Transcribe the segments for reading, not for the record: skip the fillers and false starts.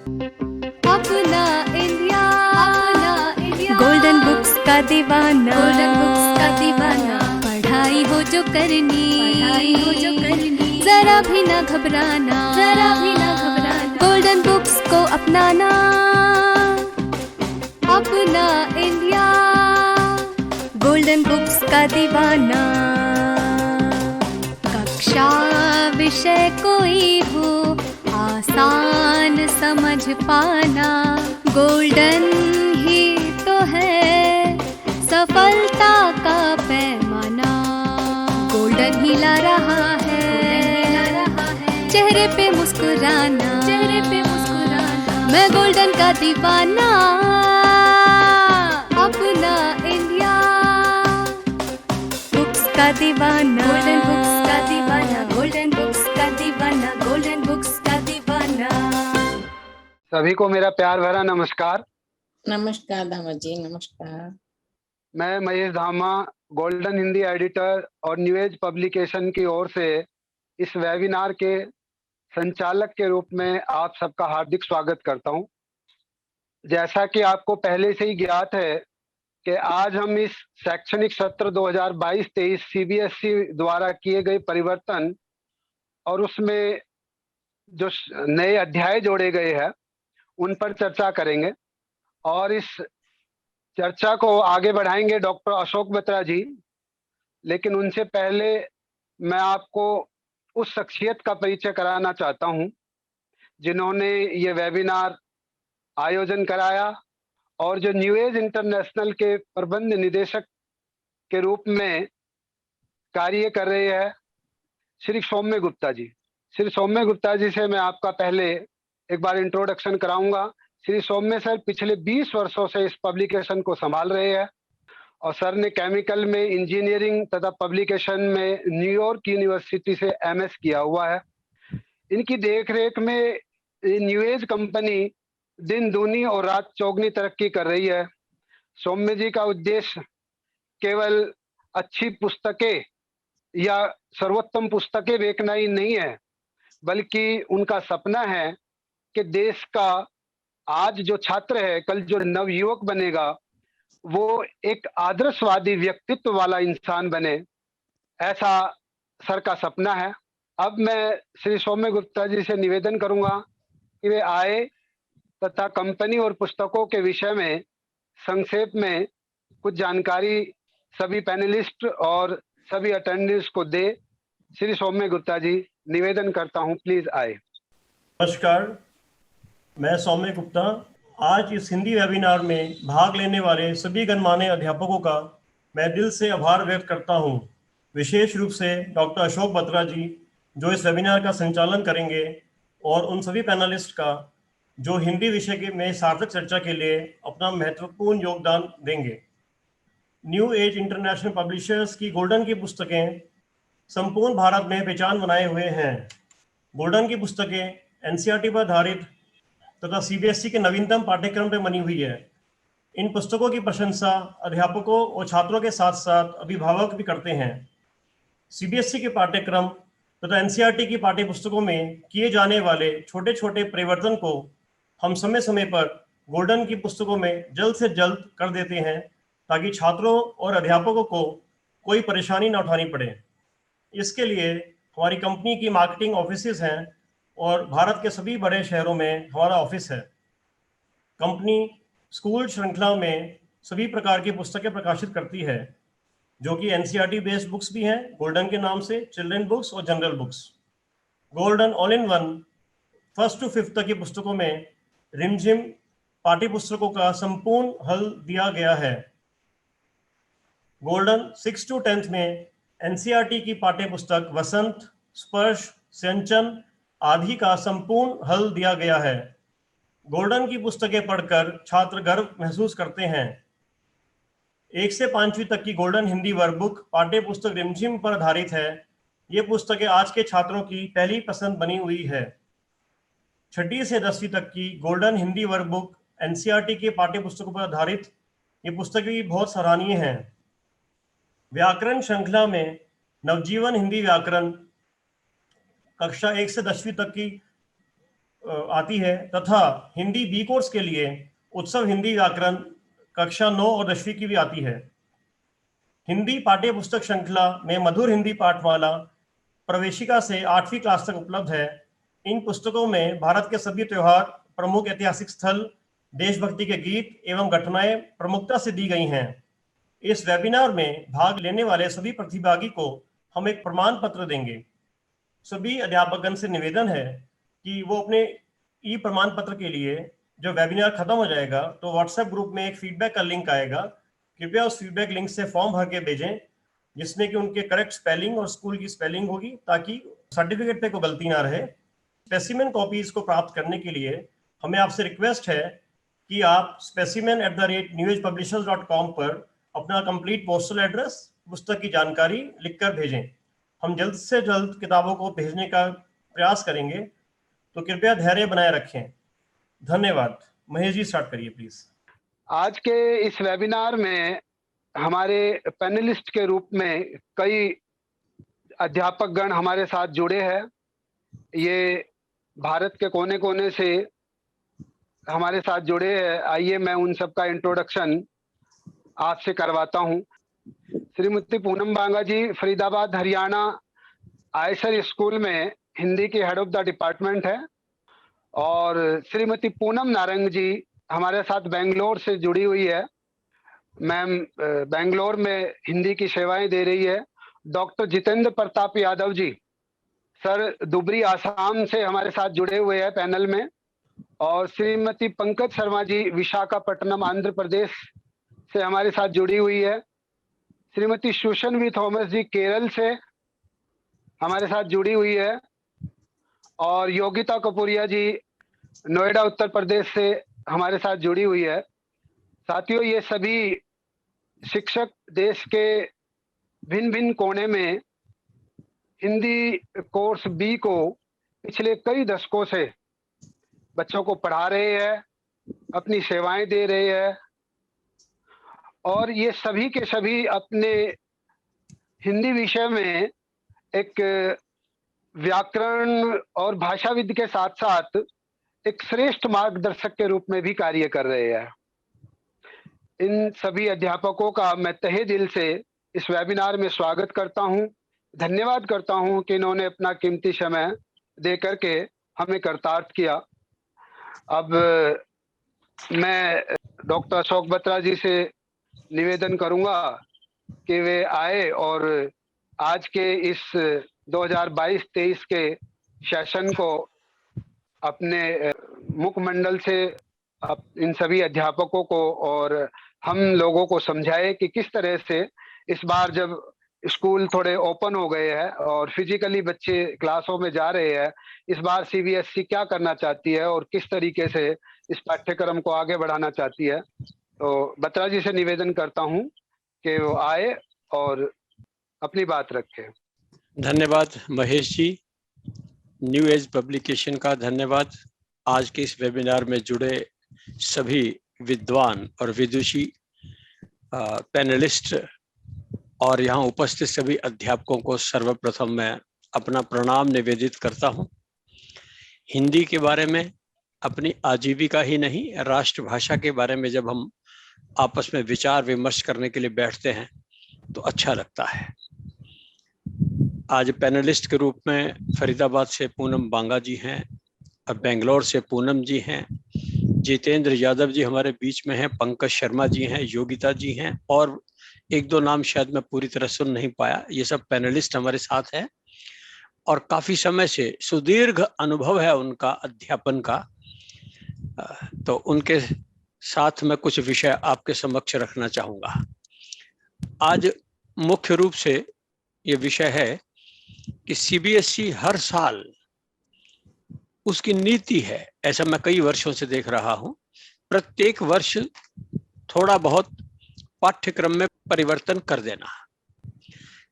अपना India, golden books का दीवाना, पढ़ाई हो जो करनी, जरा भी ना घबराना, गोल्डन बुक्स को अपनाना। अपना इंडिया, गोल्डन बुक्स का दीवाना। कक्षा विषय कोई हो, आसान समझ पाना, गोल्डन ही तो है सफलता का पैमाना। गोल्डन ही ला रहा है चेहरे पे मुस्कुराना, मैं गोल्डन का दीवाना। अपना इंडिया, बुक्स का दीवाना, गोल्डन बुक्स का दीवाना, गोल्डन बुक्स का दीवाना, गोल्डन बुक्स का दीवाना। सभी को मेरा प्यार भरा नमस्कार। नमस्कार धामा जी, नमस्कार। मैं महेश धामा, गोल्डन हिंदी एडिटर और न्यू एज पब्लिकेशन की ओर से इस वेबिनार के संचालक के रूप में आप सबका हार्दिक स्वागत करता हूं। जैसा कि आपको पहले से ही ज्ञात है कि आज हम इस शैक्षणिक सत्र 2022-23 सीबीएसई द्वारा किए गए परिवर्तन और उसमें जो नए अध्याय जोड़े गए हैं उन पर चर्चा करेंगे और इस चर्चा को आगे बढ़ाएंगे डॉक्टर अशोक बत्रा जी। लेकिन उनसे पहले मैं आपको उस शख्सियत का परिचय कराना चाहता हूं जिन्होंने ये वेबिनार आयोजन कराया और जो न्यू एज इंटरनेशनल के प्रबंध निदेशक के रूप में कार्य कर रहे हैं, श्री सौम्य गुप्ता जी। श्री सौम्य गुप्ता जी से मैं आपका पहले एक बार इंट्रोडक्शन कराऊंगा। श्री सौम्य सर पिछले 20 वर्षों से इस पब्लिकेशन को संभाल रहे हैं और सर ने केमिकल में इंजीनियरिंग तथा पब्लिकेशन में न्यूयॉर्क यूनिवर्सिटी से एमएस किया हुआ है। इनकी देखरेख में न्यू एज कंपनी दिन दूनी और रात चौगनी तरक्की कर रही है। सौम्य जी का उद्देश्य केवल अच्छी पुस्तकें या सर्वोत्तम पुस्तकें बेचना ही नहीं है, बल्कि उनका सपना है कि देश का आज जो छात्र है, कल जो नवयुवक बनेगा, वो एक आदर्शवादी व्यक्तित्व वाला इंसान बने, ऐसा सर का सपना है। अब मैं श्री सौम्य गुप्ता जी से निवेदन करूंगा कि वे आए तथा कंपनी और पुस्तकों के विषय में संक्षेप में कुछ जानकारी सभी पैनलिस्ट और सभी अटेंडेंट्स को दे। श्री सौम्य गुप्ता जी, निवेदन करता हूं, प्लीज आए। नमस्कार, मैं सौम्य गुप्ता। आज इस हिंदी वेबिनार में भाग लेने वाले सभी गणमान्य अध्यापकों का मैं दिल से आभार व्यक्त करता हूं। विशेष रूप से डॉक्टर अशोक बत्रा जी जो इस वेबिनार का संचालन करेंगे और उन सभी पैनलिस्ट का जो हिंदी विषय के में सार्थक चर्चा के लिए अपना महत्वपूर्ण योगदान देंगे। न्यू एज इंटरनेशनल पब्लिशर्स की गोल्डन की पुस्तकें संपूर्ण भारत में पहचान बनाए हुए हैं। गोल्डन की पुस्तकें एनसीईआरटी पर आधारित तथा सीबीएसई के नवीनतम पाठ्यक्रम पर बनी हुई है। इन पुस्तकों की प्रशंसा अध्यापकों और छात्रों के साथ साथ अभिभावक भी करते हैं। सीबीएसई के पाठ्यक्रम तथा एनसीईआरटी की पाठ्य पुस्तकों में किए जाने वाले छोटे छोटे परिवर्तन को हम समय समय पर गोल्डन की पुस्तकों में जल्द से जल्द कर देते हैं ताकि छात्रों और अध्यापकों को कोई परेशानी न उठानी पड़े। इसके लिए हमारी कंपनी की मार्केटिंग ऑफिसेज हैं और भारत के सभी बड़े शहरों में हमारा ऑफिस है। कंपनी स्कूल श्रृंखला में सभी प्रकार की पुस्तकें प्रकाशित करती है, जो कि एनसीईआरटी बेस्ड बुक्स भी हैं गोल्डन के नाम से, चिल्ड्रन बुक्स और general books. Golden all in one first to fifth तक की पुस्तकों में रिमझिम पाठ्य पुस्तकों का संपूर्ण हल दिया गया है। गोल्डन 6 to 10th में एनसीईआरटी की पाठ्य पुस्तक वसंत, स्पर्श, सिंचन आदि का संपूर्ण हल दिया गया है। गोल्डन की पुस्तकें पढ़कर छात्र गर्व महसूस करते हैं। 1 से 5वीं तक की गोल्डन हिंदी वर्कबुक पाठ्य पुस्तक रिमझिम पर आधारित है। ये पुस्तकें आज के छात्रों की पहली पसंद बनी हुई है। 6ठी से 10वीं तक की गोल्डन हिंदी वर्कबुक एनसीईआरटी के पाठ्य पुस्तकों पर आधारित ये पुस्तकें बहुत सराहनीय हैं। व्याकरण श्रृंखला में नवजीवन हिंदी व्याकरण कक्षा 1 से 10वीं तक की आती है तथा हिंदी बी कोर्स के लिए उत्सव हिंदी व्याकरण कक्षा 9 और 10वीं की भी आती है। हिंदी पाठ्य पुस्तक श्रृंखला में मधुर हिंदी पाठमाला प्रवेशिका से 8वीं क्लास तक उपलब्ध है। इन पुस्तकों में भारत के सभी त्योहार, प्रमुख ऐतिहासिक स्थल, देशभक्ति के गीत एवं घटनाएं प्रमुखता से दी गई हैं। इस वेबिनार में भाग लेने वाले सभी प्रतिभागी को हम एक प्रमाण पत्र देंगे। सभी अध्यापकगण से निवेदन है कि वो अपने ई प्रमाण पत्र के लिए जो वेबिनार खत्म हो जाएगा तो व्हाट्सएप ग्रुप में एक फीडबैक का लिंक आएगा, कृपया उस फीडबैक लिंक से फॉर्म भर के भेजें जिसमें कि उनके करेक्ट स्पेलिंग और स्कूल की स्पेलिंग होगी ताकि सर्टिफिकेट पे कोई गलती ना रहे। स्पेसिमेन कॉपीज को प्राप्त करने के लिए हमें आपसे रिक्वेस्ट है कि आप specimen@newagpublishers.com पर अपना कंप्लीट पोस्टल एड्रेस, पुस्तक की जानकारी लिखकर भेजें। हम जल्द से जल्द किताबों को भेजने का प्रयास करेंगे, तो कृपया धैर्य बनाए रखें। धन्यवाद। महेश जी स्टार्ट करिए प्लीज। आज के इस वेबिनार में हमारे पैनलिस्ट के रूप में कई अध्यापकगण हमारे साथ जुड़े हैं। ये भारत के कोने कोने से हमारे साथ जुड़े हैं। आइए मैं उन सबका इंट्रोडक्शन आपसे करवाता हूं। श्रीमती पूनम बांगा जी फरीदाबाद हरियाणा आयसर स्कूल में हिंदी की हेड ऑफ द डिपार्टमेंट है, और श्रीमती पूनम नारंग जी हमारे साथ बेंगलोर से जुड़ी हुई है। मैम बेंगलोर में हिंदी की सेवाएं दे रही है। डॉक्टर जितेंद्र प्रताप यादव जी सर दुबरी आसाम से हमारे साथ जुड़े हुए हैं पैनल में, और श्रीमती पंकज शर्मा जी विशाखापट्टनम आंध्र प्रदेश से हमारे साथ जुड़ी हुई है। श्रीमती सुशन वी थॉमस जी केरल से हमारे साथ जुड़ी हुई है, और योगिता कपूरिया जी नोएडा उत्तर प्रदेश से हमारे साथ जुड़ी हुई है। साथियों, ये सभी शिक्षक देश के भिन्न भिन्न कोने में हिंदी कोर्स बी को पिछले कई दशकों से बच्चों को पढ़ा रहे हैं, अपनी सेवाएं दे रहे हैं, और ये सभी के सभी अपने हिंदी विषय में एक व्याकरण और भाषाविद के साथ साथ एक श्रेष्ठ मार्गदर्शक के रूप में भी कार्य कर रहे हैं। इन सभी अध्यापकों का मैं तहे दिल से इस वेबिनार में स्वागत करता हूं, धन्यवाद करता हूं कि इन्होंने अपना कीमती समय दे करके हमें कृतार्थ किया। अब मैं डॉक्टर अशोक बत्रा जी से निवेदन करूंगा कि वे आए और आज के इस 2022-23 के सेशन को अपने मुखमंडल से इन सभी अध्यापकों को और हम लोगों को समझाए कि किस तरह से इस बार जब स्कूल थोड़े ओपन हो गए हैं और फिजिकली बच्चे क्लासों में जा रहे हैं, इस बार सीबीएसई क्या करना चाहती है और किस तरीके से इस पाठ्यक्रम को आगे बढ़ाना चाहती है। तो बत्रा जी से निवेदन करता हूं कि वो आए और अपनी बात रखें। धन्यवाद Mahesh ji, new age publication का धन्यवाद। आज के इस वेबिनार में जुड़े सभी विद्वान और विदुषी पैनलिस्ट और यहाँ उपस्थित सभी अध्यापकों को सर्वप्रथम मैं अपना प्रणाम निवेदित करता हूँ। हिंदी के बारे में, अपनी आजीविका ही नहीं राष्ट्रभाषा के बारे में जब हम आपस में विचार विमर्श करने के लिए बैठते हैं तो अच्छा लगता है। आज पैनलिस्ट के रूप में फरीदाबाद से पूनम बांगा जी हैं, और बेंगलोर से पूनम जी हैं, जितेंद्र यादव जी हमारे बीच में हैं, पंकज शर्मा जी हैं, योगिता जी हैं, और एक दो नाम शायद मैं पूरी तरह सुन नहीं पाया। ये सब पैनलिस्ट हमारे साथ हैं और काफी समय से सुदीर्घ अनुभव है उनका अध्यापन का। तो उनके साथ मैं कुछ विषय आपके समक्ष रखना चाहूंगा। आज मुख्य रूप से ये विषय है कि सीबीएसई हर साल उसकी नीति है, ऐसा मैं कई वर्षों से देख रहा हूं, प्रत्येक वर्ष थोड़ा बहुत पाठ्यक्रम में परिवर्तन कर देना।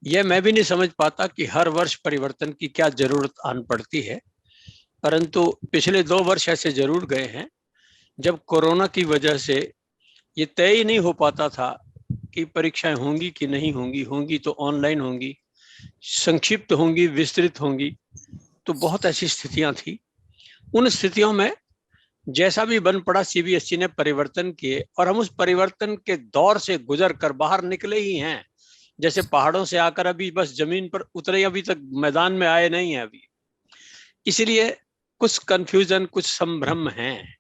यह मैं भी नहीं समझ पाता कि हर वर्ष परिवर्तन की क्या जरूरत आन पड़ती है, परंतु पिछले 2 वर्ष ऐसे जरूर गए हैं जब कोरोना की वजह से ये तय ही नहीं हो पाता था कि परीक्षाएं होंगी कि नहीं होंगी, होंगी तो ऑनलाइन होंगी, संक्षिप्त होंगी, विस्तृत होंगी, तो बहुत ऐसी स्थितियां थी। उन स्थितियों में जैसा भी बन पड़ा सीबीएसई ने परिवर्तन किए और हम उस परिवर्तन के दौर से गुजर कर बाहर निकले ही हैं। जैसे पहाड़ों से आकर अभी बस जमीन पर उतरे, अभी तक मैदान में आए नहीं है अभी। इसलिए कुछ कंफ्यूजन, कुछ संभ्रम हैं।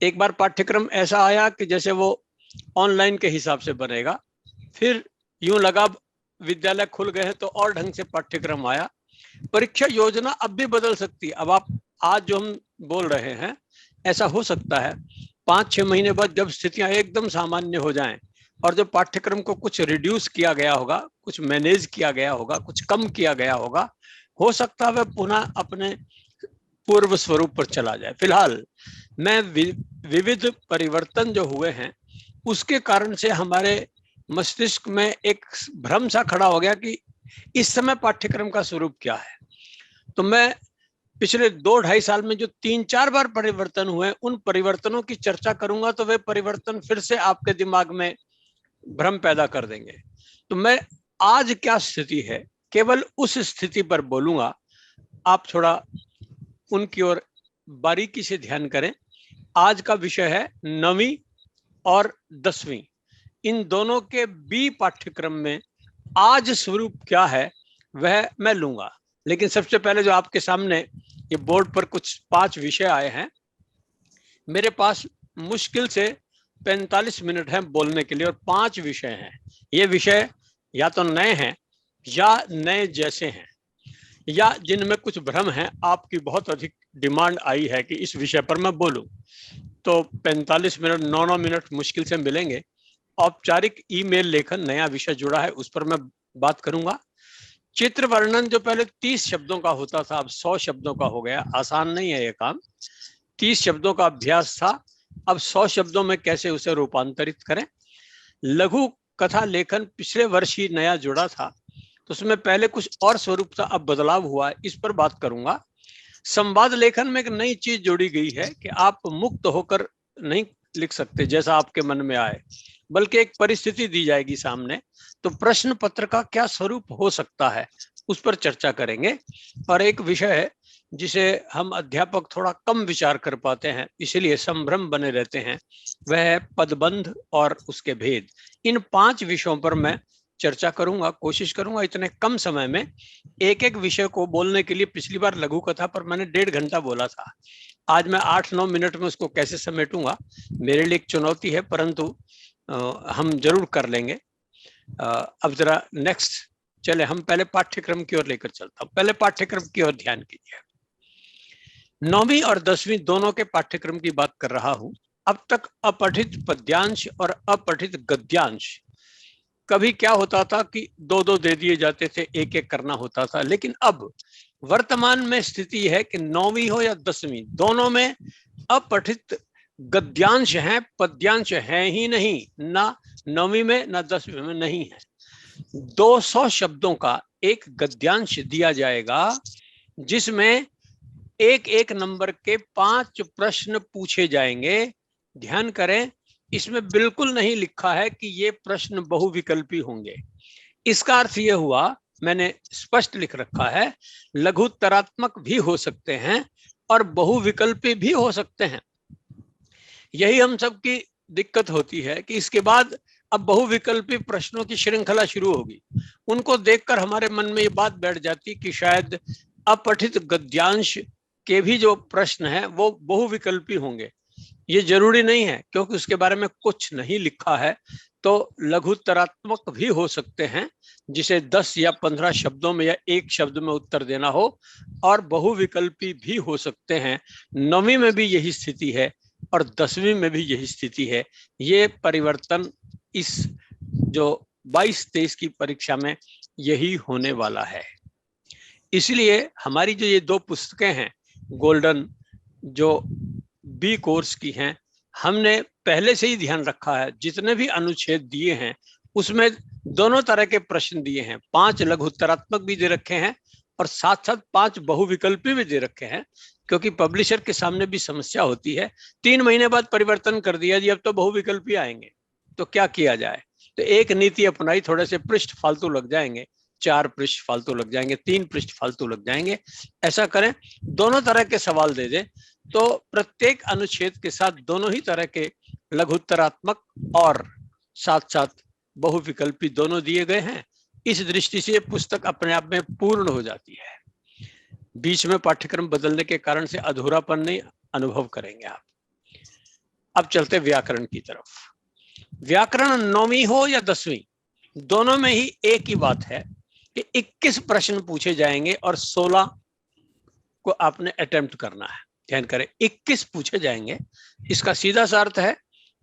एक बार पाठ्यक्रम ऐसा आया कि जैसे वो ऑनलाइन के हिसाब से बनेगा, फिर यूं लगा विद्यालय खुल गए हैं तो और ढंग से पाठ्यक्रम आया। परीक्षा योजना अब भी बदल सकती है। अब आप आज जो हम बोल रहे हैं, ऐसा हो सकता है 5-6 महीने बाद जब स्थितियां एकदम सामान्य हो जाएं और जो पाठ्यक्रम को कुछ रिड्यूस किया गया होगा, कुछ मैनेज किया गया होगा, कुछ कम किया गया होगा, हो सकता है वह पुनः अपने पूर्व स्वरूप पर चला जाए। फिलहाल मैं विविध परिवर्तन जो हुए हैं उसके कारण से हमारे मस्तिष्क में एक भ्रम सा खड़ा हो गया कि इस समय पाठ्यक्रम का स्वरूप क्या है। तो मैं पिछले 2-2.5 साल में जो 3-4 बार परिवर्तन हुए, उन परिवर्तनों की चर्चा करूंगा तो वे परिवर्तन फिर से आपके दिमाग में भ्रम पैदा कर देंगे। तो मैं आज क्या स्थिति है केवल उस स्थिति पर बोलूंगा। आप थोड़ा उनकी ओर बारीकी से ध्यान करें। आज का विषय है 9वीं और 10वीं, इन दोनों के बी पाठ्यक्रम में आज स्वरूप क्या है वह मैं लूंगा। लेकिन सबसे पहले जो आपके सामने ये बोर्ड पर कुछ 5 विषय आए हैं, मेरे पास मुश्किल से 45 मिनट हैं बोलने के लिए और 5 विषय हैं। ये विषय या तो नए हैं या नए जैसे हैं या जिनमें कुछ भ्रम है। आपकी बहुत अधिक डिमांड आई है कि इस विषय पर मैं बोलूं, तो 45 मिनट 9 मिनट मुश्किल से मिलेंगे। औपचारिक ईमेल लेखन नया विषय जुड़ा है, उस पर मैं बात करूंगा। चित्र वर्णन जो पहले 30 शब्दों का होता था, अब 100 शब्दों का हो गया। आसान नहीं है ये काम। 30 शब्दों का अभ्यास था, अब 100 शब्दों में कैसे उसे रूपांतरित करें। लघु कथा लेखन पिछले वर्ष ही नया जुड़ा था, तो उसमें पहले कुछ और स्वरूप था, अब बदलाव हुआ है, इस पर बात करूंगा। संवाद लेखन में एक नई चीज जोड़ी गई है कि आप मुक्त होकर नहीं लिख सकते जैसा आपके मन में आए, बल्कि एक परिस्थिति दी जाएगी सामने। तो प्रश्न पत्र का क्या स्वरूप हो सकता है उस पर चर्चा करेंगे। और एक विषय है जिसे हम अध्यापक थोड़ा कम विचार कर पाते हैं, इसीलिए संभ्रम बने रहते हैं, वह है पदबंध और उसके भेद। इन 5 विषयों पर मैं चर्चा करूंगा। कोशिश करूंगा इतने कम समय में एक एक विषय को बोलने के लिए। पिछली बार लघु कथा पर मैंने 1.5 घंटा बोला था, आज मैं 8-9 मिनट में उसको कैसे समेटूंगा, मेरे लिए एक चुनौती है, परंतु हम जरूर कर लेंगे। अब जरा नेक्स्ट चले, हम पहले पाठ्यक्रम की ओर लेकर चलता हूं। पहले पाठ्यक्रम की ओर ध्यान कीजिए। 9वीं और 10वीं दोनों के पाठ्यक्रम की बात कर रहा हूं। अब तक अपठित पद्यांश और अपठित गद्यांश, कभी क्या होता था कि 2-2 दे दिए जाते थे, 1-1 करना होता था। लेकिन अब वर्तमान में स्थिति है कि 9वीं हो या 10वीं, दोनों में अपठित गद्यांश हैं, पद्यांश हैं ही नहीं। ना 9वीं में ना 10वीं में नहीं है। 200 शब्दों का एक गद्यांश दिया जाएगा जिसमें 1-1 नंबर के 5 प्रश्न पूछे जाएंगे। ध्यान करें, इसमें बिल्कुल नहीं लिखा है कि ये प्रश्न बहुविकल्पी होंगे। इसका अर्थ ये हुआ, मैंने स्पष्ट लिख रखा है, लघुत्तरात्मक भी हो सकते हैं और बहुविकल्पी भी हो सकते हैं। यही हम सबकी दिक्कत होती है कि इसके बाद अब बहुविकल्पी प्रश्नों की श्रृंखला शुरू होगी। उनको देखकर हमारे मन में ये बात बैठ जाती कि शायद अपठित गद्यांश के भी जो प्रश्न हैं वो बहुविकल्पी होंगे। ये जरूरी नहीं है, क्योंकि उसके बारे में कुछ नहीं लिखा है। तो लघुत्तरात्मक भी हो सकते हैं जिसे 10 या 15 शब्दों में या 1 शब्द में उत्तर देना हो, और बहुविकल्पी भी हो सकते हैं। 9वीं में भी यही स्थिति है और 10वीं में भी यही स्थिति है। ये परिवर्तन इस जो 22-23 की परीक्षा में यही होने वाला है। इसलिए हमारी जो ये 2 पुस्तकें हैं गोल्डन, जो बी कोर्स की हैं, हमने पहले से ही ध्यान रखा है, जितने भी अनुच्छेद दिए हैं उसमें दोनों तरह के प्रश्न दिए हैं। 5 लघुत्तरात्मक भी दे रखे हैं और साथ साथ 5 बहुविकल्पी भी दे रखे हैं, क्योंकि पब्लिशर के सामने भी समस्या होती है। 3 महीने बाद परिवर्तन कर दिया जी, अब तो बहुविकल्पी आएंगे, तो क्या किया जाए। तो एक नीति अपनाई, थोड़े से पृष्ठ फालतू लग जाएंगे, 4 पृष्ठ फालतू लग जाएंगे, 3 पृष्ठ फालतू लग जाएंगे। ऐसा करें, दोनों तरह के सवाल दे दें, तो प्रत्येक अनुच्छेद के साथ दोनों ही तरह के लघुत्तरात्मक और साथ साथ बहुविकल्पी दोनों दिए गए हैं। इस दृष्टि से पुस्तक अपने आप में पूर्ण हो जाती है। बीच में पाठ्यक्रम बदलने के कारण से अधूरापन नहीं अनुभव करेंगे आप। अब चलते व्याकरण की तरफ। व्याकरण 9वीं हो या 10वीं, दोनों में ही एक ही बात है कि 21 प्रश्न पूछे जाएंगे और 16 को आपने अटेम्प्ट करना है। ध्यान करें, 21 पूछे जाएंगे। इसका सीधा सा अर्थ है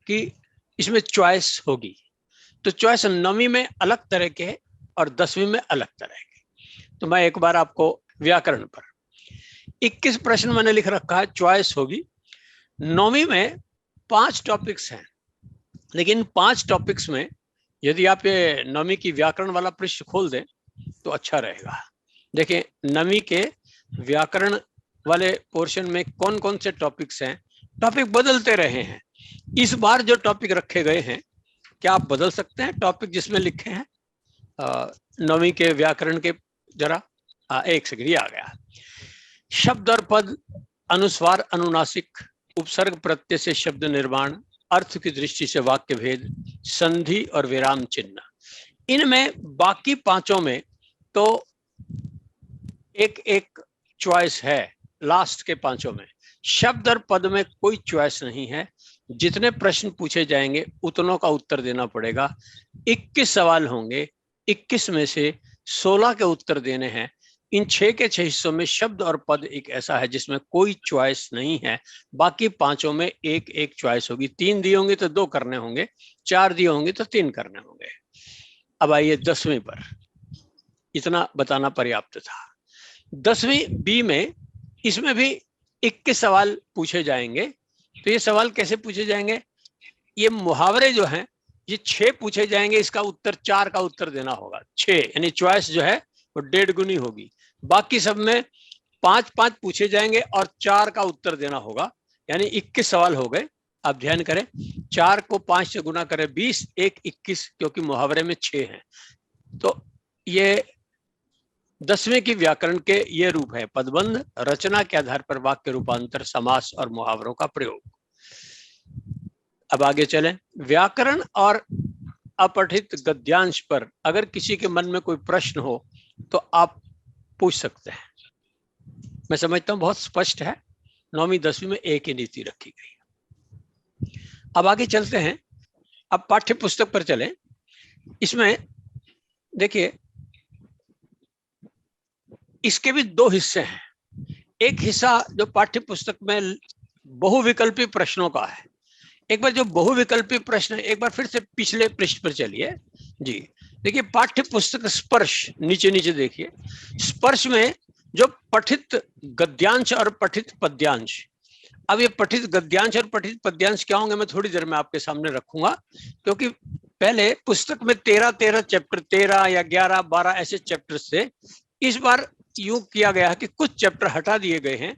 कि इसमें चॉइस होगी। तो चॉइस 9वीं में अलग तरह के और 10वीं में अलग तरह के। तो मैं एक बार आपको व्याकरण पर 21 प्रश्न मैंने लिख रखा है, चॉइस होगी। 9वीं में 5 टॉपिक्स हैं, लेकिन 5 टॉपिक्स में यदि आप ये 9वीं की व्याकरण वाला पृष्ठ खोल दें तो अच्छा रहेगा। देखिए 9वीं के व्याकरण वाले पोर्शन में कौन कौन से टॉपिक्स हैं। टॉपिक बदलते रहे हैं। इस बार जो टॉपिक रखे गए हैं, क्या आप बदल सकते हैं टॉपिक जिसमें लिखे हैं 9वीं के व्याकरण के? जरा एक सेकंड, ये आ गया। शब्द और पद, अनुस्वार, अनुनासिक, उपसर्ग प्रत्यय से शब्द निर्माण, अर्थ की दृष्टि से वाक्य भेद, संधि और विराम चिन्ह। इनमें बाकी 5 में तो एक एक चॉइस है। लास्ट के 5 में शब्द और पद में कोई चॉइस नहीं है। जितने प्रश्न पूछे जाएंगे उतनों का उत्तर देना पड़ेगा। 21 सवाल होंगे, 21 में से 16 के उत्तर देने हैं। इन 6 के 6 हिस्सों में शब्द और पद एक ऐसा है जिसमें कोई चॉइस नहीं है। बाकी 5 में एक एक चॉइस होगी। 3 दिए होंगे तो 2 करने होंगे, 4 दिए होंगे तो 3 करने होंगे। अब आइए 10वीं पर। इतना बताना पर्याप्त था। 10वीं बी में, इसमें भी 21 सवाल पूछे जाएंगे। तो ये सवाल कैसे पूछे जाएंगे? ये मुहावरे जो हैं, ये 6 पूछे जाएंगे। इसका उत्तर 4 का उत्तर देना होगा। 6 यानी चॉइस जो है वो 1.5 गुनी होगी। बाकी सब में 5-5 पूछे जाएंगे और 4 का उत्तर देना होगा, यानी 21 सवाल हो गए। अब ध्यान करें, 4 को 5 से गुना करें 20, 1 21, क्योंकि मुहावरे में 6 हैं। तो ये 10वीं की व्याकरण के ये रूप है: पदबंध, रचना के आधार पर वाक्य रूपांतर, समास और मुहावरों का प्रयोग। अब आगे चलें। व्याकरण और अपठित गद्यांश पर अगर किसी के मन में कोई प्रश्न हो तो आप पूछ सकते हैं। मैं समझता हूं बहुत स्पष्ट है। 9वीं 10वीं में एक ही नीति रखी गई। अब आगे चलते हैं। अब पाठ्य पुस्तक पर चलें। इसमें देखिए, इसके भी 2 हिस्से हैं। एक हिस्सा जो पाठ्य पुस्तक में बहुविकल्पी प्रश्नों का है। एक बार जो बहुविकल्पी प्रश्न है, एक बार फिर से पिछले पृष्ठ पर चलिए जी। देखिए पाठ्य पुस्तक स्पर्श, नीचे नीचे देखिए। स्पर्श में जो पठित गद्यांश और पठित पद्यांश, अब ये पठित गद्यांश और पठित पद्यांश क्या होंगे मैं थोड़ी देर में आपके सामने रखूंगा, क्योंकि पहले पुस्तक में 13 चैप्टर, 13 या 11 12 ऐसे चैप्टर थे। इस बार यूं किया गया है कि कुछ चैप्टर हटा दिए गए हैं,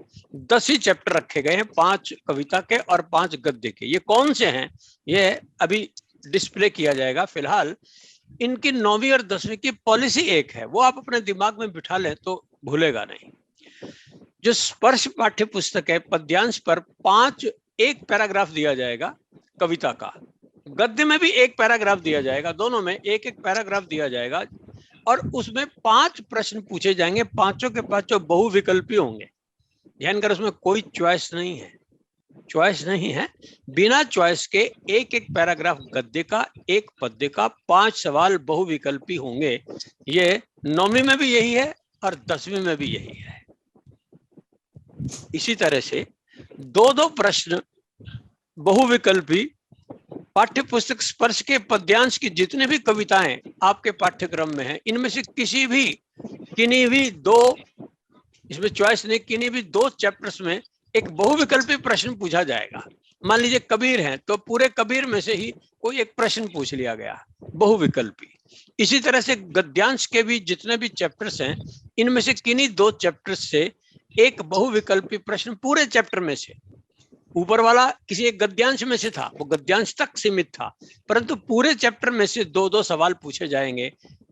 10 ही चैप्टर रखे गए हैं, 5 कविता के और 5 गद्य के। ये कौन से हैं ये अभी डिस्प्ले किया जाएगा। फिलहाल इनकी 9वीं और 10वीं की पॉलिसी एक है, वो आप अपने दिमाग में बिठा लें तो भूलेगा नहीं। जो स्पर्श पाठ्य पुस्तक है, पद्यांश पर 1 पैराग्राफ दिया जाएगा कविता का, गद्य में भी 1 पैराग्राफ दिया जाएगा, दोनों में 1 पैराग्राफ दिया जाएगा और उसमें 5 प्रश्न पूछे जाएंगे। 5 के 5 बहुविकल्पी होंगे। ध्यान कर, उसमें कोई चॉइस नहीं है, चॉइस नहीं है। बिना चॉइस के 1 पैराग्राफ गद्य का, 1 पद्य का, 5 सवाल बहुविकल्पी होंगे। ये 9वीं में भी यही है और 10वीं में भी यही है। इसी तरह से 2-2 प्रश्न बहुविकल्पी पाठ्य पुस्तक स्पर्श के पद्यांश की जितने भी कविताएं आपके पाठ्यक्रम में हैं, इनमें से किन्हीं भी 2, इसमें चॉइस नहीं, किन्हीं भी 2 चैप्टर्स में एक बहुविकल्पी प्रश्न पूछा जाएगा। मान लीजिए कबीर हैं तो पूरे कबीर में से ही कोई एक प्रश्न पूछ लिया गया, बहुविकल्पी। इसी तरह से गद्यांश के भी जितने भी चैप्टर्स हैं, इनमें से किन्हीं 2 चैप्टर्स से एक बहुविकल्पी प्रश्न पूरे चैप्टर में से। ऊपर वाला किसी एक गद्यांश में से था, वो गद्यांश तक सीमित था, परंतु पूरे चैप्टर में से 2-2 सवाल पूछे जाएंगे।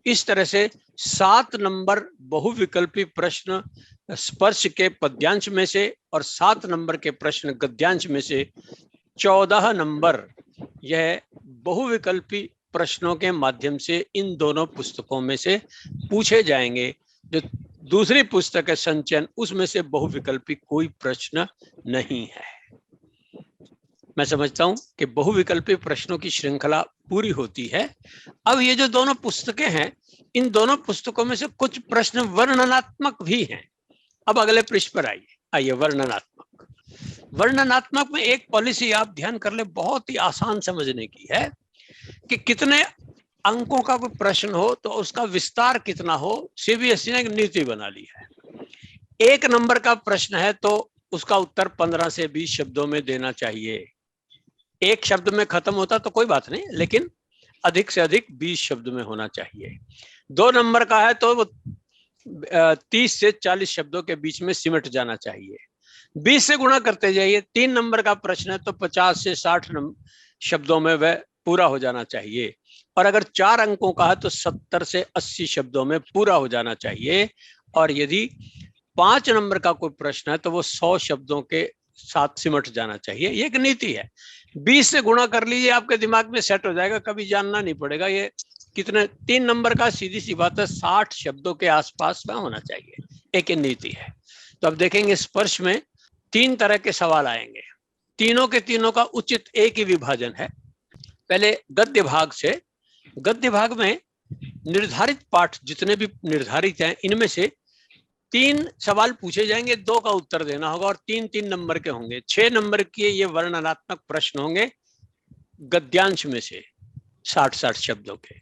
इस तरह से 7 नंबर बहुविकल्पी प्रश्न स्पर्श के पद्यांश में से और 7 नंबर के प्रश्न गद्यांश में से 14 नंबर यह बहुविकल्पी प्रश्नों के माध्यम से इन दोनों पुस्तकों में से पूछे जाएंगे। जो दूसरी पुस्तक है संचयन, उसमें से बहुविकल्पी कोई प्रश्न नहीं है। मैं समझता हूं कि बहुविकल्पी प्रश्नों की श्रृंखला पूरी होती है। अब ये जो दोनों पुस्तकें हैं, इन दोनों पुस्तकों में से कुछ प्रश्न वर्णनात्मक भी हैं। अब अगले पृष्ठ पर आइए वर्णनात्मक। वर्णनात्मक में एक पॉलिसी आप ध्यान कर ले, बहुत ही आसान समझने की है कि कितने अंकों का कोई प्रश्न हो तो उसका विस्तार कितना हो। सीबीएसई ने एक नीति बना ली है। 1 नंबर का प्रश्न है तो उसका उत्तर 15 से 20 शब्दों में देना चाहिए। 1 शब्द में खत्म होता तो कोई बात नहीं, लेकिन अधिक से अधिक 20 शब्द में होना चाहिए। 2 नंबर का है तो वो 30 से 40 शब्दों के बीच में सिमट जाना चाहिए। 20 से गुणा करते जाइए। 3 नंबर का प्रश्न है तो 50 से 60 शब्दों में वह पूरा हो जाना चाहिए। और अगर 4 अंकों का है तो 70 से 80 शब्दों में पूरा हो जाना चाहिए। और यदि 5 नंबर का कोई प्रश्न है तो वो 100 शब्दों के साथ सिमट जाना चाहिए। ये एक नीति है। 20 से गुणा कर लीजिए, आपके दिमाग में सेट हो जाएगा, कभी जानना नहीं पड़ेगा ये कितने। 3 नंबर का सीधी सी बात है 60 शब्दों के आसपास में होना चाहिए। एक नीति है। तो अब देखेंगे स्पर्श में 3 तरह के सवाल आएंगे। तीनों के तीनों का उचित एक ही विभाजन है। पहले गद्य भाग से। गद्य भाग में निर्धारित पाठ जितने भी निर्धारित हैं, इनमें से 3 सवाल पूछे जाएंगे, 2 का उत्तर देना होगा और 3-3 नंबर के होंगे। 6 नंबर के ये वर्णनात्मक प्रश्न होंगे गद्यांश में से 60-60 शब्दों के।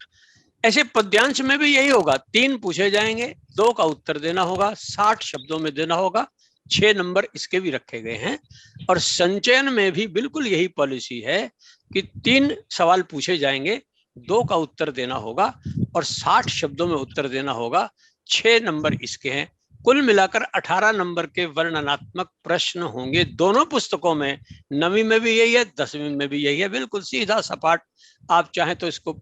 ऐसे पद्यांश में भी यही होगा, 3 पूछे जाएंगे, 2 का उत्तर देना होगा, 60 शब्दों में देना होगा। 6 नंबर इसके भी रखे गए हैं। और संचयन में भी बिल्कुल यही पॉलिसी है कि 3 सवाल पूछे जाएंगे, 2 का उत्तर देना होगा और 60 शब्दों में उत्तर देना होगा। 6 नंबर इसके हैं। कुल मिलाकर 18 नंबर के वर्णनात्मक प्रश्न होंगे दोनों पुस्तकों में। 9वीं में भी यही है, 10वीं में भी यही है। बिल्कुल सीधा सपाट, आप चाहें तो इसको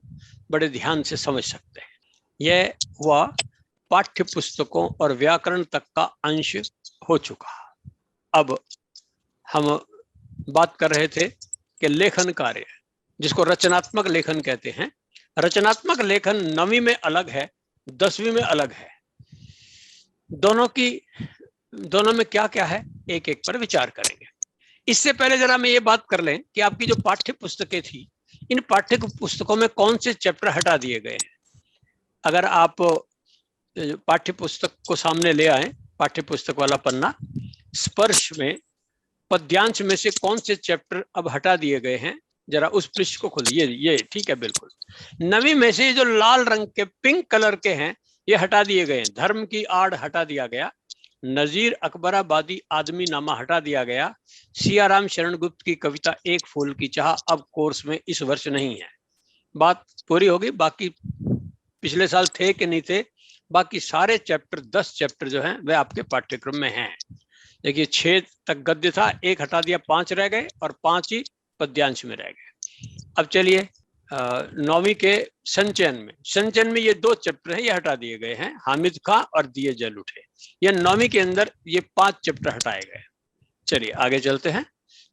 बड़े ध्यान से समझ सकते हैं। यह हुआ पाठ्य पुस्तकों और व्याकरण तक का अंश हो चुका। अब हम बात कर रहे थे कि लेखन कार्य, जिसको रचनात्मक लेखन कहते हैं। रचनात्मक लेखन 9वीं में अलग है, 10वीं में अलग है। दोनों में क्या क्या है, एक एक पर विचार करेंगे। इससे पहले जरा मैं ये बात कर लें कि आपकी जो पाठ्य पुस्तकें थी, इन पाठ्य पुस्तकों में कौन से चैप्टर हटा दिए गए हैं। अगर आप पाठ्य पुस्तक को सामने ले आए, पाठ्य पुस्तक वाला पन्ना, स्पर्श में पद्यांश में से कौन से चैप्टर अब हटा दिए गए हैं, जरा उस पृष्ठ को खोलिए। ये ठीक है, बिल्कुल 9वीं में से जो लाल रंग के पिंक कलर के हैं ये हटा दिए गए हैं। धर्म की आड़ हटा दिया गया। नजीर अकबराबादी आदमी नामा हटा दिया गया। सियाराम शरण गुप्त की कविता एक फूल की चाह अब कोर्स में इस वर्ष नहीं है। बात पूरी होगी। बाकी पिछले साल थे कि नहीं थे, बाकी सारे चैप्टर 10 चैप्टर जो हैं वे आपके पाठ्यक्रम में हैं। देखिए 6 तक गद्य था, 1 हटा दिया, 5 रह गए और 5 ही पद्यांश में रह गए। अब चलिए 9वीं के संचयन में ये 2 चैप्टर हैं, ये हटा दिए गए हैं, हामिद खां और दिए जल उठे। ये 9वीं के अंदर ये 5 चैप्टर हटाए गए। चलिए आगे चलते हैं,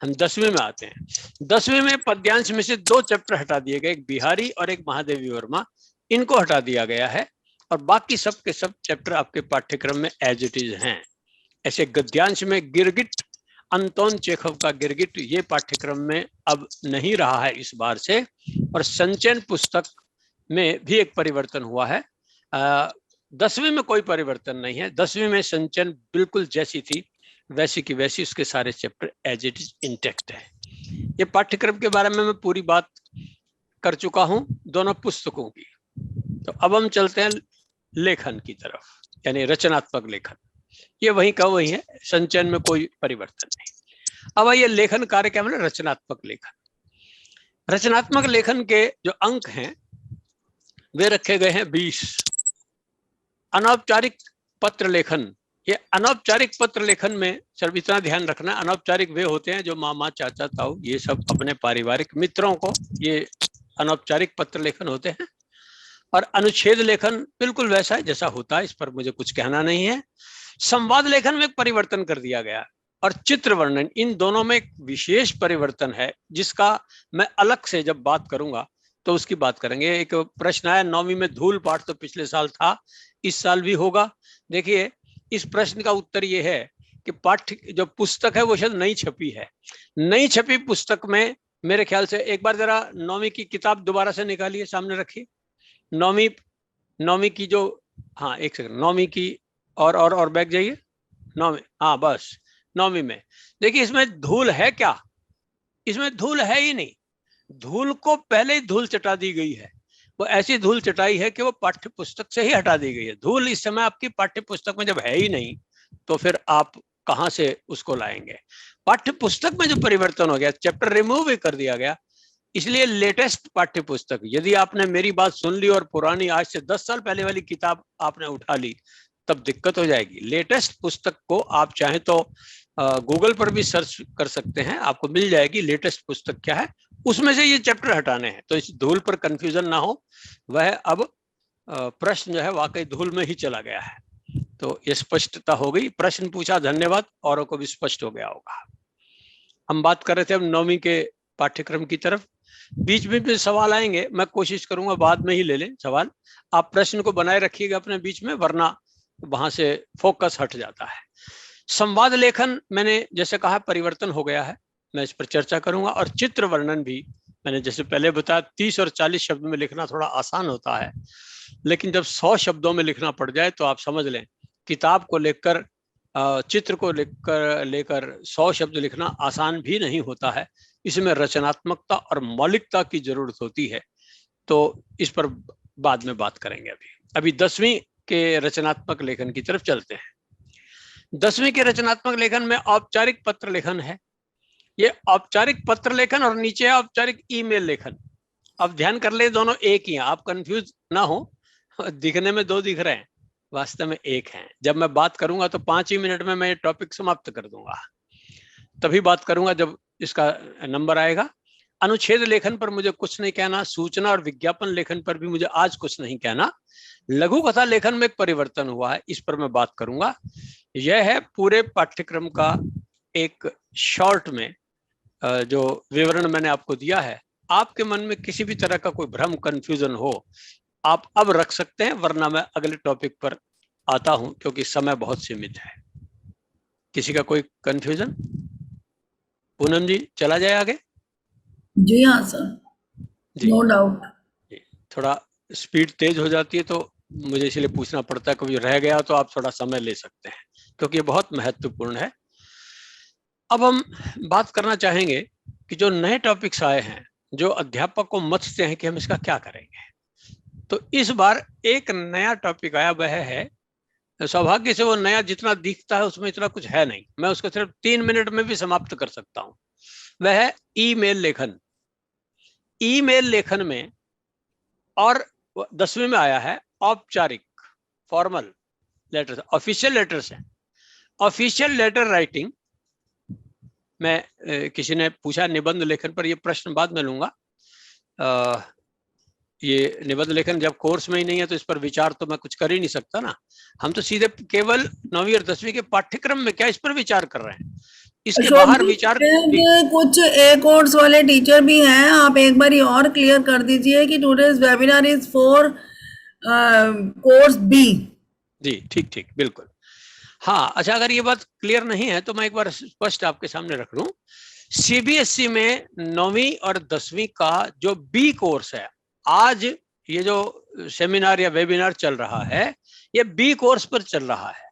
हम 10वीं में आते हैं। 10वीं में पद्यांश में से 2 चैप्टर हटा दिए गए, एक बिहारी और एक महादेवी वर्मा, इनको हटा दिया गया है। और बाकी सब के सब चैप्टर आपके पाठ्यक्रम में एज इट इज हैं। ऐसे गद्यांश में गिरगिट, अंतोन चेखव का गिरगिट, ये पाठ्यक्रम में अब नहीं रहा है इस बार से। और संचयन पुस्तक में भी एक परिवर्तन हुआ है। 10वीं में कोई परिवर्तन नहीं है। 10वीं में संचयन बिल्कुल जैसी थी वैसी की वैसी, उसके सारे chapter as it is intact है। ये पाठ्यक्रम के बारे में मैं पूरी बात कर चुका हूं दोनों पुस्तकों की। तो अब हम चलते हैं लेखन की तरफ, यानी रचनात्मक लेखन। ये वही का वही है, संचयन में कोई परिवर्तन नहीं। अब आइए लेखन कार्य क्या मतलब रचनात्मक लेखन। रचनात्मक लेखन के जो अंक हैं वे रखे गए हैं 20। अनौपचारिक पत्र लेखन, ये अनौपचारिक पत्र लेखन में सिर्फ इतना ध्यान रखना, अनौपचारिक वे होते हैं जो मामा चाचा ताऊ ये सब अपने पारिवारिक मित्रों को, ये अनौपचारिक पत्र लेखन होते हैं। और अनुच्छेद लेखन बिल्कुल वैसा है जैसा होता है, इस पर मुझे कुछ कहना नहीं है। संवाद लेखन में एक परिवर्तन कर दिया गया और चित्र वर्णन, इन दोनों में एक विशेष परिवर्तन है जिसका मैं अलग से जब बात करूंगा तो उसकी बात करेंगे। एक प्रश्न आया 9वीं में धूल पाठ तो पिछले साल था, इस साल भी होगा। देखिए इस प्रश्न का उत्तर ये है कि पाठ्य जो पुस्तक है वो शायद नई छपी है। नई छपी पुस्तक में मेरे ख्याल से, एक बार जरा 9वीं की किताब दोबारा से निकालिए, सामने रखिए। 9वीं की जो, हाँ एक सेकंड, 9वीं की और बैक जाइए। 9वीं, हाँ बस 9वीं में देखिए, इसमें धूल है क्या? इसमें धूल है ही नहीं। धूल को पहले ही धूल चटा दी गई है। वो ऐसी धूल चटाई है कि वो पाठ्य पुस्तक से ही हटा दी गई है। धूल इस समय आपकी पाठ्य पुस्तक में जब है ही नहीं तो फिर आप कहां से उसको लाएंगे? पाठ्य पुस्तक में जो परिवर्तन हो गया, चैप्टर रिमूव ही कर दिया गया। इसलिए लेटेस्ट पाठ्य पुस्तक, यदि आपने मेरी बात सुन ली और पुरानी आज से 10 साल पहले वाली किताब आपने उठा ली तब दिक्कत हो जाएगी। लेटेस्ट पुस्तक को आप चाहे तो गूगल पर भी सर्च कर सकते हैं, आपको मिल जाएगी लेटेस्ट पुस्तक क्या है, उसमें से ये चैप्टर हटाने हैं। तो इस धूल पर कंफ्यूजन ना हो, वह अब प्रश्न जो है वाकई धूल में ही चला गया है। तो ये स्पष्टता हो गई। प्रश्न पूछा, धन्यवाद, औरों को भी स्पष्ट हो गया होगा। हम बात कर रहे थे अब 9वीं के पाठ्यक्रम की तरफ। बीच में सवाल आएंगे, मैं कोशिश करूंगा बाद में ही ले लें सवाल। आप प्रश्न को बनाए रखिएगा अपने बीच में, वरना वहां से फोकस हट जाता है। संवाद लेखन मैंने जैसे कहा परिवर्तन हो गया है, मैं इस पर चर्चा करूंगा। और चित्र वर्णन भी मैंने जैसे पहले बताया 30 और 40 शब्द में लिखना थोड़ा आसान होता है, लेकिन जब 100 शब्दों में लिखना पड़ जाए तो आप समझ लें किताब को लेकर, चित्र को लेकर 100 शब्द लिखना आसान भी नहीं होता है। इसमें रचनात्मकता और मौलिकता की जरूरत होती है। तो इस पर बाद में बात करेंगे। अभी 10वीं के रचनात्मक लेखन की तरफ चलते हैं। 10वीं के रचनात्मक लेखन में औपचारिक पत्र लेखन है। ये औपचारिक पत्र लेखन और नीचे है औपचारिक ईमेल लेखन। अब ध्यान कर ले, दोनों एक ही हैं, आप कंफ्यूज ना हो। दिखने में 2 दिख रहे हैं, वास्तव में एक हैं। जब मैं बात करूंगा तो 5 ही मिनट में मैं ये टॉपिक समाप्त कर दूंगा, तभी बात करूंगा जब इसका नंबर आएगा। अनुच्छेद लेखन पर मुझे कुछ नहीं कहना, सूचना और विज्ञापन लेखन पर भी मुझे आज कुछ नहीं कहना। लघु कथा लेखन में एक परिवर्तन हुआ है, इस पर मैं बात करूंगा। यह है पूरे पाठ्यक्रम का एक शॉर्ट में जो विवरण मैंने आपको दिया है। आपके मन में किसी भी तरह का कोई भ्रम, कंफ्यूजन हो, आप अब रख सकते हैं, वरना मैं अगले टॉपिक पर आता हूं, क्योंकि समय बहुत सीमित है। किसी का कोई कंफ्यूजन? पूनम जी चला जाए आगे? जी हाँ सर, नो डाउट। थोड़ा स्पीड तेज हो जाती है तो मुझे इसलिए पूछना पड़ता है, कभी रह गया तो आप थोड़ा समय ले सकते हैं, क्योंकि ये बहुत महत्वपूर्ण है। अब हम बात करना चाहेंगे कि जो नए टॉपिक्स आए हैं, जो अध्यापक को मथते हैं कि हम इसका क्या करेंगे। तो इस बार एक नया टॉपिक आया, वह है, सौभाग्य से वो नया जितना दिखता है उसमें इतना कुछ है नहीं, मैं उसको सिर्फ 3 मिनट में भी समाप्त कर सकता हूं। वह है ईमेल लेखन। ईमेल लेखन में, और 10वीं में आया है औपचारिक, फॉर्मल लेटर्स, ऑफिशियल लेटर्स है। ऑफिशियल लेटर राइटिंग में किसी ने पूछा निबंध लेखन पर, ये प्रश्न बाद में लूंगा। ये निबंध लेखन जब कोर्स में ही नहीं है तो इस पर विचार तो मैं कुछ कर ही नहीं सकता ना। हम तो सीधे केवल 9वीं और 10वीं के पाठ्यक्रम में क्या इस पर विचार कर रहे हैं, इसके बाहर विचार। कुछ ए कोर्स वाले टीचर भी हैं, आप एक बार और क्लियर कर दीजिए कि today's webinar is for course B. जी ठीक, बिल्कुल। हाँ अच्छा, अगर ये बात क्लियर नहीं है तो मैं एक बार स्पष्ट आपके सामने रख लूं। सीबीएसई में 9वीं और 10वीं का जो बी कोर्स है, आज ये जो सेमिनार या वेबिनार चल रहा है, ये बी कोर्स पर चल रहा है।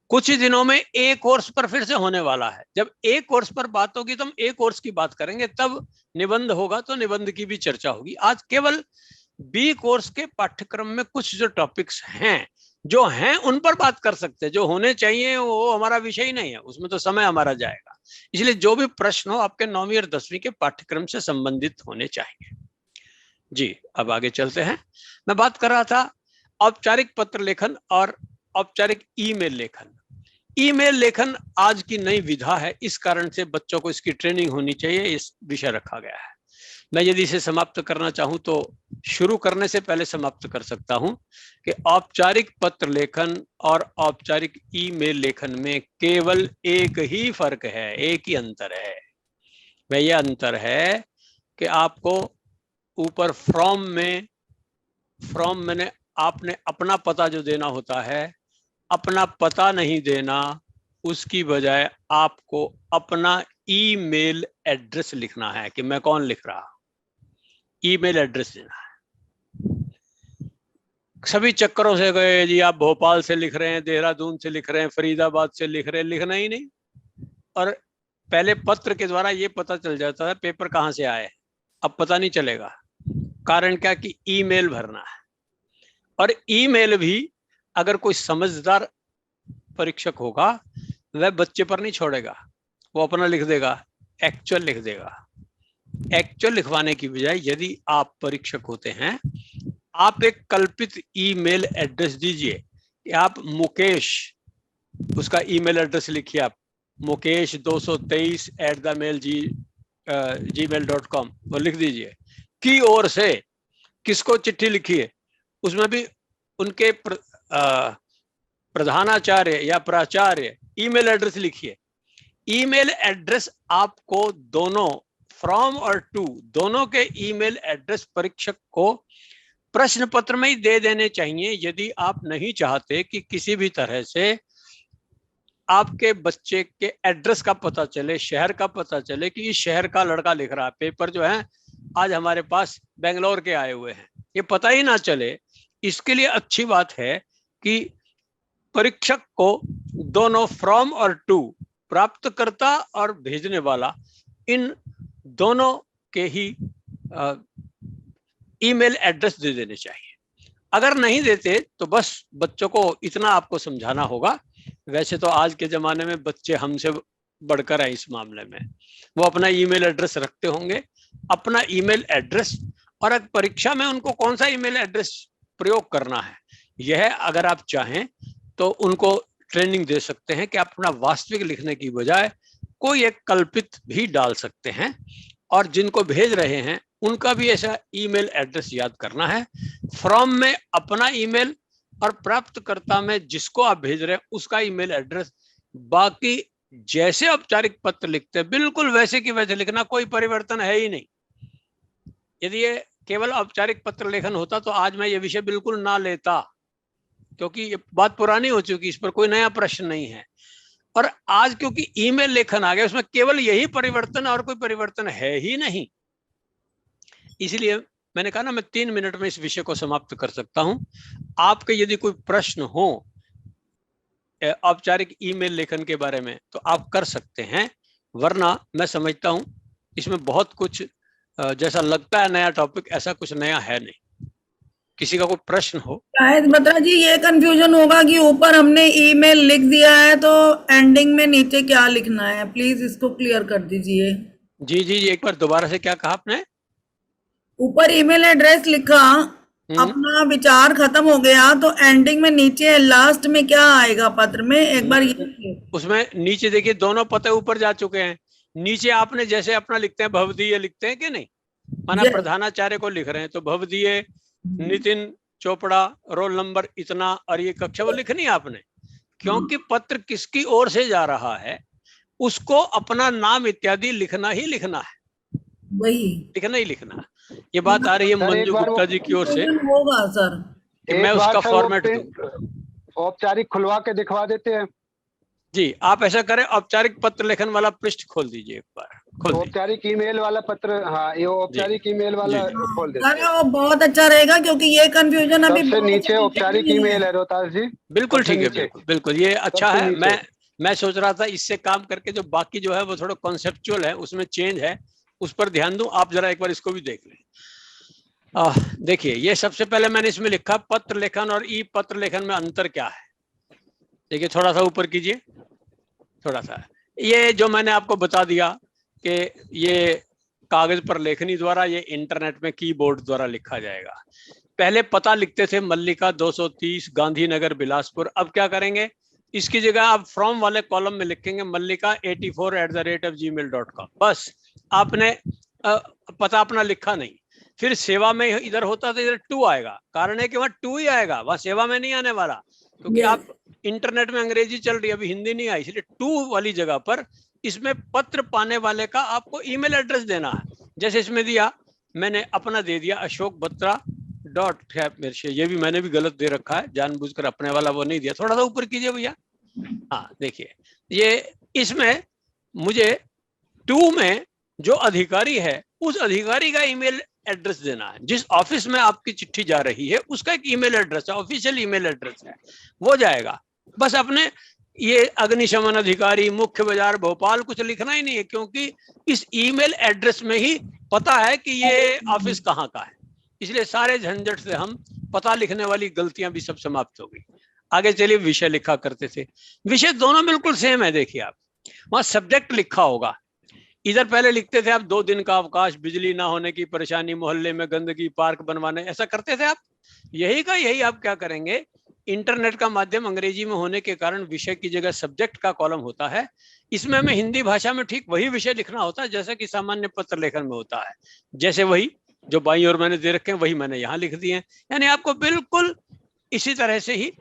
कुछ ही दिनों में ए कोर्स पर फिर से होने वाला है। जब ए कोर्स पर बात होगी तो हम ए कोर्स की बात करेंगे, तब निबंध होगा तो निबंध की भी चर्चा होगी। आज केवल बी कोर्स के पाठ्यक्रम में कुछ जो टॉपिक्स हैं, जो हैं उन पर बात कर सकते हैं। जो होने चाहिए वो हमारा विषय ही नहीं है, उसमें तो समय हमारा जाएगा। इसलिए जो भी प्रश्न हो आपके 9वीं और 10वीं के पाठ्यक्रम से संबंधित होने चाहिए। जी अब आगे चलते हैं। मैं बात कर रहा था औपचारिक पत्र लेखन और औपचारिक ईमेल लेखन। ईमेल लेखन आज की नई विधा है, इस कारण से बच्चों को इसकी ट्रेनिंग होनी चाहिए, इस विषय रखा गया है। मैं यदि इसे समाप्त करना चाहूं तो शुरू करने से पहले समाप्त कर सकता हूं कि औपचारिक पत्र लेखन और औपचारिक ईमेल लेखन में केवल एक ही फर्क है, एक ही अंतर है। वह यह अंतर है कि आपको ऊपर फ्रॉम मैंने आपने अपना पता जो देना होता है, अपना पता नहीं देना, उसकी बजाय आपको अपना ईमेल एड्रेस लिखना है कि मैं कौन लिख रहा, ईमेल एड्रेस देना है। सभी चक्करों से गए जी, आप भोपाल से लिख रहे हैं, देहरादून से लिख रहे हैं, फरीदाबाद से लिख रहे हैं, लिखना ही नहीं। और पहले पत्र के द्वारा ये पता चल जाता है पेपर कहाँ से आए, अब पता नहीं चलेगा। कारण क्या कि ईमेल भरना है। और ईमेल भी अगर कोई समझदार परीक्षक होगा वह बच्चे पर नहीं छोड़ेगा, वो अपना लिख देगा, एक्चुअल लिख देगा। एक्चुअल लिखवाने की बजाय यदि आप परीक्षक होते हैं, आप एक कल्पित ईमेल एड्रेस दीजिए कि आप मुकेश, उसका ईमेल एड्रेस लिखिए, आप मुकेश 223@gmail.com वो लिख दीजिए। की ओर से किसको चिट्ठी लिखी है, उसमें भी उनके प्रधानाचार्य या प्राचार्य ईमेल एड्रेस लिखिए। ईमेल एड्रेस आपको दोनों फ्रॉम और टू दोनों के ईमेल एड्रेस परीक्षक को प्रश्न पत्र में ही दे देने चाहिए यदि आप नहीं चाहते कि किसी भी तरह से आपके बच्चे के एड्रेस का पता चले, शहर का पता चले कि इस शहर का लड़का लिख रहा है। पेपर जो है आज हमारे पास बेंगलोर के आए हुए हैं, ये पता ही ना चले। इसके लिए अच्छी बात है कि परीक्षक को दोनों फ्रॉम और टू, प्राप्तकर्ता और भेजने वाला, इन दोनों के ही ईमेल एड्रेस दे देने चाहिए। अगर नहीं देते तो बस बच्चों को इतना आपको समझाना होगा। वैसे तो आज के जमाने में बच्चे हमसे बढ़कर है इस मामले में, वो अपना ईमेल एड्रेस रखते होंगे, अपना ईमेल एड्रेस, और एक परीक्षा में उनको कौन सा ईमेल एड्रेस प्रयोग करना है यह अगर आप चाहें तो उनको ट्रेनिंग दे सकते हैं कि अपना वास्तविक लिखने की बजाय कोई एक कल्पित भी डाल सकते हैं। और जिनको भेज रहे हैं उनका भी ऐसा ईमेल एड्रेस याद करना है। फ्रॉम में अपना ईमेल और प्राप्तकर्ता में जिसको आप भेज रहे हैं उसका ईमेल एड्रेस। बाकी जैसे औपचारिक पत्र लिखते हैं बिल्कुल वैसे की वैसे लिखना, कोई परिवर्तन है ही नहीं। यदि ये केवल औपचारिक पत्र लेखन होता तो आज मैं ये विषय बिल्कुल ना लेता, क्योंकि ये बात पुरानी हो चुकी, इस पर कोई नया प्रश्न नहीं है। और आज क्योंकि ईमेल लेखन आ गया, उसमें केवल यही परिवर्तन और कोई परिवर्तन है ही नहीं। इसलिए मैंने कहा ना, मैं 3 मिनट में इस विषय को समाप्त कर सकता हूं। आपके यदि कोई प्रश्न हो औपचारिक ईमेल लेखन के बारे में तो आप कर सकते हैं, वरना मैं समझता हूं इसमें बहुत कुछ जैसा लगता है नया टॉपिक, ऐसा कुछ नया है नहीं। किसी का कोई प्रश्न हो? शायद बता जी ये कंफ्यूजन होगा कि ऊपर हमने ईमेल लिख दिया है तो एंडिंग में नीचे क्या लिखना है, प्लीज इसको क्लियर कर दीजिए। जी जी जी, एक बार दोबारा से क्या कहा आपने? ऊपर ईमेल एड्रेस लिखा, अपना विचार खत्म हो गया, तो एंडिंग में नीचे लास्ट में क्या आएगा पत्र में, एक बार ये उसमें नीचे देखिए दोनों पते ऊपर जा चुके हैं। नीचे आपने जैसे अपना लिखते हैं भवदीय लिखते हैं कि नहीं, माना प्रधानाचार्य को लिख रहे हैं तो भवदीय नितिन चोपड़ा, रोल नंबर इतना और ये कक्षा वो लिखनी है आपने, क्योंकि पत्र किसकी ओर से जा रहा है उसको अपना नाम इत्यादि लिखना ही लिखना है, वही लिखना ही लिखना। ये बात आ रही है मंजू गुप्ता जी की ओर से, होगा सर कि मैं उसका फॉर्मेट दूं। औपचारिक खुलवा के दिखवा देते हैं जी, आप ऐसा करें, औपचारिक पत्र लेखन वाला पृष्ठ खोल दीजिए एक बार, खोल दीजिए। औपचारिक ईमेल वाला पत्र, हाँ ये औपचारिक ईमेल वाला खोल देते अरे वो बहुत अच्छा रहेगा, क्योंकि ये कंफ्यूजन अभी सबसे नीचे औपचारिक ईमेल है रोहतास जी। बिल्कुल ठीक है, बिल्कुल बिल्कुल ये अच्छा है। नीचे। मैं सोच रहा था इससे काम करके जो बाकी जो है वो थोड़ा कॉन्सेप्चुअल है, उसमें चेंज है, उस पर ध्यान दूं। आप जरा एक बार इसको भी देख लें। देखिए ये सबसे पहले मैंने इसमें लिखा पत्र लेखन और ई पत्र लेखन में अंतर क्या है। देखिए थोड़ा सा ऊपर कीजिए, थोड़ा सा, ये जो मैंने आपको बता दिया कि ये कागज पर लेखनी द्वारा, ये इंटरनेट में कीबोर्ड द्वारा लिखा जाएगा। पहले पता लिखते थे मल्लिका 230 गांधीनगर बिलासपुर, अब क्या करेंगे, इसकी जगह आप फ्रॉम वाले कॉलम में लिखेंगे मल्लिका 84@gmail.com। बस आपने पता अपना लिखा नहीं, फिर सेवा में इधर होता तो इधर टू आएगा, कारण है कि वहां टू ही आएगा, वहां सेवा में नहीं आने वाला, क्योंकि Yes. आप इंटरनेट में अंग्रेजी चल रही है, अभी हिंदी नहीं आई, इसलिए टू वाली जगह पर इसमें पत्र पाने वाले का आपको ईमेल एड्रेस देना है। जैसे इसमें दिया, मैंने अपना दे दिया अशोक बत्रा डॉट, मेरे से ये भी मैंने भी गलत दे रखा है, जानबूझकर अपने वाला वो नहीं दिया, थोड़ा सा ऊपर कीजिए भैया। हाँ देखिए, ये इसमें मुझे टू में जो अधिकारी है उस अधिकारी का ईमेल एड्रेस देना है, जिस ऑफिस में आपकी चिट्ठी जा रही है उसका एक ईमेल एड्रेस है, ऑफिशियल ईमेल एड्रेस है, वो जाएगा। बस अपने ये अग्निशमन अधिकारी मुख्य बाजार भोपाल कुछ लिखना ही नहीं है, क्योंकि इस ईमेल एड्रेस में ही पता है कि ये ऑफिस कहाँ का है, इसलिए सारे झंझट से हम पता लिखने वाली गलतियां भी सब समाप्त हो गई। आगे चलिए, विषय लिखा करते थे, विषय दोनों बिल्कुल सेम है। देखिए आप वहां सब्जेक्ट लिखा होगा, इधर पहले लिखते थे आप 2 दिन का अवकाश, बिजली ना होने की परेशानी, मोहल्ले में गंदगी, पार्क बनवाने, ऐसा करते थे आप। यही का यही आप क्या करेंगे, इंटरनेट का माध्यम अंग्रेजी में होने के कारण विषय की जगह सब्जेक्ट का कॉलम होता है, इसमें हमें हिंदी भाषा में ठीक वही विषय लिखना होता है जैसा कि सामान्य पत्र लेखन में होता है। जैसे वही जो बाईं ओर मैंने दे रखे हैं वही मैंने यहाँ लिख दिए हैं, यानी आपको बिल्कुल इसी तरह से ही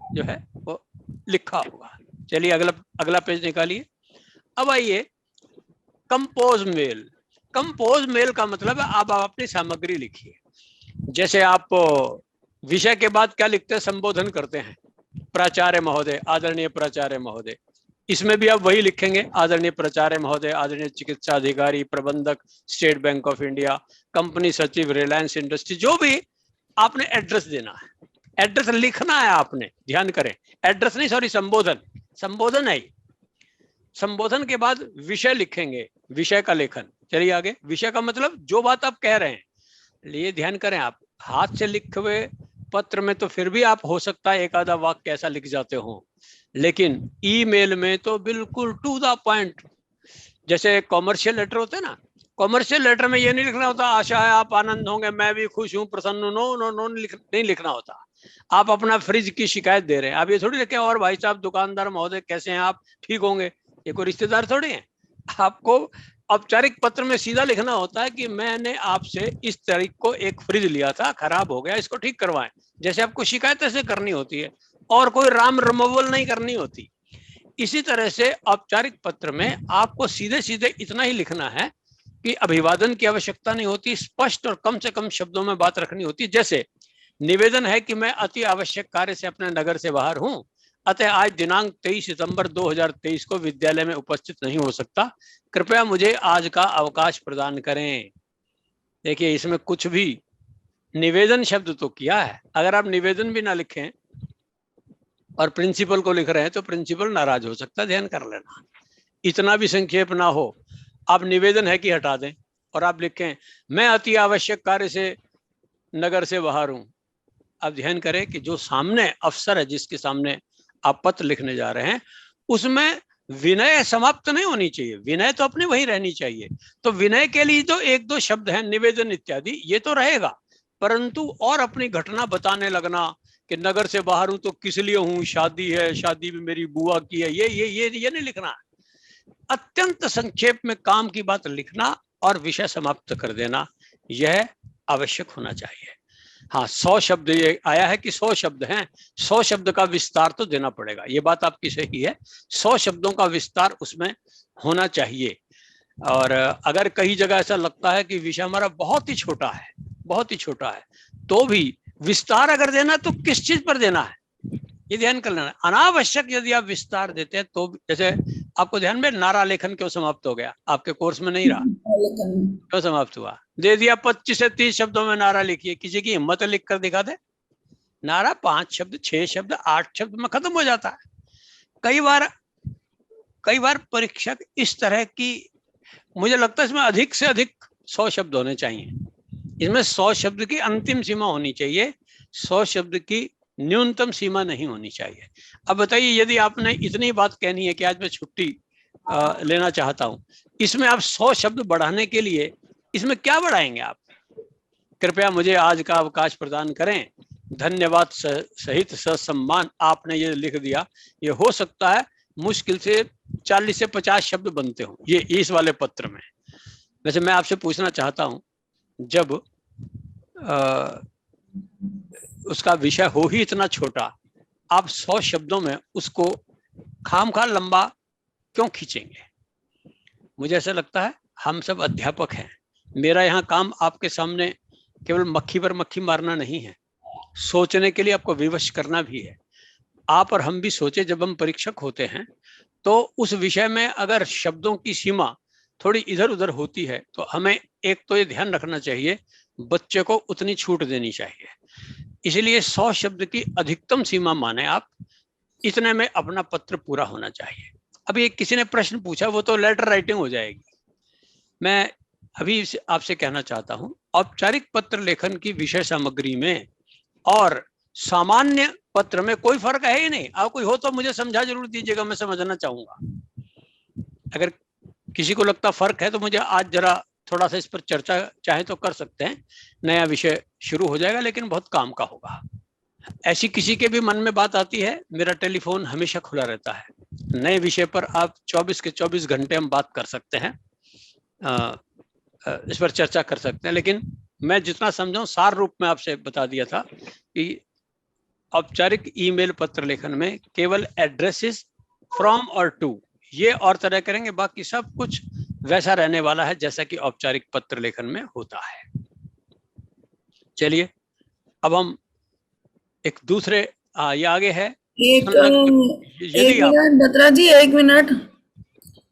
जो है वो लिखा होगा। चलिए अगला पेज निकालिए। अब आइए कंपोज मेल। कंपोज मेल का मतलब है आप अपनी सामग्री लिखिए। जैसे आप विषय के बाद क्या लिखते हैं, संबोधन करते हैं, प्राचार्य महोदय, आदरणीय प्राचार्य महोदय, इसमें भी आप वही लिखेंगे, आदरणीय प्राचार्य महोदय, आदरणीय चिकित्सा अधिकारी, प्रबंधक, state bank of India, company सचिव, रिलायंस इंडस्ट्री, जो भी आपने एड्रेस देना है, एड्रेस लिखना है आपने, ध्यान करें, एड्रेस नहीं, सॉरी, संबोधन, संबोधन है। संबोधन के बाद विषय लिखेंगे, विषय का लेखन। चलिए आगे, विषय का मतलब जो बात आप कह रहे हैं, लिए ध्यान करें, आप हाथ से लिखे हुए पत्र में तो फिर भी आप हो सकता है एक आधा वाक्य ऐसा लिख जाते हो, लेकिन ईमेल में तो बिल्कुल टू द पॉइंट। जैसे कॉमर्शियल लेटर होते हैं ना, कॉमर्शियल लेटर में ये नहीं लिखना होता आशा है आप आनंद होंगे, मैं भी खुश हूं, प्रसन्न हूं, नो नो नो नहीं लिखना होता। आप अपना फ्रिज की शिकायत दे रहे हैं, आप ये थोड़ी लिखे और भाई साहब दुकानदार महोदय कैसे हैं आप, ठीक होंगे, ये कोई रिश्तेदार थोड़ी है। आपको औपचारिक पत्र में सीधा लिखना होता है कि मैंने आपसे इस तारीख को एक फ्रिज लिया था, खराब हो गया, इसको ठीक करवाएं। जैसे आपको शिकायत ऐसे करनी होती है, और कोई राम रमोवल नहीं करनी होती। इसी तरह से औपचारिक पत्र में आपको सीधे सीधे इतना ही लिखना है कि अभिवादन की आवश्यकता नहीं होती, स्पष्ट और कम से कम शब्दों में बात रखनी होती। जैसे निवेदन है कि मैं अति आवश्यक कार्य से अपने नगर से बाहर हूं, अतः आज दिनांक 23 सितंबर 2023 को विद्यालय में उपस्थित नहीं हो सकता, कृपया मुझे आज का अवकाश प्रदान करें। देखिए इसमें कुछ भी निवेदन शब्द तो किया है, अगर आप निवेदन भी ना लिखें और प्रिंसिपल को लिख रहे हैं तो प्रिंसिपल नाराज हो सकता है, ध्यान कर लेना। इतना भी संक्षेप ना हो, आप निवेदन है कि हटा दें और आप लिखें मैं अति आवश्यक कार्य से नगर से बाहर हूं। आप ध्यान करें कि जो सामने अफसर है जिसके सामने आप पत्र लिखने जा रहे हैं, उसमें विनय समाप्त नहीं होनी चाहिए, विनय तो अपनी वही रहनी चाहिए। तो विनय के लिए तो 1-2 शब्द हैं, निवेदन इत्यादि, ये तो रहेगा, परंतु और अपनी घटना बताने लगना कि नगर से बाहर हूं तो किस लिए हूं, शादी है, शादी में मेरी बुआ की है, ये नहीं लिखना है। अत्यंत संक्षेप में काम की बात लिखना और विषय समाप्त कर देना, यह आवश्यक होना चाहिए। हाँ, 100 शब्द ये आया है कि 100 शब्द हैं, 100 शब्द का विस्तार तो देना पड़ेगा, ये बात आपकी सही है, 100 शब्दों का विस्तार उसमें होना चाहिए। और अगर कई जगह ऐसा लगता है कि विषय हमारा बहुत ही छोटा है, बहुत ही छोटा है, तो भी विस्तार अगर देना तो किस चीज पर देना है ये ध्यान कर लेना। अनावश्यक यदि आप विस्तार देते हैं तो, जैसे आपको ध्यान में नारा लेखन क्यों समाप्त हो गया, आपके कोर्स में नहीं रहा, क्यों समाप्त हुआ, दे दिया 25 से 30 शब्दों में नारा लिखिए, किसी की हिम्मत लिख कर दिखा दे नारा, 5 शब्द 6 शब्द 8 शब्द में खत्म हो जाता है। कई बार परीक्षक इस तरह की, मुझे लगता है इसमें अधिक से अधिक 100 शब्द होने चाहिए, इसमें 100 शब्द की अंतिम सीमा होनी चाहिए, 100 शब्द की न्यूनतम सीमा नहीं होनी चाहिए। अब बताइए यदि आपने इतनी बात कहनी है कि आज मैं छुट्टी लेना चाहता हूं, इसमें आप 100 शब्द बढ़ाने के लिए इसमें क्या बढ़ाएंगे आप, कृपया मुझे आज का अवकाश प्रदान करें, धन्यवाद सहित ससम्मान, आपने ये लिख दिया, ये हो सकता है मुश्किल से 40 से 50 शब्द बनते हो ये इस वाले पत्र में। वैसे मैं आपसे पूछना चाहता हूं, जब उसका विषय हो ही इतना छोटा, आप 100 शब्दों में उसको खामखा लंबा क्यों खींचेंगे? मुझे ऐसा लगता है हम सब अध्यापक हैं, मेरा यहाँ काम आपके सामने केवल मक्खी पर मक्खी मारना नहीं है, सोचने के लिए आपको विवश करना भी है। आप और हम भी सोचे, जब हम परीक्षक होते हैं तो उस विषय में अगर शब्दों की सीमा थोड़ी इधर उधर होती है तो हमें एक तो ये ध्यान रखना चाहिए, बच्चे को उतनी छूट देनी चाहिए। इसलिए 100 शब्द की अधिकतम सीमा माने आप, इतने में अपना पत्र पूरा होना चाहिए। अभी एक किसी ने प्रश्न पूछा, वो तो लेटर राइटिंग हो जाएगी। मैं अभी आपसे कहना चाहता हूं, औपचारिक पत्र लेखन की विषय सामग्री में और सामान्य पत्र में कोई फर्क है ही नहीं। आप कोई हो तो मुझे समझा जरूर दीजिएगा, मैं समझना चाहूंगा। अगर किसी को लगता फर्क है तो मुझे आज जरा थोड़ा सा इस पर चर्चा चाहे तो कर सकते हैं। नया विषय शुरू हो जाएगा लेकिन बहुत काम का होगा। ऐसी किसी के भी मन में बात आती है, मेरा टेलीफोन हमेशा खुला रहता है। नए विषय पर आप 24 के 24 घंटे हम बात कर सकते हैं, इस पर चर्चा कर सकते हैं। लेकिन मैं जितना समझा सार रूप में आपसे बता दिया था कि औपचारिक ईमेल पत्र लेखन में केवल एड्रेसेस फ्रॉम और टू ये और तरह करेंगे, बाकी सब कुछ वैसा रहने वाला है जैसा कि औपचारिक पत्र लेखन में होता है। चलिए अब हम एक दूसरे ये आगे है। एक यदि आप मिनट बत्रा जी, 1 मिनट।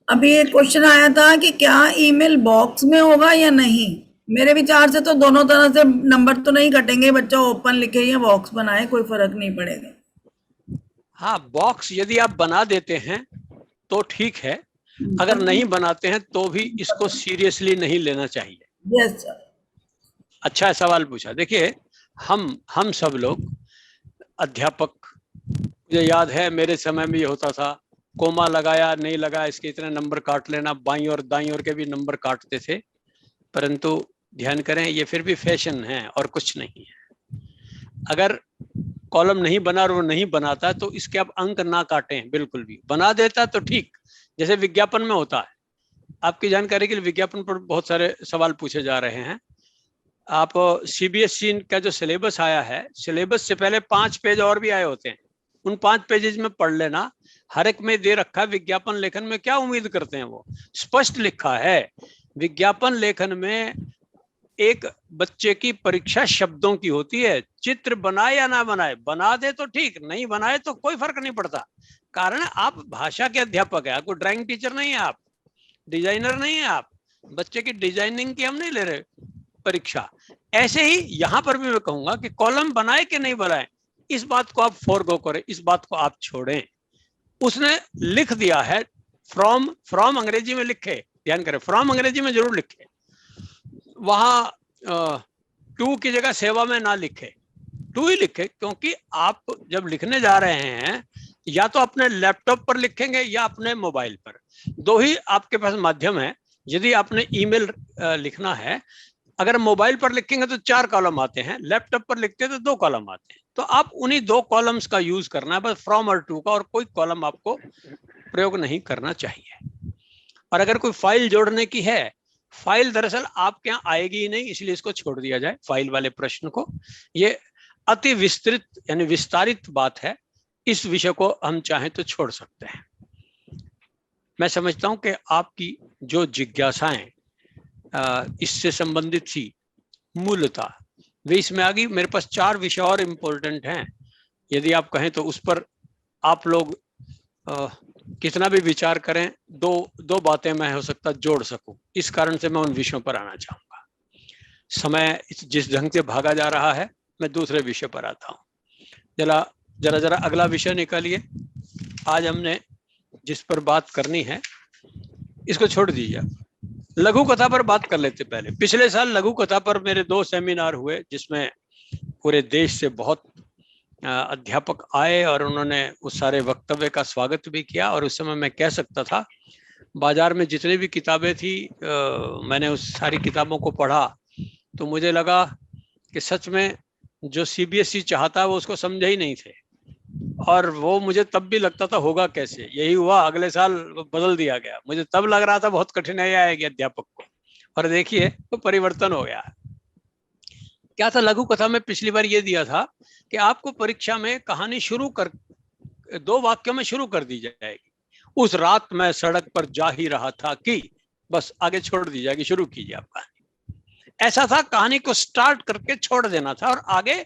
अभी एक क्वेश्चन आया था कि क्या ईमेल बॉक्स में होगा या नहीं। मेरे विचार से तो दोनों तरह से नंबर तो नहीं कटेंगे, बच्चा ओपन लिखे या बॉक्स बनाए, कोई फर्क नहीं पड़ेगा। हाँ, बॉक्स यदि आप बना देते हैं तो ठीक है, अगर नहीं बनाते हैं तो भी इसको सीरियसली नहीं लेना चाहिए। Yes sir. अच्छा सवाल पूछा। देखिए हम सब लोग अध्यापक, मुझे याद है मेरे समय में ये होता था, कोमा लगाया नहीं लगा इसके इतने नंबर काट लेना, बाईं और दाईं ओर के भी नंबर काटते थे। परंतु ध्यान करें ये फिर भी फैशन है और कुछ नहीं है। अगर कॉलम नहीं बना और वो नहीं बनाता तो इसके आप अंक ना काटें, बिल्कुल भी। बना देता तो ठीक, जैसे विज्ञापन में होता है। आपकी जानकारी के लिए विज्ञापन पर बहुत सारे सवाल पूछे जा रहे हैं। आप सीबीएसई का जो सिलेबस आया है, सिलेबस से पहले 5 पेज और भी आए होते हैं, उन 5 पेजेज में पढ़ लेना। हर एक में दे रखा है विज्ञापन लेखन में क्या उम्मीद करते हैं, वो स्पष्ट लिखा है। विज्ञापन लेखन में एक बच्चे की परीक्षा शब्दों की होती है। चित्र बनाए या ना बनाए, बना दे तो ठीक, नहीं बनाए तो कोई फर्क नहीं पड़ता। कारण आप भाषा के अध्यापक है, आपको ड्राइंग टीचर नहीं है, आप डिजाइनर नहीं है। आप बच्चे की डिजाइनिंग की हम नहीं ले रहे परीक्षा। ऐसे ही यहां पर भी मैं कहूंगा कि कॉलम बनाए कि नहीं बनाए, इस बात को आप फॉरगो करें, इस बात को आप छोड़ें। उसने लिख दिया है फ्रॉम अंग्रेजी में लिखे, ध्यान करें, फ्रॉम अंग्रेजी में जरूर लिखे, वहां टू की जगह सेवा में ना लिखे, टू ही लिखे। क्योंकि आप जब लिखने जा रहे हैं या तो अपने लैपटॉप पर लिखेंगे या अपने मोबाइल पर, दो ही आपके पास माध्यम है। यदि आपने ईमेल लिखना है, अगर मोबाइल पर लिखेंगे तो 4 कॉलम आते हैं, लैपटॉप पर लिखते हैं तो 2 कॉलम आते हैं। तो आप उन्हीं 2 कॉलम्स का यूज करना है बस, फ्रॉम और टू का, और कोई कॉलम आपको प्रयोग नहीं करना चाहिए। और अगर कोई फाइल जोड़ने की है, फाइल दरअसल आपके यहाँ आएगी ही नहीं, इसलिए इसको छोड़ दिया जाए फाइल वाले प्रश्न को। ये अति विस्तृत यानी विस्तारित बात है, इस विषय को हम चाहें तो छोड़ सकते हैं। मैं समझता हूं कि आपकी जो जिज्ञासाएं इससे संबंधित थी मूलतः वे इसमें आ गई। मेरे पास 4 विषय और इम्पोर्टेंट हैं, यदि आप कहें तो उस पर आप लोग कितना भी विचार करें, दो बातें मैं हो सकता जोड़ सकूं, इस कारण से मैं उन विषयों पर आना चाहूंगा। समय जिस ढंग से भागा जा रहा है, मैं दूसरे विषय पर आता हूं। जरा अगला विषय निकालिए। आज हमने जिस पर बात करनी है इसको छोड़ दीजिए, लघु कथा पर बात कर लेते। पहले पिछले साल लघु कथा पर मेरे 2 सेमिनार हुए, जिसमें पूरे देश से बहुत अध्यापक आए और उन्होंने उस सारे वक्तव्य का स्वागत भी किया। और उस समय मैं कह सकता था, बाजार में जितनी भी किताबें थी मैंने उस सारी किताबों को पढ़ा तो मुझे लगा कि सच में जो सीबीएसई चाहता वो उसको समझे ही नहीं थे। और वो मुझे तब भी लगता था होगा कैसे, यही हुआ। अगले साल बदल दिया गया। मुझे तब लग रहा था बहुत कठिनाई आएगी अध्यापक को, और देखिए तो परिवर्तन हो गया। क्या था लघु कथा में पिछली बार ये दिया था कि आपको परीक्षा में कहानी शुरू कर 2 वाक्यों में शुरू कर दी जाएगी। उस रात मैं सड़क पर जा ही रहा था कि, बस आगे छोड़ दी जाएगी, शुरू कीजिए आप कहानी। ऐसा था, कहानी को स्टार्ट करके छोड़ देना था और आगे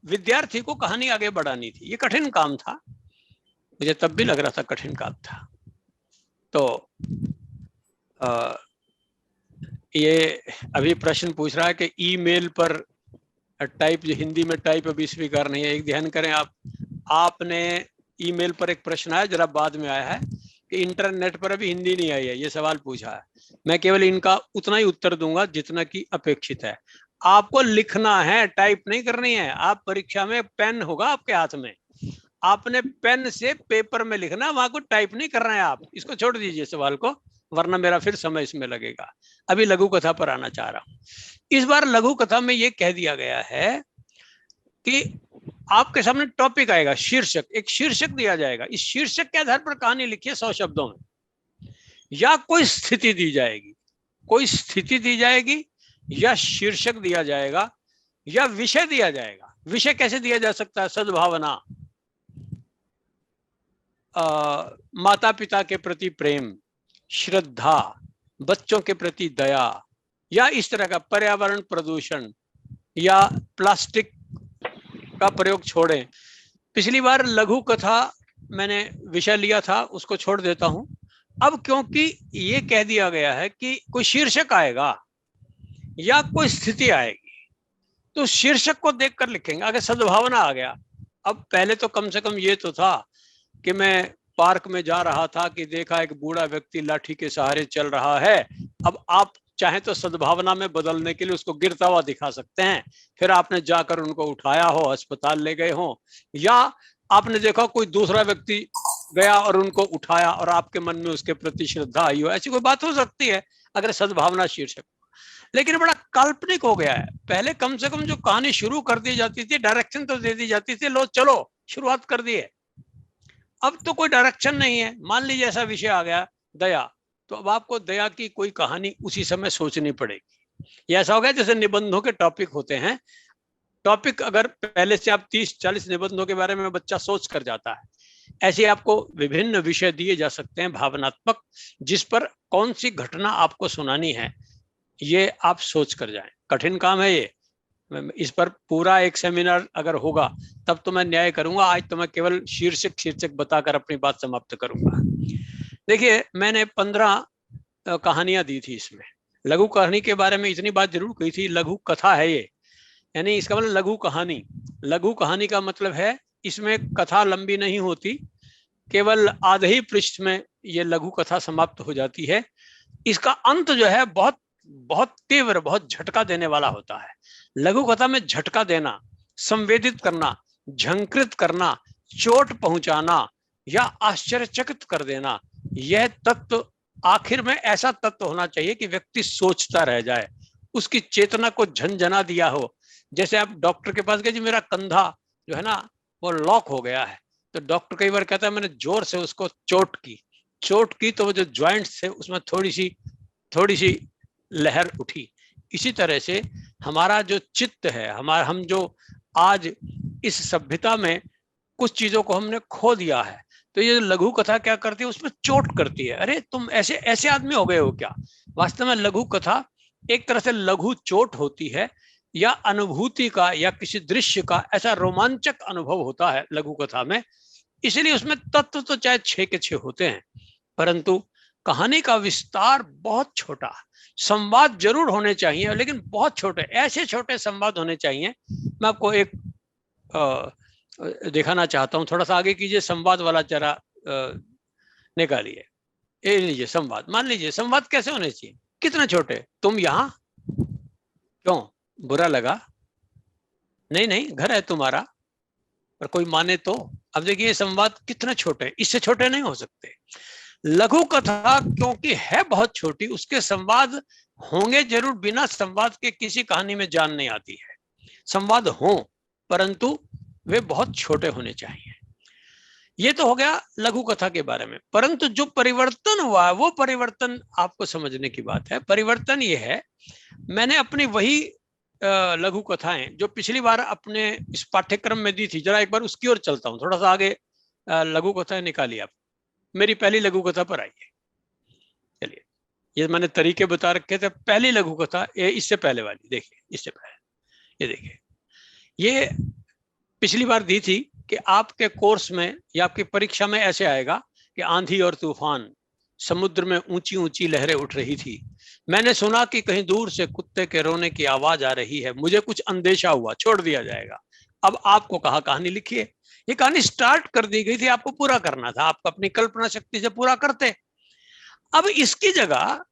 विद्यार्थी को कहानी आगे बढ़ानी थी। ये कठिन काम था, मुझे तब भी लग रहा था कठिन काम था। तो ये अभी प्रश्न पूछ रहा है कि ईमेल पर टाइप, जो हिंदी में टाइप अभी स्वीकार नहीं है। एक ध्यान करें आप, आपने ईमेल पर एक प्रश्न आया, जरा बाद में आया है कि इंटरनेट पर अभी हिंदी नहीं आई है, ये सवाल पूछा है। मैं केवल इनका उतना ही उत्तर दूंगा जितना कि अपेक्षित है। आपको लिखना है, टाइप नहीं करनी है। आप परीक्षा में पेन होगा आपके हाथ में, आपने पेन से पेपर में लिखना, वहां को टाइप नहीं करना है। आप इसको छोड़ दीजिए सवाल को, वरना मेरा फिर समय इसमें लगेगा। अभी लघु कथा पर आना चाह रहा हूं। इस बार लघु कथा में यह कह दिया गया है कि आपके सामने टॉपिक आएगा, शीर्षक, एक शीर्षक दिया जाएगा। इस शीर्षक के आधार पर कहानी लिखिए 100 शब्दों में, या कोई स्थिति दी जाएगी, कोई स्थिति दी जाएगी, या शीर्षक दिया जाएगा, या विषय दिया जाएगा। विषय कैसे दिया जा सकता है? सद्भावना, माता पिता के प्रति प्रेम, श्रद्धा, बच्चों के प्रति दया, या इस तरह का पर्यावरण प्रदूषण, या प्लास्टिक का प्रयोग छोड़ें। पिछली बार लघु कथा मैंने विषय लिया था, उसको छोड़ देता हूं। अब क्योंकि ये कह दिया गया है कि कोई शीर्षक आएगा या कोई स्थिति आएगी, तो शीर्षक को देखकर लिखेंगे। आगे सद्भावना आ गया। अब पहले तो कम से कम ये तो था कि मैं पार्क में जा रहा था कि देखा एक बूढ़ा व्यक्ति लाठी के सहारे चल रहा है। अब आप चाहे तो सद्भावना में बदलने के लिए उसको गिरता हुआ दिखा सकते हैं, फिर आपने जाकर उनको उठाया हो, अस्पताल ले गए हो, या आपने देखा कोई दूसरा व्यक्ति गया और उनको उठाया और आपके मन में उसके प्रति श्रद्धा आई हो। ऐसी कोई बात हो सकती है अगर सद्भावना शीर्षक। लेकिन बड़ा काल्पनिक हो गया है। पहले कम से कम जो कहानी शुरू कर दी जाती थी, डायरेक्शन तो दे दी जाती थी, लो चलो शुरुआत कर दिए। अब तो कोई डायरेक्शन नहीं है। मान लीजिए ऐसा विषय आ गया दया, तो अब आपको दया की कोई कहानी उसी समय सोचनी पड़ेगी। ये ऐसा हो गया जैसे निबंधों के टॉपिक होते हैं। टॉपिक अगर पहले से आप 30-40 निबंधों के बारे में बच्चा सोच कर जाता है, ऐसे आपको विभिन्न विषय दिए जा सकते हैं भावनात्मक, जिस पर कौन सी घटना आपको सुनानी है ये आप सोच कर जाएं। कठिन काम है ये। इस पर पूरा एक सेमिनार अगर होगा तब तो मैं न्याय करूंगा। आज तो मैं केवल शीर्षक बताकर अपनी बात समाप्त करूंगा। देखिए, मैंने 15 कहानियां दी थी इसमें। लघु कहानी के बारे में इतनी बात जरूर कही थी, लघु कथा है ये, यानी इसका मतलब लघु कहानी। लघु कहानी का मतलब है इसमें कथा लंबी नहीं होती, केवल आधे ही पृष्ठ में ये लघु कथा समाप्त हो जाती है। इसका अंत जो है बहुत बहुत तीव्र, बहुत झटका देने वाला होता है। लघु कथा में झटका देना, संवेदित करना, झंकृत करना, चोट पहुंचाना या आश्चर्यचकित कर देना, यह तत्व आखिर में ऐसा तत्व होना चाहिए कि व्यक्ति सोचता रह जाए, उसकी चेतना को झंझना दिया हो। जैसे आप डॉक्टर के पास गए, जी मेरा कंधा जो है ना वो लॉक हो गया है, तो डॉक्टर कई बार कहता है मैंने जोर से उसको चोट की तो वो जो ज्वाइंट्स थे उसमें थोड़ी सी लहर उठी। इसी तरह से हमारा जो चित्त है, हम जो आज इस सभ्यता में कुछ चीजों को हमने खो दिया है, तो ये लघु कथा क्या करती है, उसमें चोट करती है। अरे तुम ऐसे आदमी हो गए हो क्या? वास्तव में लघु कथा एक तरह से लघु चोट होती है, या अनुभूति का या किसी दृश्य का ऐसा रोमांचक अनुभव होता है लघु कथा में। इसलिए उसमें तत्व तो चाहे 6 के 6 होते हैं, परंतु कहानी का विस्तार बहुत छोटा। संवाद जरूर होने चाहिए, लेकिन बहुत छोटे, ऐसे छोटे संवाद होने चाहिए। मैं आपको एक दिखाना चाहता हूं, थोड़ा सा आगे कीजिए, संवाद वाला जरा निकालिए। ये लीजिए संवाद। मान लीजिए संवाद कैसे होने चाहिए, कितने छोटे। तुम यहाँ क्यों, बुरा लगा? नहीं, घर है तुम्हारा, पर कोई माने तो। अब देखिए संवाद कितने छोटे, इससे छोटे नहीं हो सकते। लघु कथा क्योंकि है बहुत छोटी, उसके संवाद होंगे जरूर, बिना संवाद के किसी कहानी में जान नहीं आती है। संवाद हो, परंतु वे बहुत छोटे होने चाहिए। ये तो हो गया लघु कथा के बारे में, परंतु जो परिवर्तन हुआ है वो परिवर्तन आपको समझने की बात है। परिवर्तन ये है, मैंने अपनी वही लघु कथाएं जो पिछली बार अपने इस पाठ्यक्रम में दी थी, जरा एक बार उसकी ओर चलता हूं, थोड़ा सा आगे लघु कथाएं निकालिए आप। मेरी पहली लघु कथा पर आइए। चलिए, ये मैंने तरीके बता रखे थे। पहली लघु कथा ये इससे पहले वाली देखिए, इससे पहले ये देखिए, ये पिछली बार दी थी कि आपके कोर्स में या आपकी परीक्षा में ऐसे आएगा कि आंधी और तूफान, समुद्र में ऊंची ऊंची लहरें उठ रही थी, मैंने सुना कि कहीं दूर से कुत्ते के रोने की आवाज आ रही है, मुझे कुछ अंदेशा हुआ, छोड़ दिया जाएगा। अब आपको कहा कहानी लिखिए। ये कहानी स्टार्ट कर दी गई थी, आपको पूरा करना था, आप अपनी कल्पना शक्ति से पूरा करते। अब इसकी जगह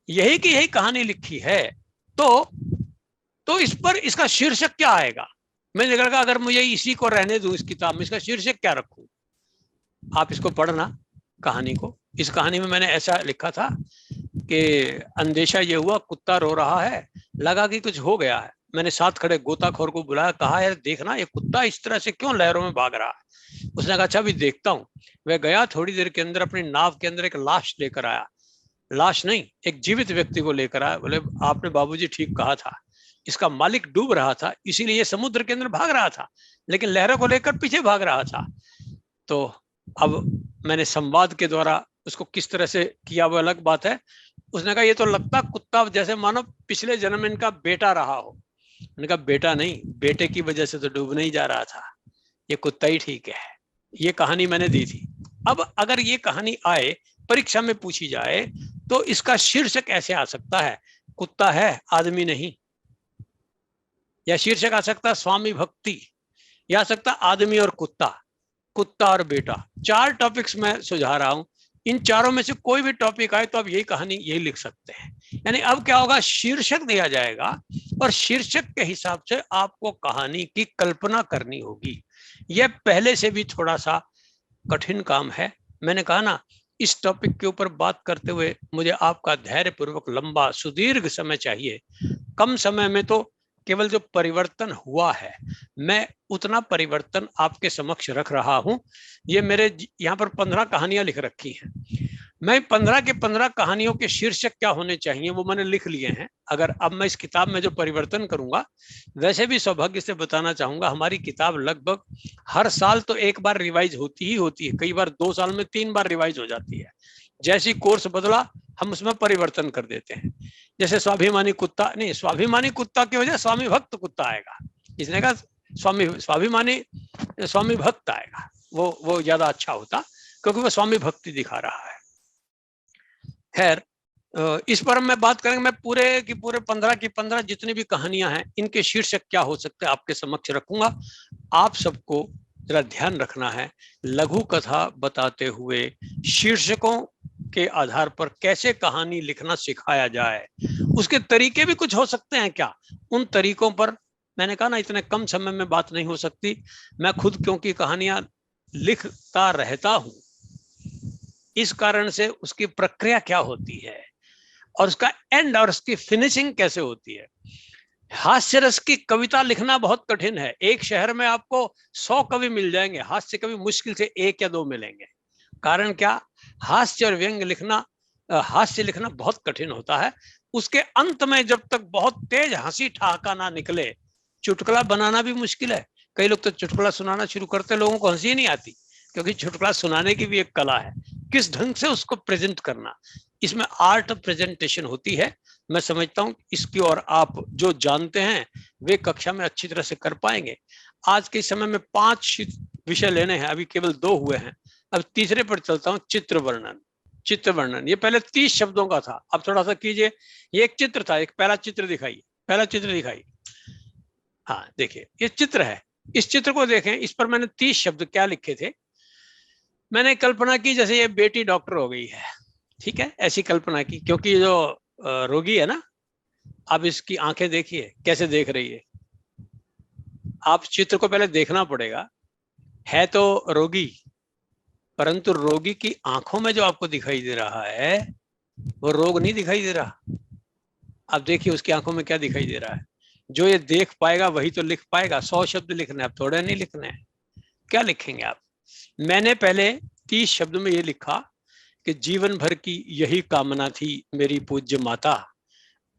यही की यही कहानी लिखी है, तो इस पर इसका शीर्षक क्या आएगा? मैंने कहा अगर मुझे इसी को रहने दूं, इस किताब में इसका शीर्षक क्या रखूं? आप इसको पढ़ना कहानी को। इस कहानी में मैंने ऐसा लिखा था कि अंदेशा ये हुआ, कुत्ता रो रहा है, लगा कि कुछ हो गया है। मैंने साथ खड़े गोताखोर को बुलाया, कहा यार देखना ये कुत्ता इस तरह से क्यों लहरों में भाग रहा है। उसने कहा अच्छा अभी देखता हूँ। वह गया, थोड़ी देर के अंदर अपनी नाव के अंदर एक लाश लेकर आया। लाश नहीं, एक जीवित व्यक्ति को लेकर आया। बोले आपने बाबूजी ठीक कहा था, इसका मालिक डूब रहा था, इसीलिए ये समुद्र के अंदर भाग रहा था, लेकिन लहरों को लेकर पीछे भाग रहा था। तो अब मैंने संवाद के द्वारा उसको किस तरह से किया वो अलग बात है। उसने कहा ये तो लगता कुत्ता जैसे मानो पिछले जन्म में इनका बेटा रहा हो। मैंने कहा बेटा नहीं, बेटे की वजह से तो डूब नहीं जा रहा था, ये कुत्ता ही ठीक है। ये कहानी मैंने दी थी। अब अगर ये कहानी आए, परीक्षा में पूछी जाए, तो इसका शीर्षक ऐसे आ सकता है, कुत्ता है आदमी नहीं। या शीर्षक आ सकता है स्वामी भक्ति, या आ सकता आदमी और कुत्ता, कुत्ता और बेटा। 4 टॉपिक्स मैं सुझा रहा हूं, इन चारों में से कोई भी टॉपिक आए तो आप यही कहानी यही लिख सकते हैं। यानी अब क्या होगा, शीर्षक दिया जाएगा और शीर्षक के हिसाब से आपको कहानी की कल्पना करनी होगी। यह पहले से भी थोड़ा सा कठिन काम है। मैंने कहा ना, इस टॉपिक के ऊपर बात करते हुए मुझे आपका धैर्यपूर्वक लंबा सुदीर्घ समय चाहिए। कम समय में तो केवल जो परिवर्तन हुआ है, मैं उतना परिवर्तन आपके समक्ष रख रहा हूं। ये मेरे यहाँ पर 15 कहानियां लिख रखी हैं। मैं 15 के 15 कहानियों के शीर्षक क्या होने चाहिए वो मैंने लिख लिए हैं। अगर अब मैं इस किताब में जो परिवर्तन करूंगा, वैसे भी सौभाग्य से बताना चाहूंगा, हमारी किताब लगभग हर साल तो एक बार रिवाइज होती ही होती है, कई बार 2 साल में 3 बार रिवाइज हो जाती है। जैसी कोर्स बदला हम उसमें परिवर्तन कर देते हैं। जैसे स्वाभिमानी कुत्ता नहीं, स्वाभिमानी कुत्ता की वजह स्वामी भक्त कुत्ता आएगा। इसने कहा स्वाभिमानी स्वामी भक्त आएगा, वो ज्यादा अच्छा होता, क्योंकि वो स्वामी भक्ति दिखा रहा है। खैर, इस पर मैं बात करेंगे। मैं पूरे की पूरे 15 की 15 जितनी भी कहानियां हैं, इनके शीर्षक क्या हो सकते हैं आपके समक्ष रखूंगा। आप सबको जरा ध्यान रखना है, लघु कथा बताते हुए शीर्षकों के आधार पर कैसे कहानी लिखना सिखाया जाए, उसके तरीके भी कुछ हो सकते हैं क्या, उन तरीकों पर मैंने कहा ना, इतने कम समय में बात नहीं हो सकती। मैं खुद क्योंकि कहानियां लिखता रहता हूं, इस कारण से उसकी प्रक्रिया क्या होती है और उसका एंड और उसकी फिनिशिंग कैसे होती है। हास्य रस की कविता लिखना बहुत कठिन है। एक शहर में आपको 100 कवि मिल जाएंगे, हास्य कवि मुश्किल से 1 या 2 मिलेंगे। कारण क्या, हास्य और व्यंग लिखना, हास्य लिखना बहुत कठिन होता है। उसके अंत में जब तक बहुत तेज हंसी ठहाका ना निकले, चुटकुला बनाना भी मुश्किल है। कई लोग तो चुटकुला सुनाना शुरू करते, लोगों को हंसी नहीं आती, क्योंकि चुटकुला सुनाने की भी एक कला है, किस ढंग से उसको प्रेजेंट करना, इसमें आर्ट ऑफ प्रेजेंटेशन होती है। मैं समझता हूं इसकी और आप जो जानते हैं वे कक्षा में अच्छी तरह से कर पाएंगे। आज के समय में 5 विषय लेने हैं, अभी केवल 2 हुए हैं। अब तीसरे पर चलता हूं, चित्र वर्णन। चित्र वर्णन ये पहले 30 शब्दों का था, अब थोड़ा सा कीजिए। ये एक चित्र था, एक पहला चित्र दिखाइए, पहला चित्र दिखाइए। हाँ देखिए, ये चित्र है, इस चित्र को देखें। इस पर मैंने 30 शब्द क्या लिखे थे। मैंने कल्पना की जैसे ये बेटी डॉक्टर हो गई है, ठीक है, ऐसी कल्पना की, क्योंकि जो रोगी है ना, अब इसकी आंखें देखिए कैसे देख रही है। आप चित्र को पहले देखना पड़ेगा। है तो रोगी, परंतु रोगी की आंखों में जो आपको दिखाई दे रहा है वो रोग नहीं दिखाई दे रहा। अब देखिए उसकी आंखों में क्या दिखाई दे रहा है। जो ये देख पाएगा वही तो लिख पाएगा। 100 शब्द लिखने, आप थोड़े नहीं लिखने हैं। क्या लिखेंगे आप? मैंने पहले 30 शब्द में ये लिखा कि जीवन भर की यही कामना थी मेरी पूज्य माता,